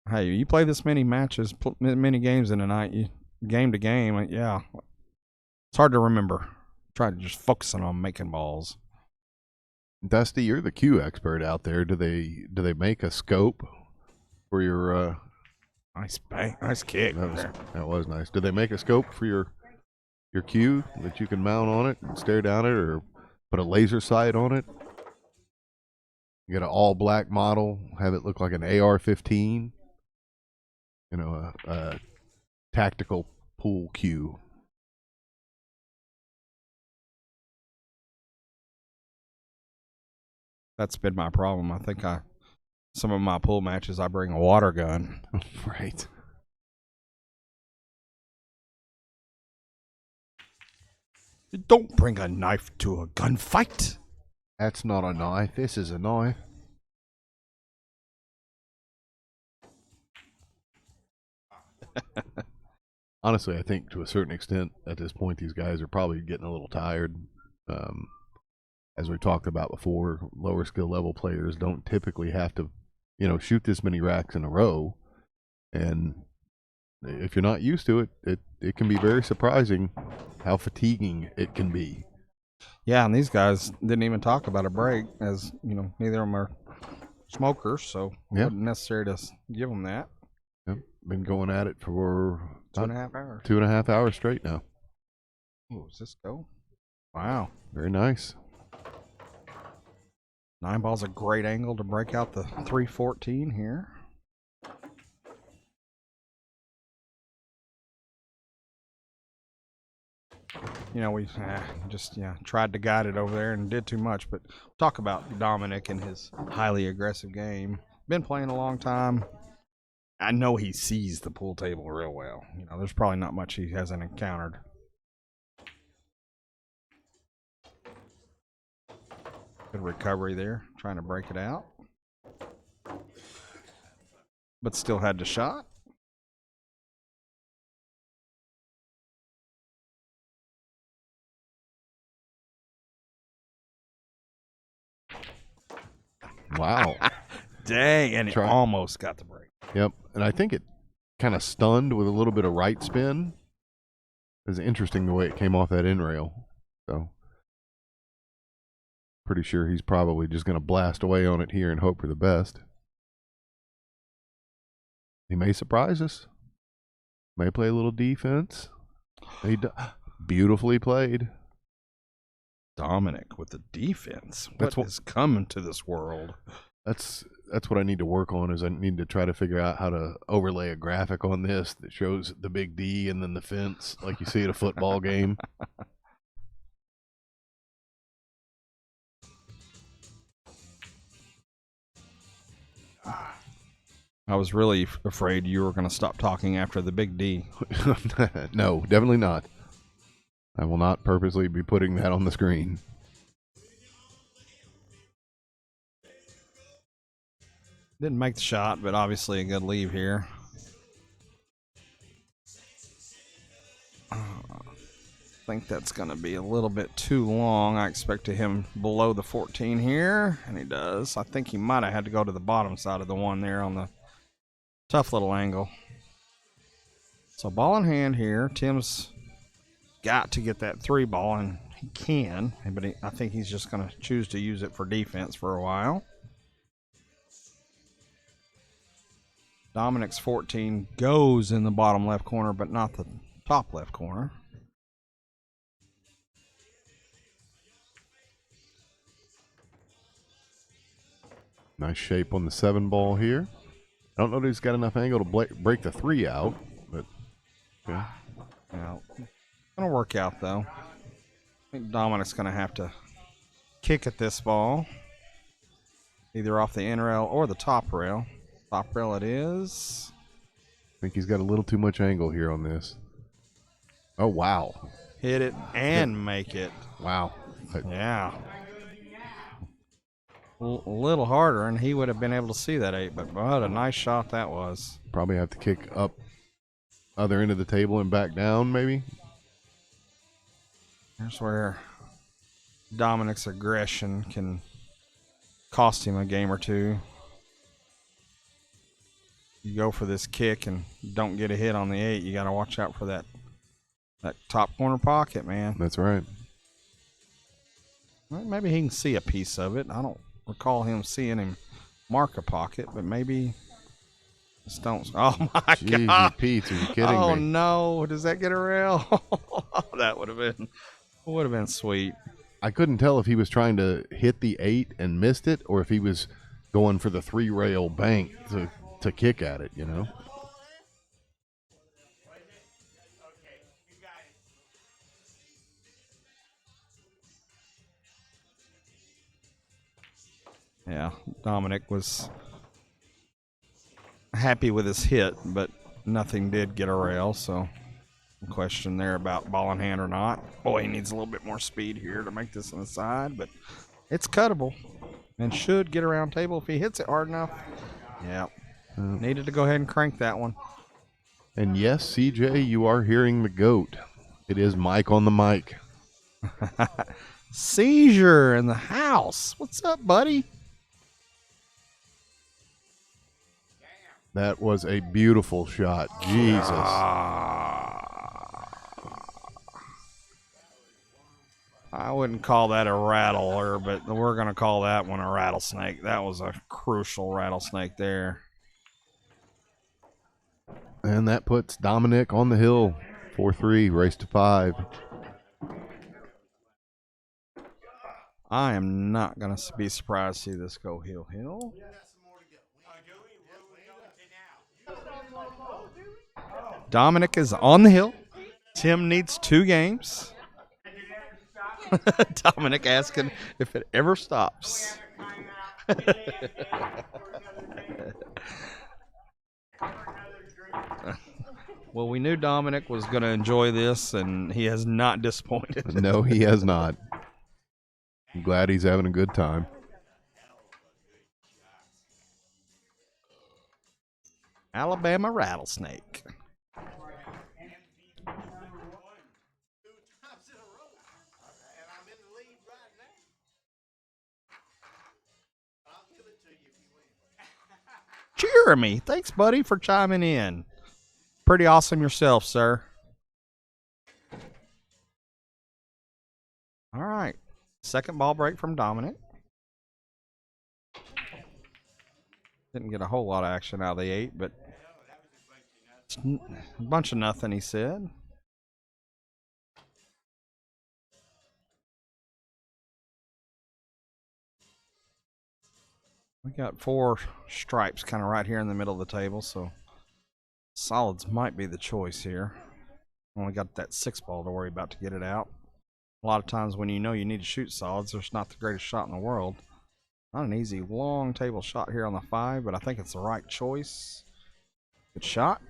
Hey, you play this many matches, many games in a night, game to game, yeah. It's hard to remember. Try to just focusing on making balls. Dusty, you're the cue expert out there. Do they make a scope for your Nice bang, nice kick. that was nice. Do they make a scope for your cue that you can mount on it and stare down it, or put a laser sight on it? You get an all black model, have it look like an AR-15. You know, a tactical pool cue. That's been my problem. I think some of my pool matches I bring a water gun. Right. Don't bring a knife to a gunfight. That's not a knife. This is a knife. honestly, I think to a certain extent at this point, these guys are probably getting a little tired. As we talked about before, lower skill level players don't typically have to, shoot this many racks in a row. And if you're not used to it, it can be very surprising how fatiguing it can be. Yeah, and these guys didn't even talk about a break, as neither of them are smokers, so Yeah. wasn't necessary to give them that. Yep. Been going at it for 2.5 hours. 2.5 hours straight now. Oh, does this go? Wow. Very nice. 9 ball's a great angle to break out the 314 here. We just tried to guide it over there and did too much. But talk about Dominic and his highly aggressive game. Been playing a long time. I know he sees the pool table real well. There's probably not much he hasn't encountered. Good recovery there, trying to break it out. But still had the shot. Wow. Dang, and he almost got the break. Yep, and I think it kind of stunned with a little bit of right spin. It was interesting the way it came off that in rail. So, pretty sure he's probably just going to blast away on it here and hope for the best. He may surprise us. May play a little defense. Beautifully played. Dominic with the defense. What is coming to this world? That's what I need to work on. Is I need to try to figure out how to overlay a graphic on this that shows the big D and then the fence like you see at a football game. I was really afraid you were going to stop talking after the big D. No, definitely not. I will not purposely be putting that on the screen. Didn't make the shot, but obviously a good leave here. I think that's going to be a little bit too long. I expected him below the 14 here, and he does. I think he might have had to go to the bottom side of the one there on the tough little angle. So ball in hand here. Tim's got to get that 3 ball, and he can, but I think he's just going to choose to use it for defense for a while. Dominic's 14 goes in the bottom left corner, but not the top left corner. Nice shape on the 7 ball here. I don't know that he's got enough angle to break the 3 out, but okay. Yeah, gonna work out though. I think Dominic's gonna have to kick at this ball, either off the in rail or the top rail. Top rail it is. I think he's got a little too much angle here on this. Oh, wow. Hit it and make it. Wow. Yeah. A little harder, and he would have been able to see that 8, but what a nice shot that was. Probably have to kick up other end of the table and back down, maybe. Here's where Dominic's aggression can cost him a game or two. You go for this kick and don't get a hit on the 8, you got to watch out for that top corner pocket, man. That's right. Well, maybe he can see a piece of it. I don't recall him seeing him mark a pocket, but maybe just don't. Oh my Jeez, God! Pete, are you kidding Oh me? no! Does that get a rail? That would have been sweet. I couldn't tell if he was trying to hit the 8 and missed it, or if he was going for the 3 rail bank to kick at it. Yeah, Dominic was happy with his hit, but nothing did get a rail, so question there about ball in hand or not. Boy, he needs a little bit more speed here to make this on the side, but it's cuttable and should get around table if he hits it hard enough. Yeah, needed to go ahead and crank that one. And yes, CJ, you are hearing the goat. It is Mike on the mic. Seizure in the house. What's up, buddy? That was a beautiful shot. Jesus. I wouldn't call that a rattler, but we're going to call that one a rattlesnake. That was a crucial rattlesnake there. And that puts Dominic on the hill. 4-3, race to 5. I am not going to be surprised to see this go hill. Dominic is on the hill. Tim needs 2 games. Dominic asking if it ever stops. Well, we knew Dominic was going to enjoy this, and he has not disappointed. No, he has not. I'm glad he's having a good time. Alabama rattlesnake. Jeremy, thanks, buddy, for chiming in. Pretty awesome yourself, sir. All right. Second ball break from Dominic. Didn't get a whole lot of action out of the 8, but it's a bunch of nothing, he said. We got 4 stripes kind of right here in the middle of the table, so solids might be the choice here. Only got that 6 ball to worry about to get it out. A lot of times when you know you need to shoot solids, there's not the greatest shot in the world. Not an easy long table shot here on the 5, but I think it's the right choice. Good shot.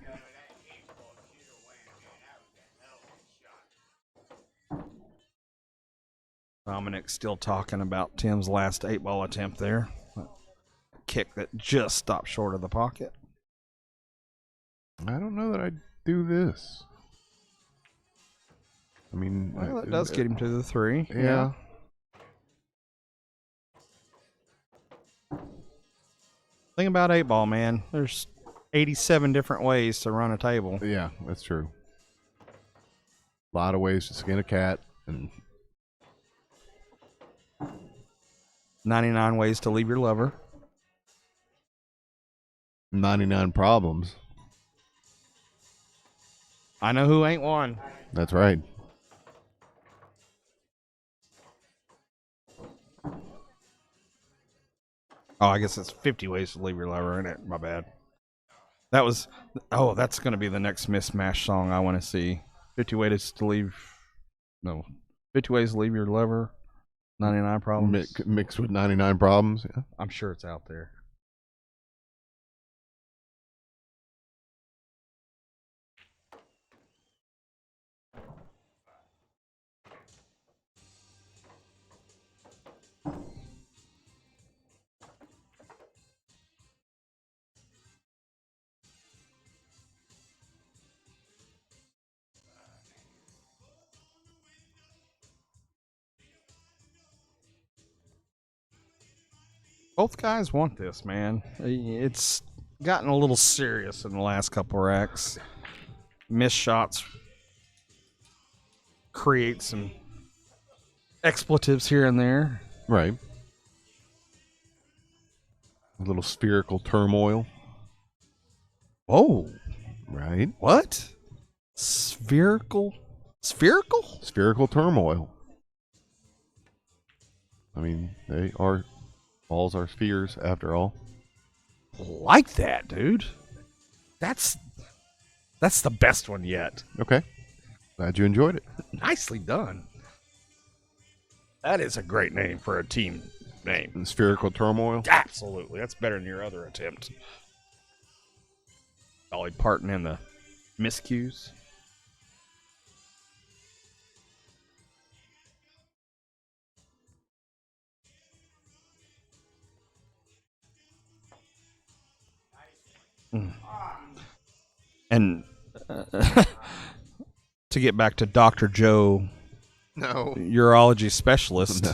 Dominic still talking about Tim's last 8 ball attempt there. Kick that just stopped short of the pocket. I don't know that I'd do this. I mean, Well, that does get him to the 3. Yeah. Thing about 8 ball, man, there's 87 different ways to run a table. Yeah, that's true. A lot of ways to skin a cat and 99 ways to leave your lover. 99 problems. I know who ain't one. That's right. Oh, I guess it's 50 ways to leave your lover, isn't it? My bad. That was, oh, that's going to be the next Mismatch song I want to see. 50 ways to leave, no, 50 ways to leave your lover, 99 problems. Mixed with 99 problems. Yeah. I'm sure it's out there. Both guys want this, man. It's gotten a little serious in the last couple racks. Missed shots create some expletives here and there. Right. A little spherical turmoil. Oh, Right. what? Spherical? Spherical? Spherical turmoil. I mean, balls are spheres after all. Like that, dude. That's the best one yet. Okay. Glad you enjoyed it. Nicely done. That is a great name for a team name. And spherical turmoil. Absolutely. That's better than your other attempt. Dolly Parton and the miscues. And to get back to Dr. Joe, No. urology specialist. No.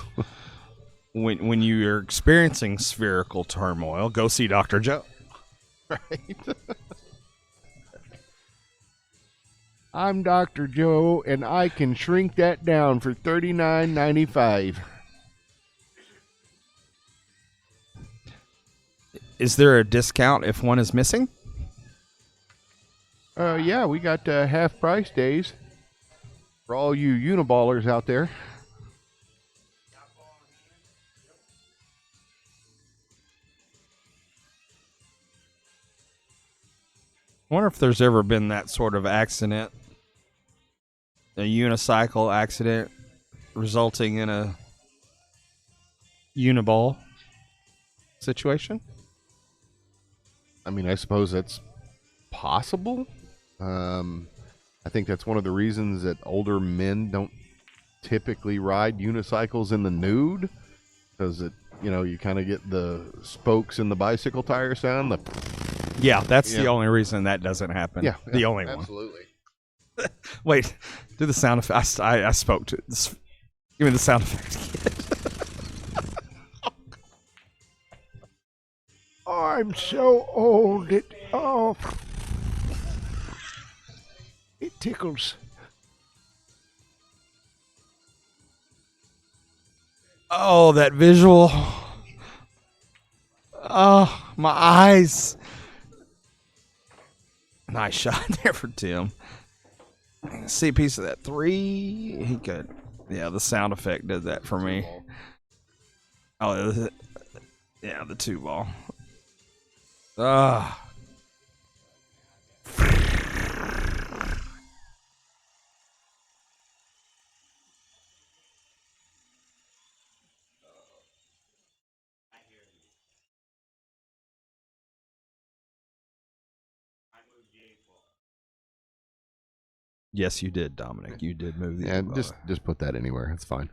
When you are experiencing spherical turmoil, go see Dr. Joe. Right. I'm Dr. Joe, and I can shrink that down for $39.95. Is there a discount if one is missing? Yeah, we got half price days for all you uniballers out there. I wonder if there's ever been that sort of accident, a unicycle accident resulting in a uniball situation. I mean, I suppose that's possible. I think that's one of the reasons that older men don't typically ride unicycles in the nude, because you kind of get the spokes in the bicycle tire sound. Yeah, that's Yeah. the only reason that doesn't happen. Yeah, the only absolutely. one. Wait, do the sound effect. I spoke to this. Give me the sound effect. I'm so old. It tickles. Oh, that visual. Oh, my eyes. Nice shot there for Tim. See a piece of that 3. He could. Yeah, the sound effect did that for me. Oh, yeah, the 2 ball. Ah. Yes, you did, Dominic. You did move the. Yeah, ball. just put that anywhere. It's fine.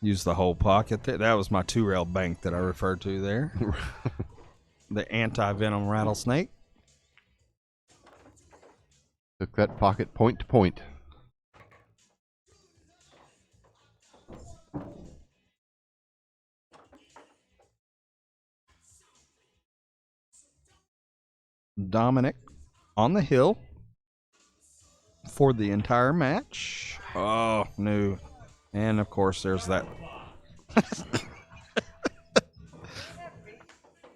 Use the whole pocket there. That was my 2-rail bank that I referred to there. The anti-venom rattlesnake. Took that pocket point to point. Dominic on the hill for the entire match. Oh, no. And, of course, there's that.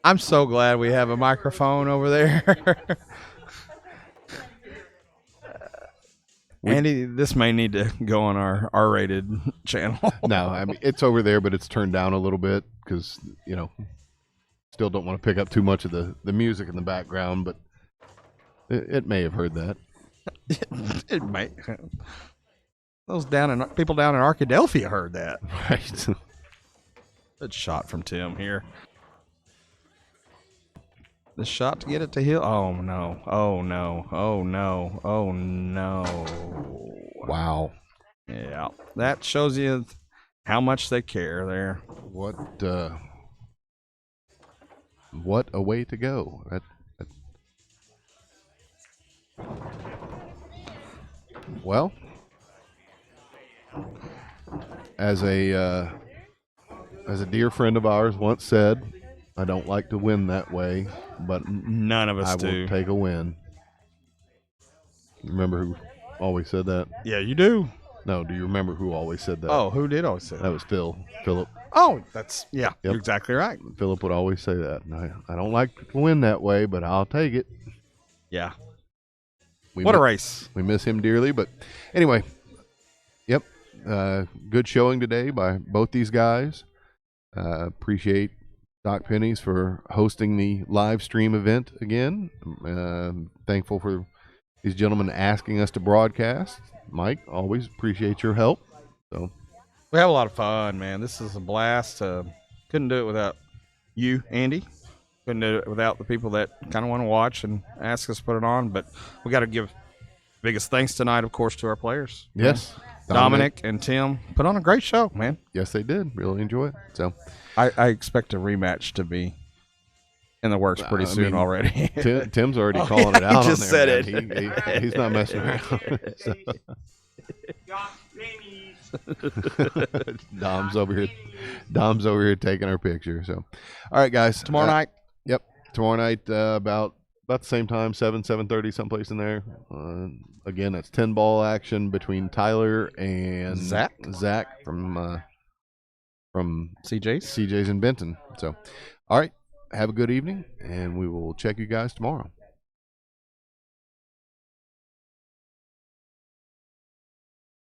I'm so glad we have a microphone over there. Andy, this may need to go on our R-rated channel. No, I mean, it's over there, but it's turned down a little bit because, still don't want to pick up too much of the music in the background, but it may have heard that. It may. Those people down in Arkadelphia heard that. Right. Good shot from Tim here. The shot to get it to Hill. Oh no! Oh no! Oh no! Oh no! Wow. Yeah, that shows you how much they care there. What a way to go. Well, as a dear friend of ours once said, I don't like to win that way, but None of us I do. will take a win. Remember who always said that? Yeah, you do. No, do you remember who always said that? Oh, who did always say That that? was Philip. Oh, that's yeah. Yep. You're exactly right. Philip would always say that. And I don't like to win that way, but I'll take it. Yeah. We What a mi- race! We miss him dearly, but anyway, yep. Good showing today by both these guys. Appreciate Doc Pennies for hosting the live stream event again. Thankful for these gentlemen asking us to broadcast. Mike, always appreciate your help. So We have a lot of fun, man. This is a blast. Couldn't do it without you, Andy. Couldn't do it without the people that kind of want to watch and ask us to put it on. But we got to give biggest thanks tonight, of course, to our players. yes, Dominic and Tim put on a great show, man. Yes, they did. Really enjoy it. So I expect a rematch to be in the works pretty I soon mean, already. Tim's already Oh, calling yeah, it out. he just on said there, it. man. He's not messing around. So, Got pennies. Dom's over here taking our picture. So, all right, guys. Tomorrow night. Yep, tomorrow night about the same time, 7:30, someplace in there. Again, that's 10-ball action between Tyler and Zach from CJ's. CJ's in Benton. So, all right, have a good evening, and we will check you guys tomorrow.